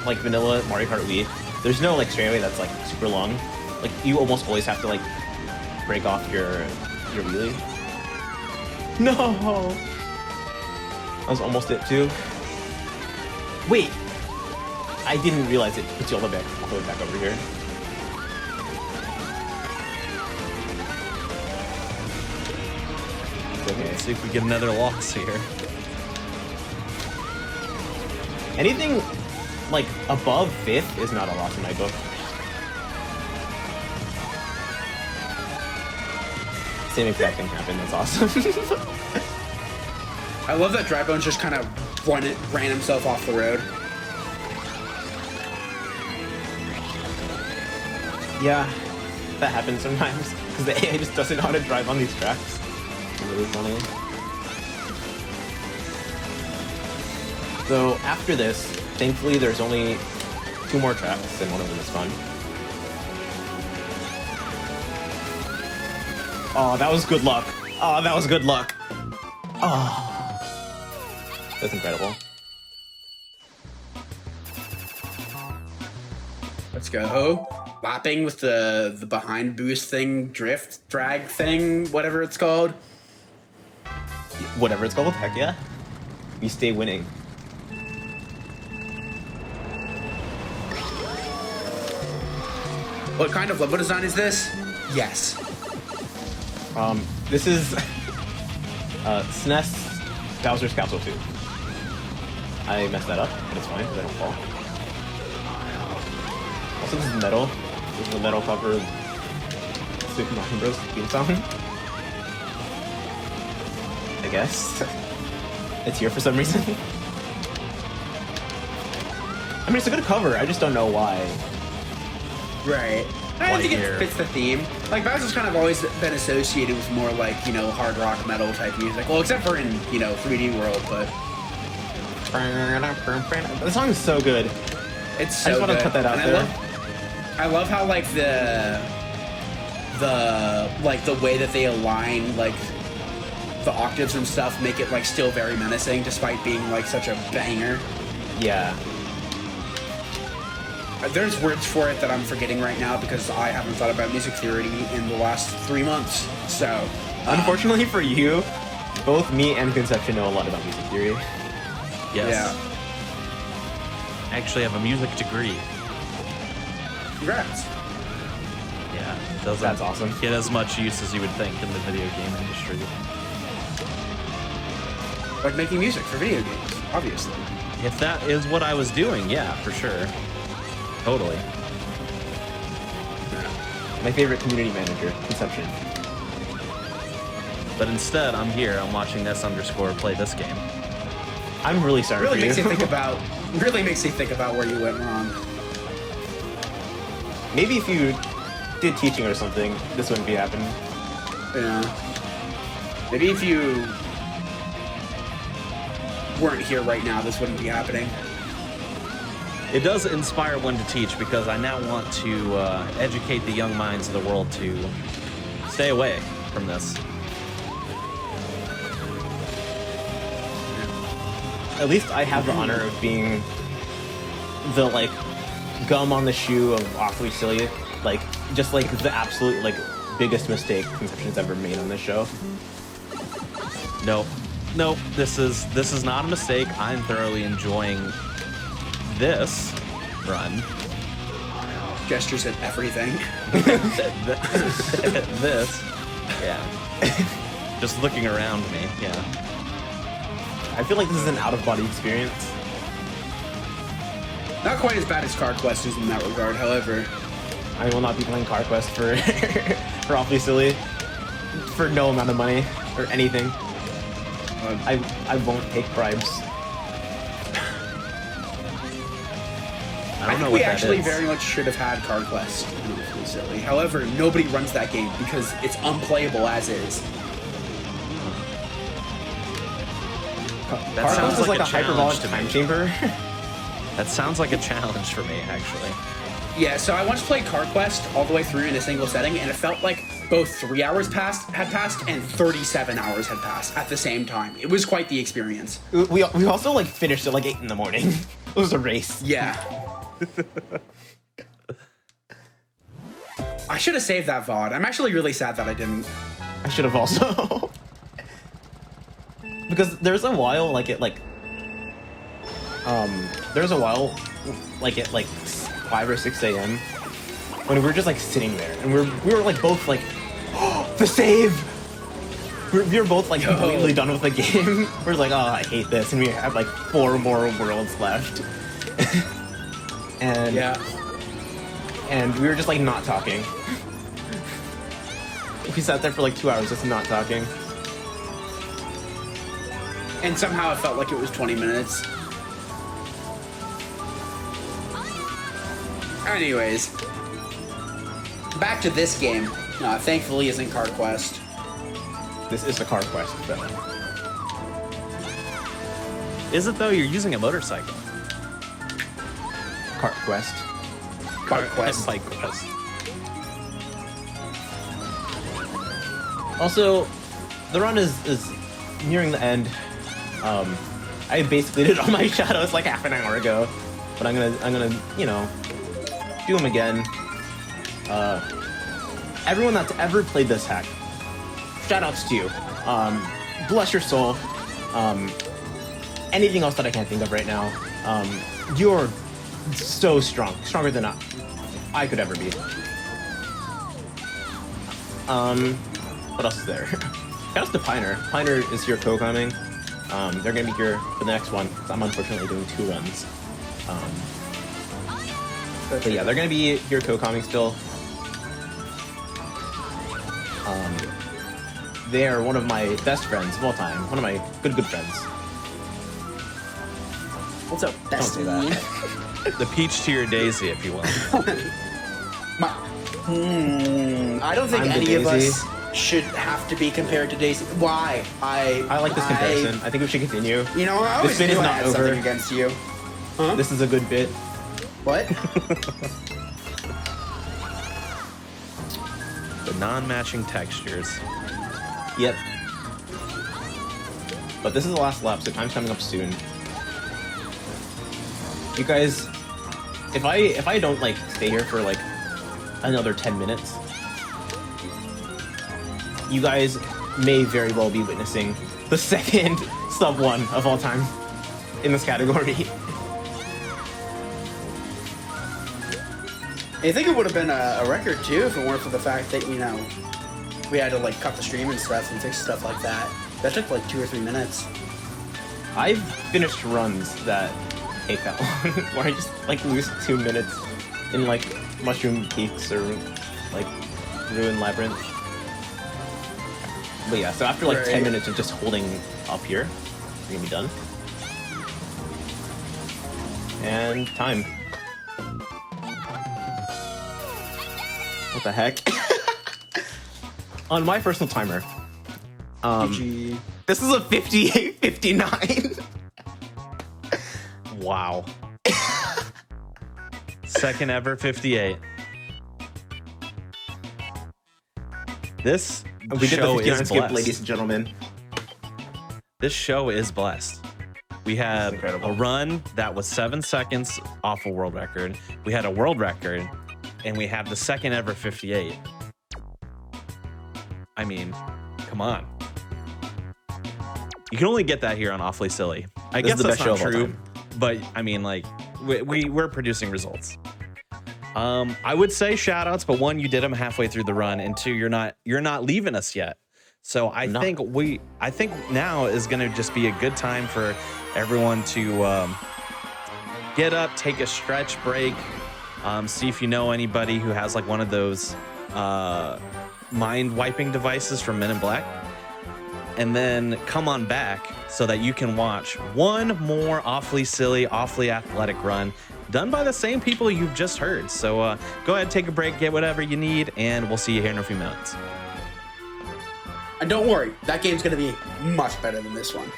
like, vanilla Mario Kart Wii, there's no, like, straightaway that's, like, super long. Like, you almost always have to, like, break off your wheelie. No! That was almost it, too. Wait, I didn't realize it puts you all the way back over here. Okay. Let's see if we get another loss here. Anything like above 5th is not a loss in my book. Same exact thing happened. That's awesome. I love that Drybones just kind of ran himself off the road. Yeah, that happens sometimes because the AI just doesn't know how to drive on these tracks. It's really funny. So after this, thankfully there's only 2 more tracks and one of them is fun. Oh, that was good luck. Oh, that was good luck. Oh, that's incredible. Let's go. Lapping with the behind boost thing, drift, drag thing, whatever it's called. Whatever it's called, heck yeah. You stay winning. What kind of level design is this? Yes. This is SNES Bowser's Castle 2. I messed that up, but it's fine because I don't fall. Also, this is metal. This is a metal cover of Super Mario Bros. Theme song. I guess. It's here for some reason. I mean, it's a good cover. I just don't know why. Right. I don't think it fits the theme. Like, Bowser's kind of always been associated with more like, you know, hard rock metal type music. Well, except for in, you know, 3D World, but... The song is so good. It's so I just want to put that out there. I love how, like, the way that they align, like, the octaves and stuff make it, like, still very menacing, despite being, like, such a banger. Yeah. There's words for it that I'm forgetting right now because I haven't thought about music theory in the last 3 months. So, unfortunately for you, both me and Conception know a lot about music theory. Yes. Yeah. I actually have a music degree. Congrats. Yeah, it doesn't That's awesome. get as much use as you would think in the video game industry. Like making music for video games, obviously. If that is what I was doing, yeah, for sure. Totally. My favorite community manager, Conception. But instead, I'm here. I'm watching S_ play this game. I'm really sorry Really for makes you. you think about. Really makes you think about where you went wrong. Maybe if you did teaching or something, this wouldn't be happening. Yeah. Maybe if you weren't here right now, this wouldn't be happening. It does inspire one to teach because I now want to educate the young minds of the world to stay away from this. At least I have the honor of being the, like, gum on the shoe of Awfully Silly. Like, just, like, the absolute, like, biggest mistake Conception's ever made on this show. Nope. This is not a mistake. I'm thoroughly enjoying this run. Gestures at everything. This, yeah. Just looking around me, yeah. I feel like this is an out-of-body experience. Not quite as bad as Kart Quest is in that regard, however. I will not be playing Car Quest for for Awfully Silly for no amount of money or anything. I won't take bribes. I don't know think what we that actually is. very much should have had Kart Quest in Awfully Silly. However, nobody runs that game because it's unplayable as is. That Car sounds Quest is like a challenge hyperbolic to time me. chamber. That sounds like a challenge for me, actually. Yeah, so I once played Kart Quest all the way through in a single setting, and it felt like both 3 hours had passed and 37 hours had passed at the same time. It was quite the experience. We also, like, finished at like 8 in the morning. It was a race. Yeah. I should have saved that VOD. I'm actually really sad that I didn't. I should have also. Because there's a while, like, it, like, there was a while, like at like 5 or 6 a.m. when we were just like sitting there, and we were like both like, oh, the save. We were both like completely done with the game. We're like, oh, I hate this, and we have like 4 more worlds left. And and we were just like not talking. We sat there for like 2 hours just not talking. And somehow it felt like it was 20 minutes. Anyways, back to this game. Thankfully, isn't Kart Quest. This is the Kart Quest, though. Is it though? You're using a motorcycle. Kart Quest. Kart Quest. Bike Quest. Also, the run is nearing the end. I basically did all my shadows like half an hour ago, but I'm gonna you know, do them again. Everyone that's ever played this hack, shoutouts to you. Bless your soul. Anything else that I can't think of right now. You're so strong, stronger than I could ever be. What else is there? Shoutouts to Piner. Piner is here co-coming. They're gonna be here for the next one, because I'm unfortunately doing 2 runs. But yeah, they're gonna be here co-coming still. They are one of my best friends of all time. One of my good friends. What's up, Don't say that. The peach to your daisy, if you will. I don't think I'm the any of Daisy. us should have to be compared to Daisy. Why? I like this comparison. I think we should continue. You know, I always This bit knew is I not had over. something against you. Huh? This is a good bit. What? The non-matching textures. Yep. But this is the last lap, so time's coming up soon. You guys, if I don't like stay here for like another 10 minutes, you guys may very well be witnessing the second sub 1 of all time in this category. I think it would have been a record too if it weren't for the fact that, you know, we had to like cut the stream and stuff and fix stuff like that. That took like 2 or 3 minutes. I've finished runs that take that long, where I just like lose 2 minutes in like Mushroom Peaks or like Ruin Labyrinth. But yeah, so after like 10 minutes of just holding up here, we're gonna be done. And time. What the heck? On my personal timer, this is a 58:59. Wow. Second ever 58. This We did the show 59 is skip, blessed. ladies and gentlemen. This show is blessed. We had incredible. a run that was 7 seconds off a world record. We had a world record, and we have the second ever 58. I mean, come on. You can only get that here on Awfully Silly. I This guess is the that's best show not of all true, time. but I mean, like, we're producing results. I would say shout outs, but 1, you did them halfway through the run, and 2, you're not leaving us yet. So I think now is going to just be a good time for everyone to get up, take a stretch break, see if you know anybody who has like one of those mind wiping devices from Men in Black, and then come on back so that you can watch one more Awfully Silly, Awfully Athletic run done by the same people you've just heard. So go ahead, take a break, get whatever you need, and we'll see you here in a few minutes. And don't worry, that game's gonna be much better than this one.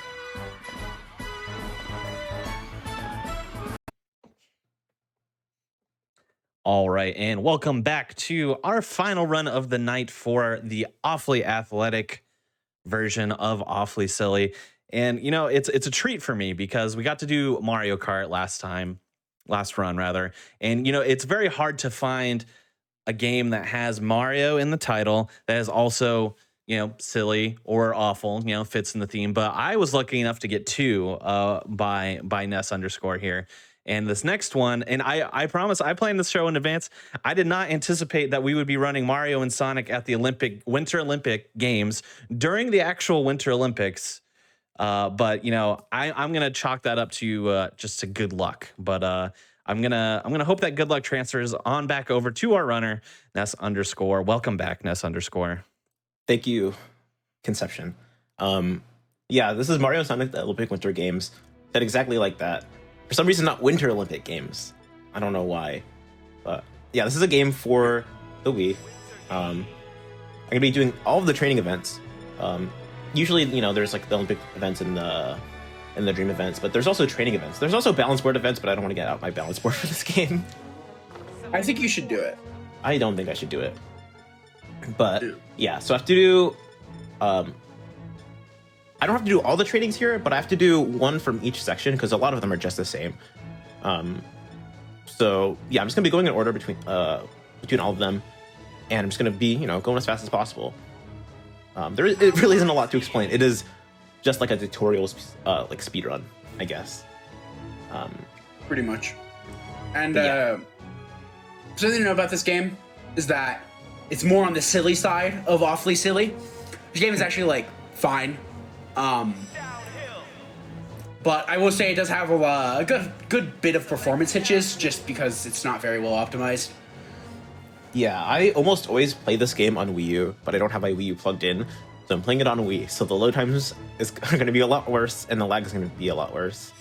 All right, and welcome back to our final run of the night for the Awfully Athletic version of Awfully Silly. And, you know, it's a treat for me because we got to do Mario Kart last run rather. And, you know, it's very hard to find a game that has Mario in the title that is also silly or awful, fits in the theme. But I was lucky enough to get 2 by Ness_ here. And this next one, and I promise I planned this show in advance. I did not anticipate that we would be running Mario and Sonic at the Winter Olympic Games during the actual Winter Olympics. But I'm gonna chalk that up to just to good luck. But I'm gonna hope that good luck transfers on back over to our runner Ness_. Welcome back, Ness_. Thank you, Conception. Yeah, this is Mario and Sonic, the Olympic Winter Games. Said exactly like that. For some reason, not Winter Olympic Games. I don't know why. But yeah, this is a game for the Wii. I'm gonna be doing all of the training events. Usually, there's like the Olympic events and the Dream events, but there's also training events. There's also balance board events, but I don't want to get out my balance board for this game. I think you should do it. I don't think I should do it. But yeah, so I have to do I don't have to do all the trainings here, but I have to do one from each section because a lot of them are just the same. So yeah, I'm just gonna be going in order between all of them, and I'm just gonna be going as fast as possible. It really isn't a lot to explain. It is just like a tutorial like speed run, I guess. Pretty much. And something to know about this game is that it's more on the silly side of awfully silly. This game is actually like fine. But I will say it does have a good bit of performance hitches just because it's not very well optimized. Yeah, I almost always play this game on Wii U, but I don't have my Wii U plugged in, so I'm playing it on Wii. So the load times are going to be a lot worse, and the lag is going to be a lot worse.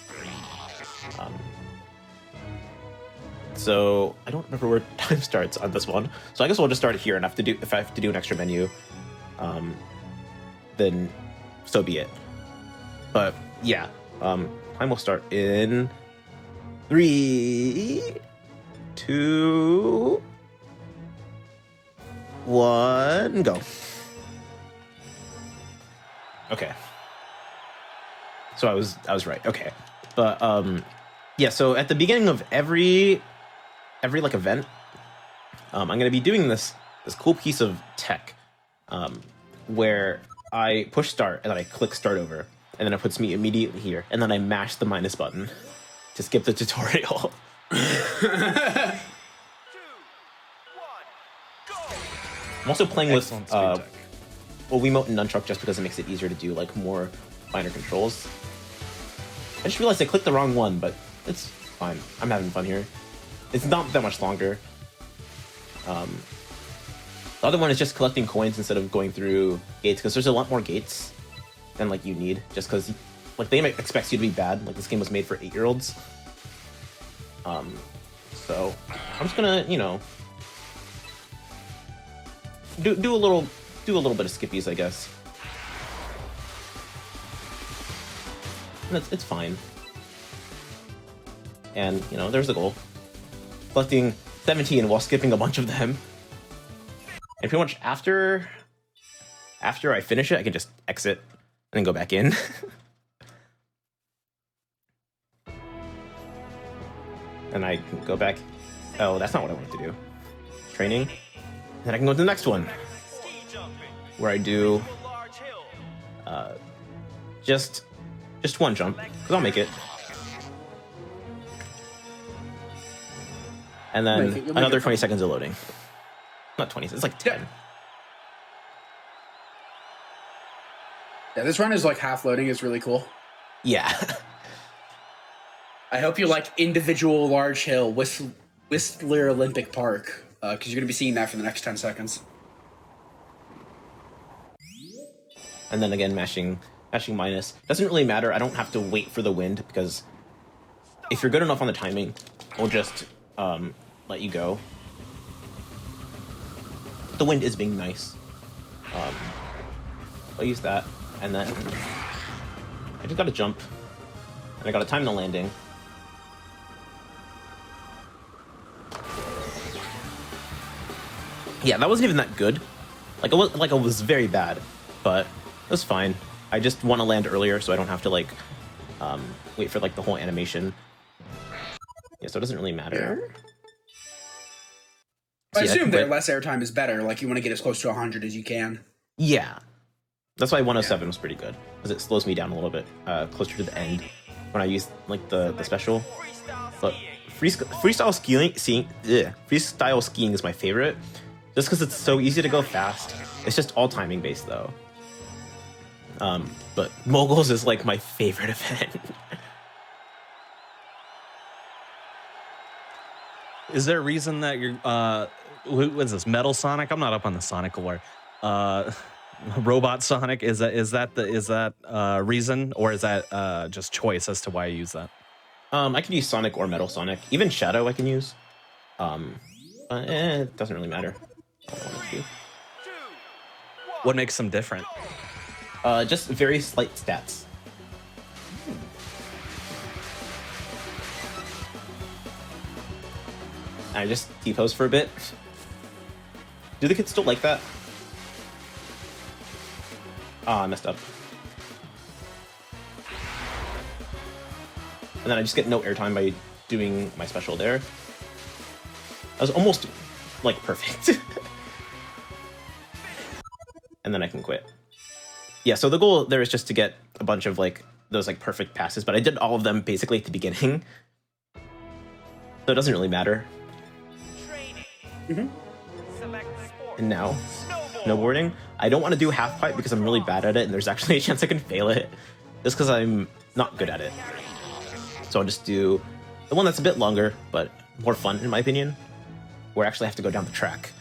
So I don't remember where time starts on this one. So I guess we'll just start here, and if I have to do an extra menu, then so be it. But yeah, time will start in 3, 2, 1, go. Okay. So I was right. Okay. But yeah, so at the beginning of every like event, I'm going to be doing this cool piece of tech where I push start and then I click start over, and then it puts me immediately here, and then I mash the minus button to skip the tutorial. I'm also playing with Wiimote and Nunchuck just because it makes it easier to do like more finer controls. I just realized I clicked the wrong one, but it's fine. I'm having fun here. It's not that much longer. The other one is just collecting coins instead of going through gates, because there's a lot more gates than like you need, just because like the game expects you to be bad. Like this game was made for 8-year-olds. So I'm just gonna do a little bit of skippies, I guess. And it's fine. And there's the goal. Collecting 17 while skipping a bunch of them. And pretty much after I finish it, I can just exit and then go back in. And I can go back. Oh, that's not what I wanted to do. Training. Then I can go to the next one, where I do just one jump, because I'll make it. And then another 20 seconds of loading. Not 20, it's like 10. Yeah, this run is like half loading. Is really cool. Yeah. I hope you like individual large hill Whistler Olympic Park, because you're going to be seeing that for the next 10 seconds. And then again, mashing minus. Doesn't really matter. I don't have to wait for the wind, because if you're good enough on the timing, we'll just let you go. The wind is being nice. I'll use that, and then I just gotta jump, and I gotta time the landing. Yeah, that wasn't even that good. It was very bad, but it was fine. I just want to land earlier, so I don't have to wait for the whole animation. Yeah, so it doesn't really matter. Yeah. I assume that less airtime is better. Like, you want to get as close to 100 as you can. Yeah, That's why 107 was pretty good, because it slows me down a little bit closer to the end when I use like the special. But freestyle skiing is my favorite, just because it's so easy to go fast. It's just all timing based though. But moguls is like my favorite event. Is there a reason that you're what is this, Metal Sonic? I'm not up on the Sonic lore. Robot Sonic, is that reason, or is that just choice as to why you use that? I can use Sonic or Metal Sonic. Even Shadow I can use. It doesn't really matter. What makes them different? Just very slight stats. I just T-pose for a bit. Do the kids still like that? I messed up. And then I just get no airtime by doing my special there. I was almost, like, perfect. And then I can quit. Yeah, so the goal there is just to get a bunch of, like, those, like, perfect passes, but I did all of them basically at the beginning. So it doesn't really matter. And now, snowboarding. I don't want to do half pipe because I'm really bad at it, and there's actually a chance I can fail it, just because I'm not good at it. So I'll just do the one that's a bit longer, but more fun in my opinion, where I actually have to go down the track.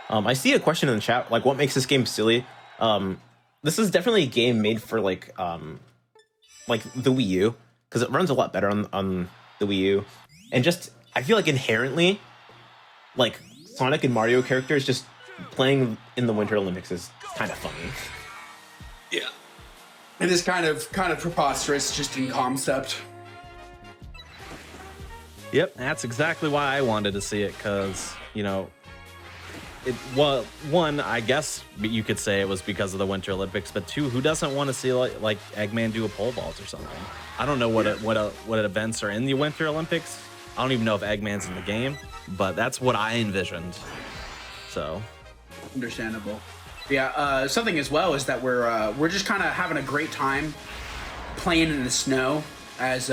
I see a question in the chat, like, what makes this game silly? This is definitely a game made for like the Wii U, because it runs a lot better on the Wii U, and just I feel like inherently, like Sonic and Mario characters just playing in the Winter Olympics is kind of funny. Yeah, it is kind of preposterous just in concept. Yep, that's exactly why I wanted to see it, because, you know, well, one, I guess you could say it was because of the Winter Olympics, but two, who doesn't want to see like Eggman do a pole vault or something? I don't know what events are in the Winter Olympics. I don't even know if Eggman's in the game, but that's what I envisioned. So, understandable. Yeah, something as well is that we're just kind of having a great time playing in the snow as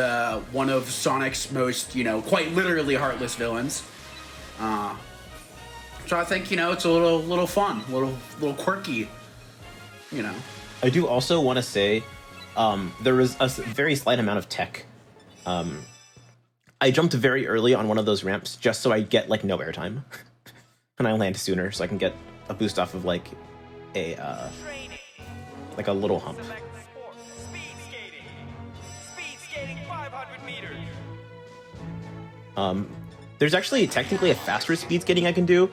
one of Sonic's most, you know, quite literally heartless villains. So I think, you know, it's a little fun, a little quirky, you know. I do also want to say there was a very slight amount of tech. I jumped very early on one of those ramps just so I get like no airtime, and I land sooner so I can get a boost off of like a little hump. There's actually technically a faster speed skating I can do.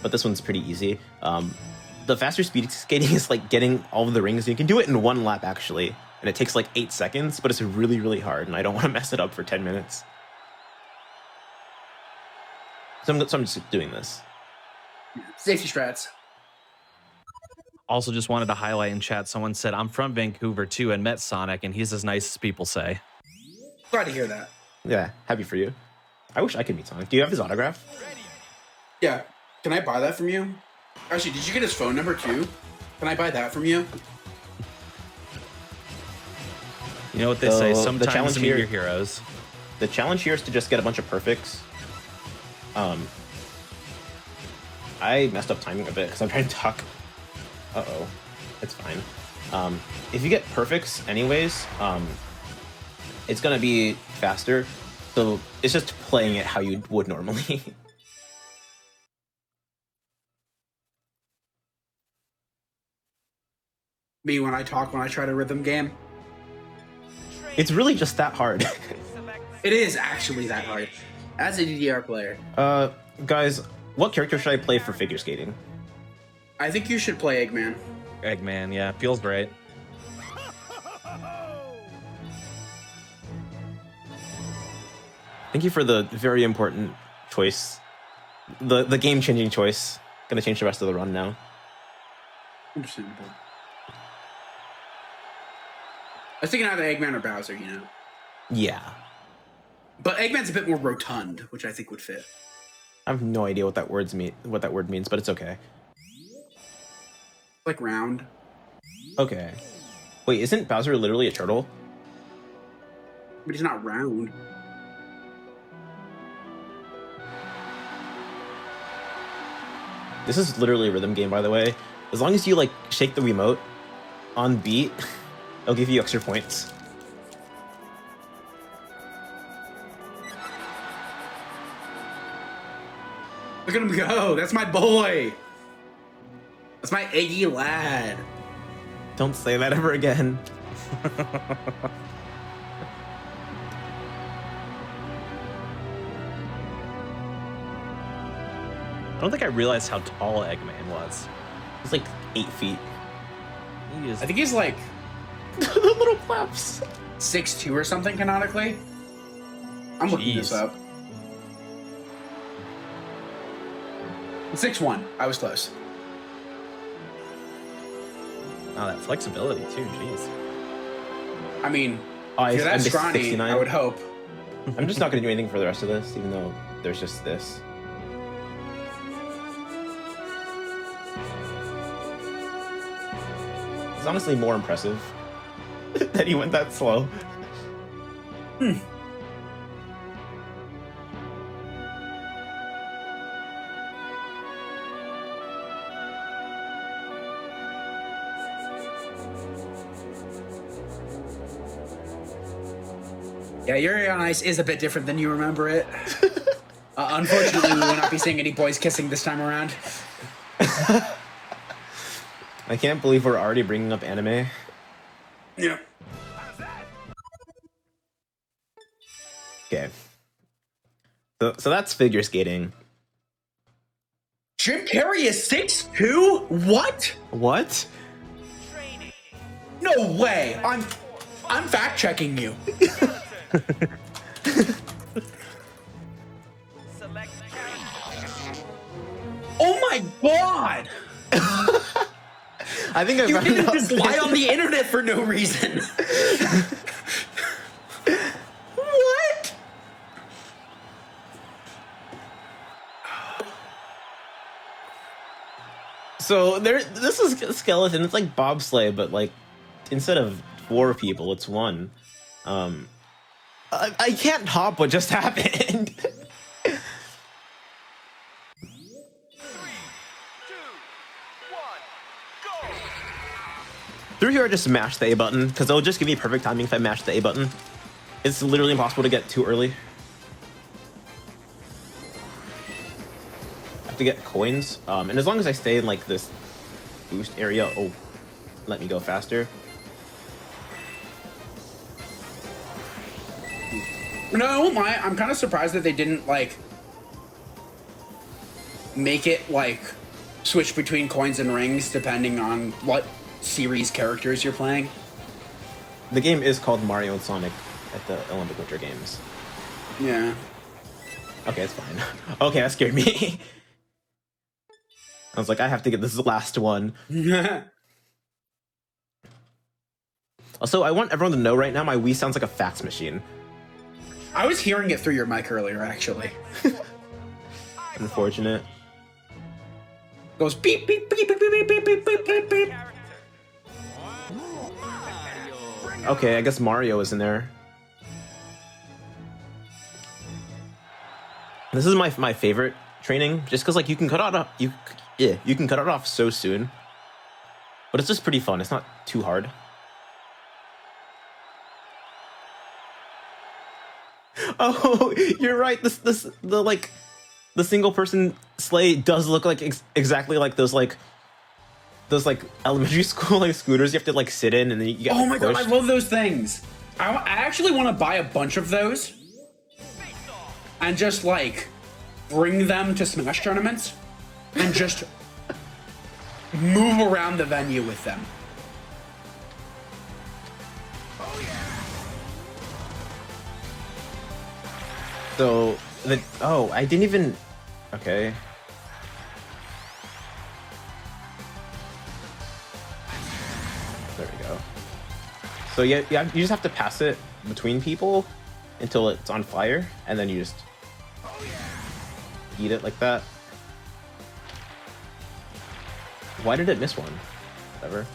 But this one's pretty easy. The faster speed skating is like getting all of the rings. You can do it in one lap actually, and it takes like 8 seconds, but it's really, really hard, and I don't want to mess it up for 10 minutes. So I'm just doing this. Safety strats. Also, just wanted to highlight in chat, someone said, I'm from Vancouver too and met Sonic, and he's as nice as people say. Glad to hear that. Yeah, happy for you. I wish I could meet Sonic. Do you have his autograph? Yeah. Can I buy that from you? Actually, did you get his phone number too? Can I buy that from you? You know what they say, sometimes meet your heroes. The challenge here is to just get a bunch of perfects. I messed up timing a bit because I'm trying to talk. Uh-oh. It's fine. If you get perfects anyways, it's going to be faster. So it's just playing it how you would normally. Me when I try to rhythm game. It's really just that hard. It is actually that hard. As a DDR player. Guys, what character should I play for figure skating? I think you should play Eggman. Eggman, yeah, feels great. Thank you for the very important choice. The game-changing choice. Gonna change the rest of the run now. Understandable. I was thinking either Eggman or Bowser, you know. Yeah. But Eggman's a bit more rotund, which I think would fit. I have no idea what that word means, but it's okay. Like round. Okay. Wait, isn't Bowser literally a turtle? But he's not round. This is literally a rhythm game, by the way. As long as you like shake the remote on beat, it'll give you extra points. Look at him go. That's my boy. That's my Eggy lad. Don't say that ever again. I don't think I realized how tall Eggman was. He's like 8 feet. I think he's like the little flaps. 6'2" or something canonically. I'm looking this up. 6'1". I was close. Oh, that flexibility too. Jeez. I mean, if you're that scrawny, 69. I would hope. I'm just not going to do anything for the rest of this, even though there's just this. It's honestly more impressive that he went that slow. Yeah, Yuri on Ice is a bit different than you remember it. Unfortunately, we will not be seeing any boys kissing this time around. I can't believe we're already bringing up anime. Yeah. Okay. So that's figure skating. Jim Carrey is 6'2"? What? What? No way. I'm fact checking you. Oh my god! I think You didn't just lie on the internet for no reason. What? So this is a skeleton. It's like bobsleigh, but like instead of 4 people, it's 1. I can't hop what just happened. 3, 2, 1, go! Through here, I just mash the A button because it'll just give me perfect timing if I mash the A button. It's literally impossible to get too early. I have to get coins, and as long as I stay in like this boost area, oh, let me go faster. No, I'm kind of surprised that they didn't like make it like switch between coins and rings depending on what series characters you're playing. The game is called Mario and Sonic at the Olympic Winter Games. Yeah. Okay, it's fine. Okay, that scared me. I was like, I have to get this last one. Also, I want everyone to know right now my Wii sounds like a fax machine. I was hearing it through your mic earlier, actually. Unfortunate. Goes beep beep beep beep beep beep beep beep beep beep. Okay, I guess Mario is in there. This is my favorite training, just because like you can cut it off you can cut it off so soon. But it's just pretty fun. It's not too hard. Oh, you're right. The single person sleigh does look like exactly like those elementary school like scooters you have to like sit in and then you get. Oh my god, I love those things. I actually want to buy a bunch of those and just like bring them to Smash tournaments and just move around the venue with them. So I didn't even. Okay. There we go. So yeah, you just have to pass it between people, until it's on fire, and then you just eat it like that. Why did it miss one? Whatever.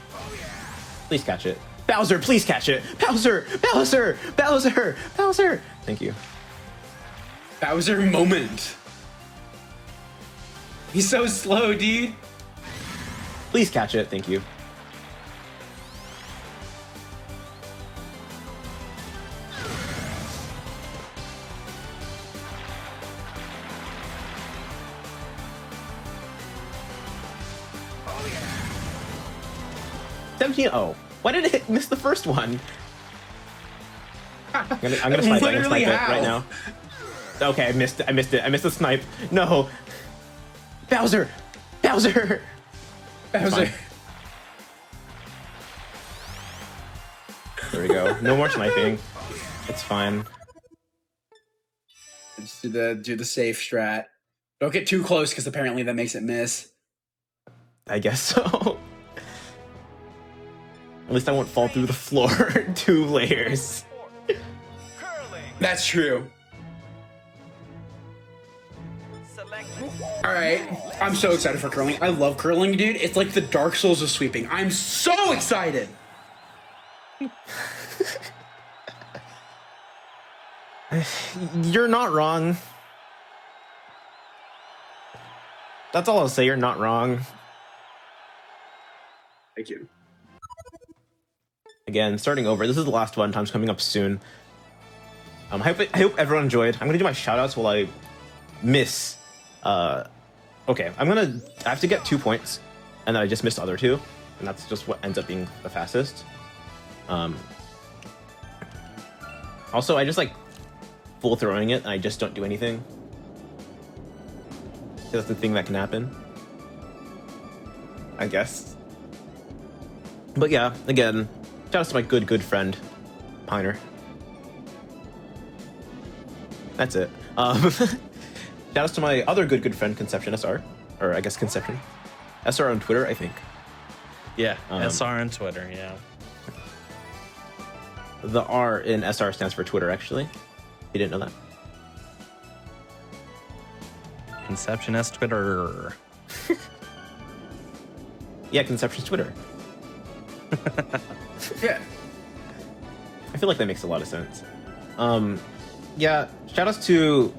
Please catch it. Bowser, please catch it! Bowser! Bowser! Bowser! Bowser! Thank you. Bowser moment. He's so slow, dude. Please catch it. Thank you. Oh, why did it miss the first one? I'm gonna snipe it right now. Okay, I missed it. I missed the snipe. No. Bowser! Bowser! Bowser. There we go. No more sniping. It's fine. Just do the safe strat. Don't get too close because apparently that makes it miss. I guess so. At least I won't fall through the floor 2 layers. That's true. All right, I'm so excited for curling. I love curling, dude. It's like the Dark Souls of sweeping. I'm so excited. You're not wrong. That's all I'll say. You're not wrong. Thank you. Again, starting over. This is the last one. Time's coming up soon. I hope everyone enjoyed. I'm gonna do my shoutouts while I miss. Okay, I have to get 2 points, and then I just missed the other 2, and that's just what ends up being the fastest. Also, I just like full throwing it, and I just don't do anything. That's the thing that can happen, I guess. But yeah, again, shout out to my good friend, Piner. That's it. Shout out to my other good friend, Conception SR, or I guess Conception SR on Twitter, I think. Yeah, SR on Twitter. Yeah. The R in SR stands for Twitter, actually. You didn't know that? Conception S Twitter. Yeah, Conception's Twitter. Yeah. I feel like that makes a lot of sense. Yeah, shout outs to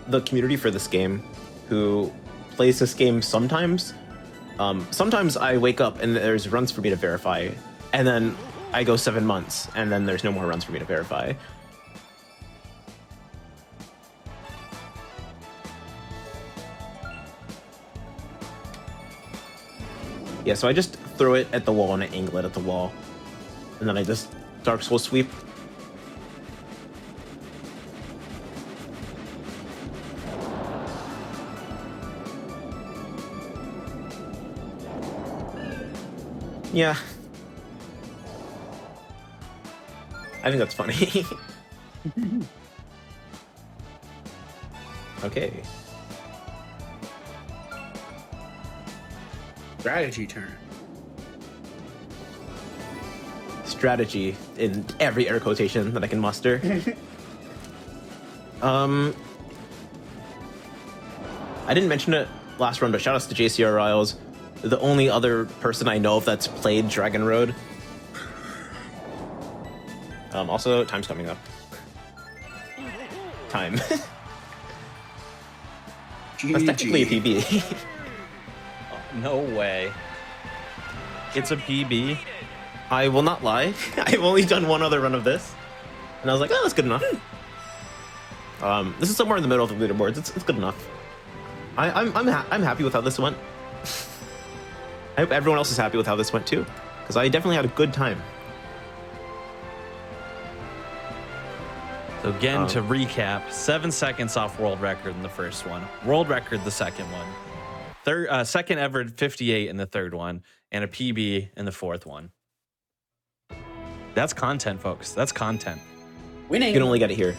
the community for this game who plays this game sometimes. Sometimes I wake up and there's runs for me to verify, and then I go 7 months, and then there's no more runs for me to verify. Yeah, so I just throw it at the wall and I angle it at the wall. And then I just Dark Souls sweep. Yeah. I think that's funny. Okay. Strategy turn. Strategy in every air quotation that I can muster. I didn't mention it last run, but shout outs to JCR Riles, the only other person I know of that's played Dragon Road. Also, time's coming up. Time. That's technically a PB. No way. It's a PB. I will not lie. I've only done one other run of this, and I was like, "Oh, that's good enough." This is somewhere in the middle of the leaderboards. It's good enough. I'm happy with how this went. I hope everyone else is happy with how this went too, because I definitely had a good time. So again, to recap, 7 seconds off world record in the first one, world record the second one, second ever 58 in the third one, and a PB in the fourth one. That's content, folks. That's content. Winning. You can only get it here.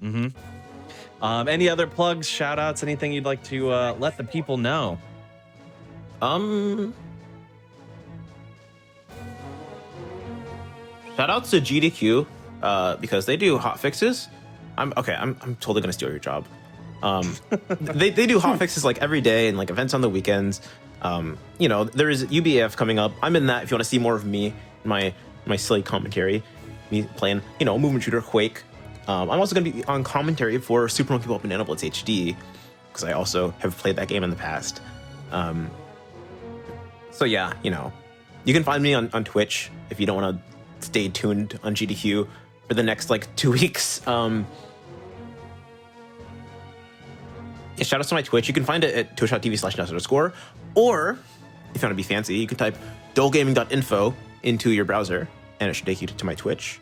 Mm-hmm. Any other plugs, shout outs, anything you'd like to let the people know? Shout outs to GDQ because they do hot fixes. I'm totally gonna steal your job. They do hot fixes like every day and like events on the weekends. There is UBAF coming up. I'm in that. If you want to see more of me, my silly commentary, me playing movement shooter Quake. I'm also gonna be on commentary for Super Monkey Ball Banana Blitz HD because I also have played that game in the past. So yeah, you can find me on Twitch if you don't want to stay tuned on GDQ for the next like 2 weeks. Yeah, shout out to my Twitch. You can find it at twitch.tv/nest_. Or if you want to be fancy, you can type dullgaming.info into your browser and it should take you to my Twitch.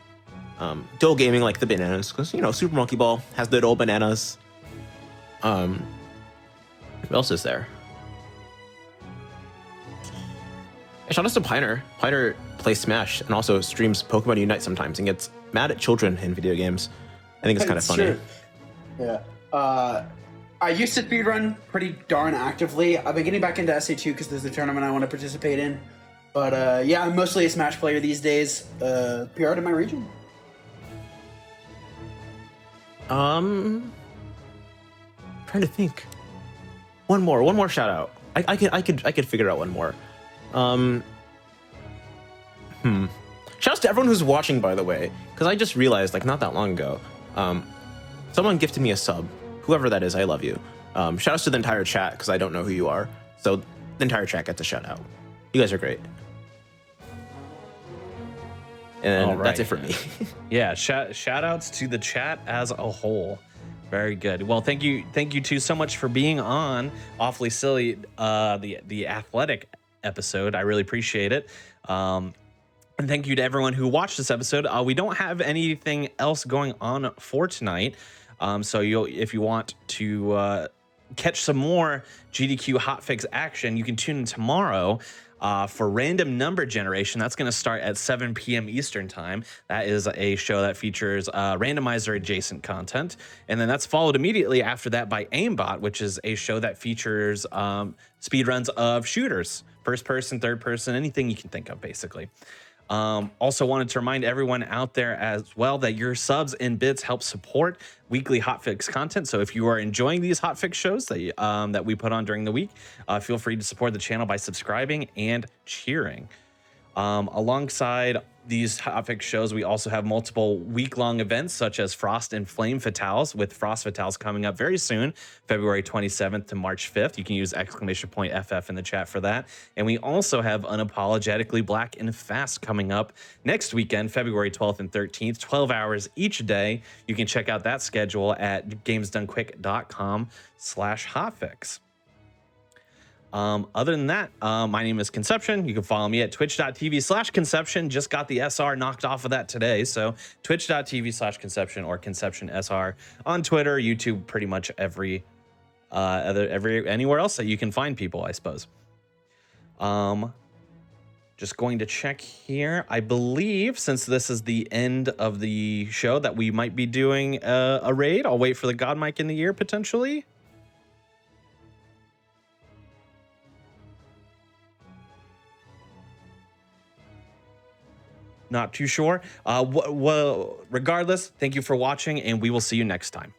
Dull Gaming like the bananas, because Super Monkey Ball has the dull bananas. What else is there? Shout out to Piner. Piner plays Smash and also streams Pokemon Unite sometimes and gets mad at children in video games. I think it's kind of funny. True. Yeah. I used to speedrun pretty darn actively. I've been getting back into SA2 because there's a tournament I want to participate in. But I'm mostly a Smash player these days. PR in my region. Trying to think. One more shout out. I could figure out one more. Shout out to everyone who's watching, by the way, because I just realized like not that long ago, someone gifted me a sub. Whoever that is, I love you. Shout outs to the entire chat because I don't know who you are. So the entire chat gets a shout out. You guys are great. And that's it for me. Yeah, shout outs to the chat as a whole. Very good. Well, thank you two so much for being on Awfully Silly, the athletic episode. I really appreciate it. And thank you to everyone who watched this episode. We don't have anything else going on for tonight. So if you want to catch some more GDQ Hotfix action, you can tune in tomorrow for Random Number Generation. That's going to start at 7 p.m. Eastern Time. That is a show that features randomizer adjacent content. And then that's followed immediately after that by Aimbot, which is a show that features speedruns of shooters. First person, third person, anything you can think of, basically. Also wanted to remind everyone out there as well that your subs and bits help support weekly Hotfix content. So if you are enjoying these Hotfix shows that we put on during the week, feel free to support the channel by subscribing and cheering. Alongside these Hotfix shows, we also have multiple week-long events such as Frost and Flame Fatales, with Frost Fatales coming up very soon, February 27th to March 5th. You can use !FF in the chat for that. And we also have Unapologetically Black and Fast coming up next weekend, February 12th and 13th, 12 hours each day. You can check out that schedule at gamesdonequick.com/Hotfix. Other than that, my name is Conception. You can follow me at twitch.tv/Conception. Just got the SR knocked off of that today. So twitch.tv/Conception or Conception SR on Twitter, YouTube, pretty much anywhere else that you can find people, I suppose. Just going to check here. I believe since this is the end of the show that we might be doing a raid. I'll wait for the God Mic in the Ear potentially. Not too sure. Well, regardless, thank you for watching, and we will see you next time.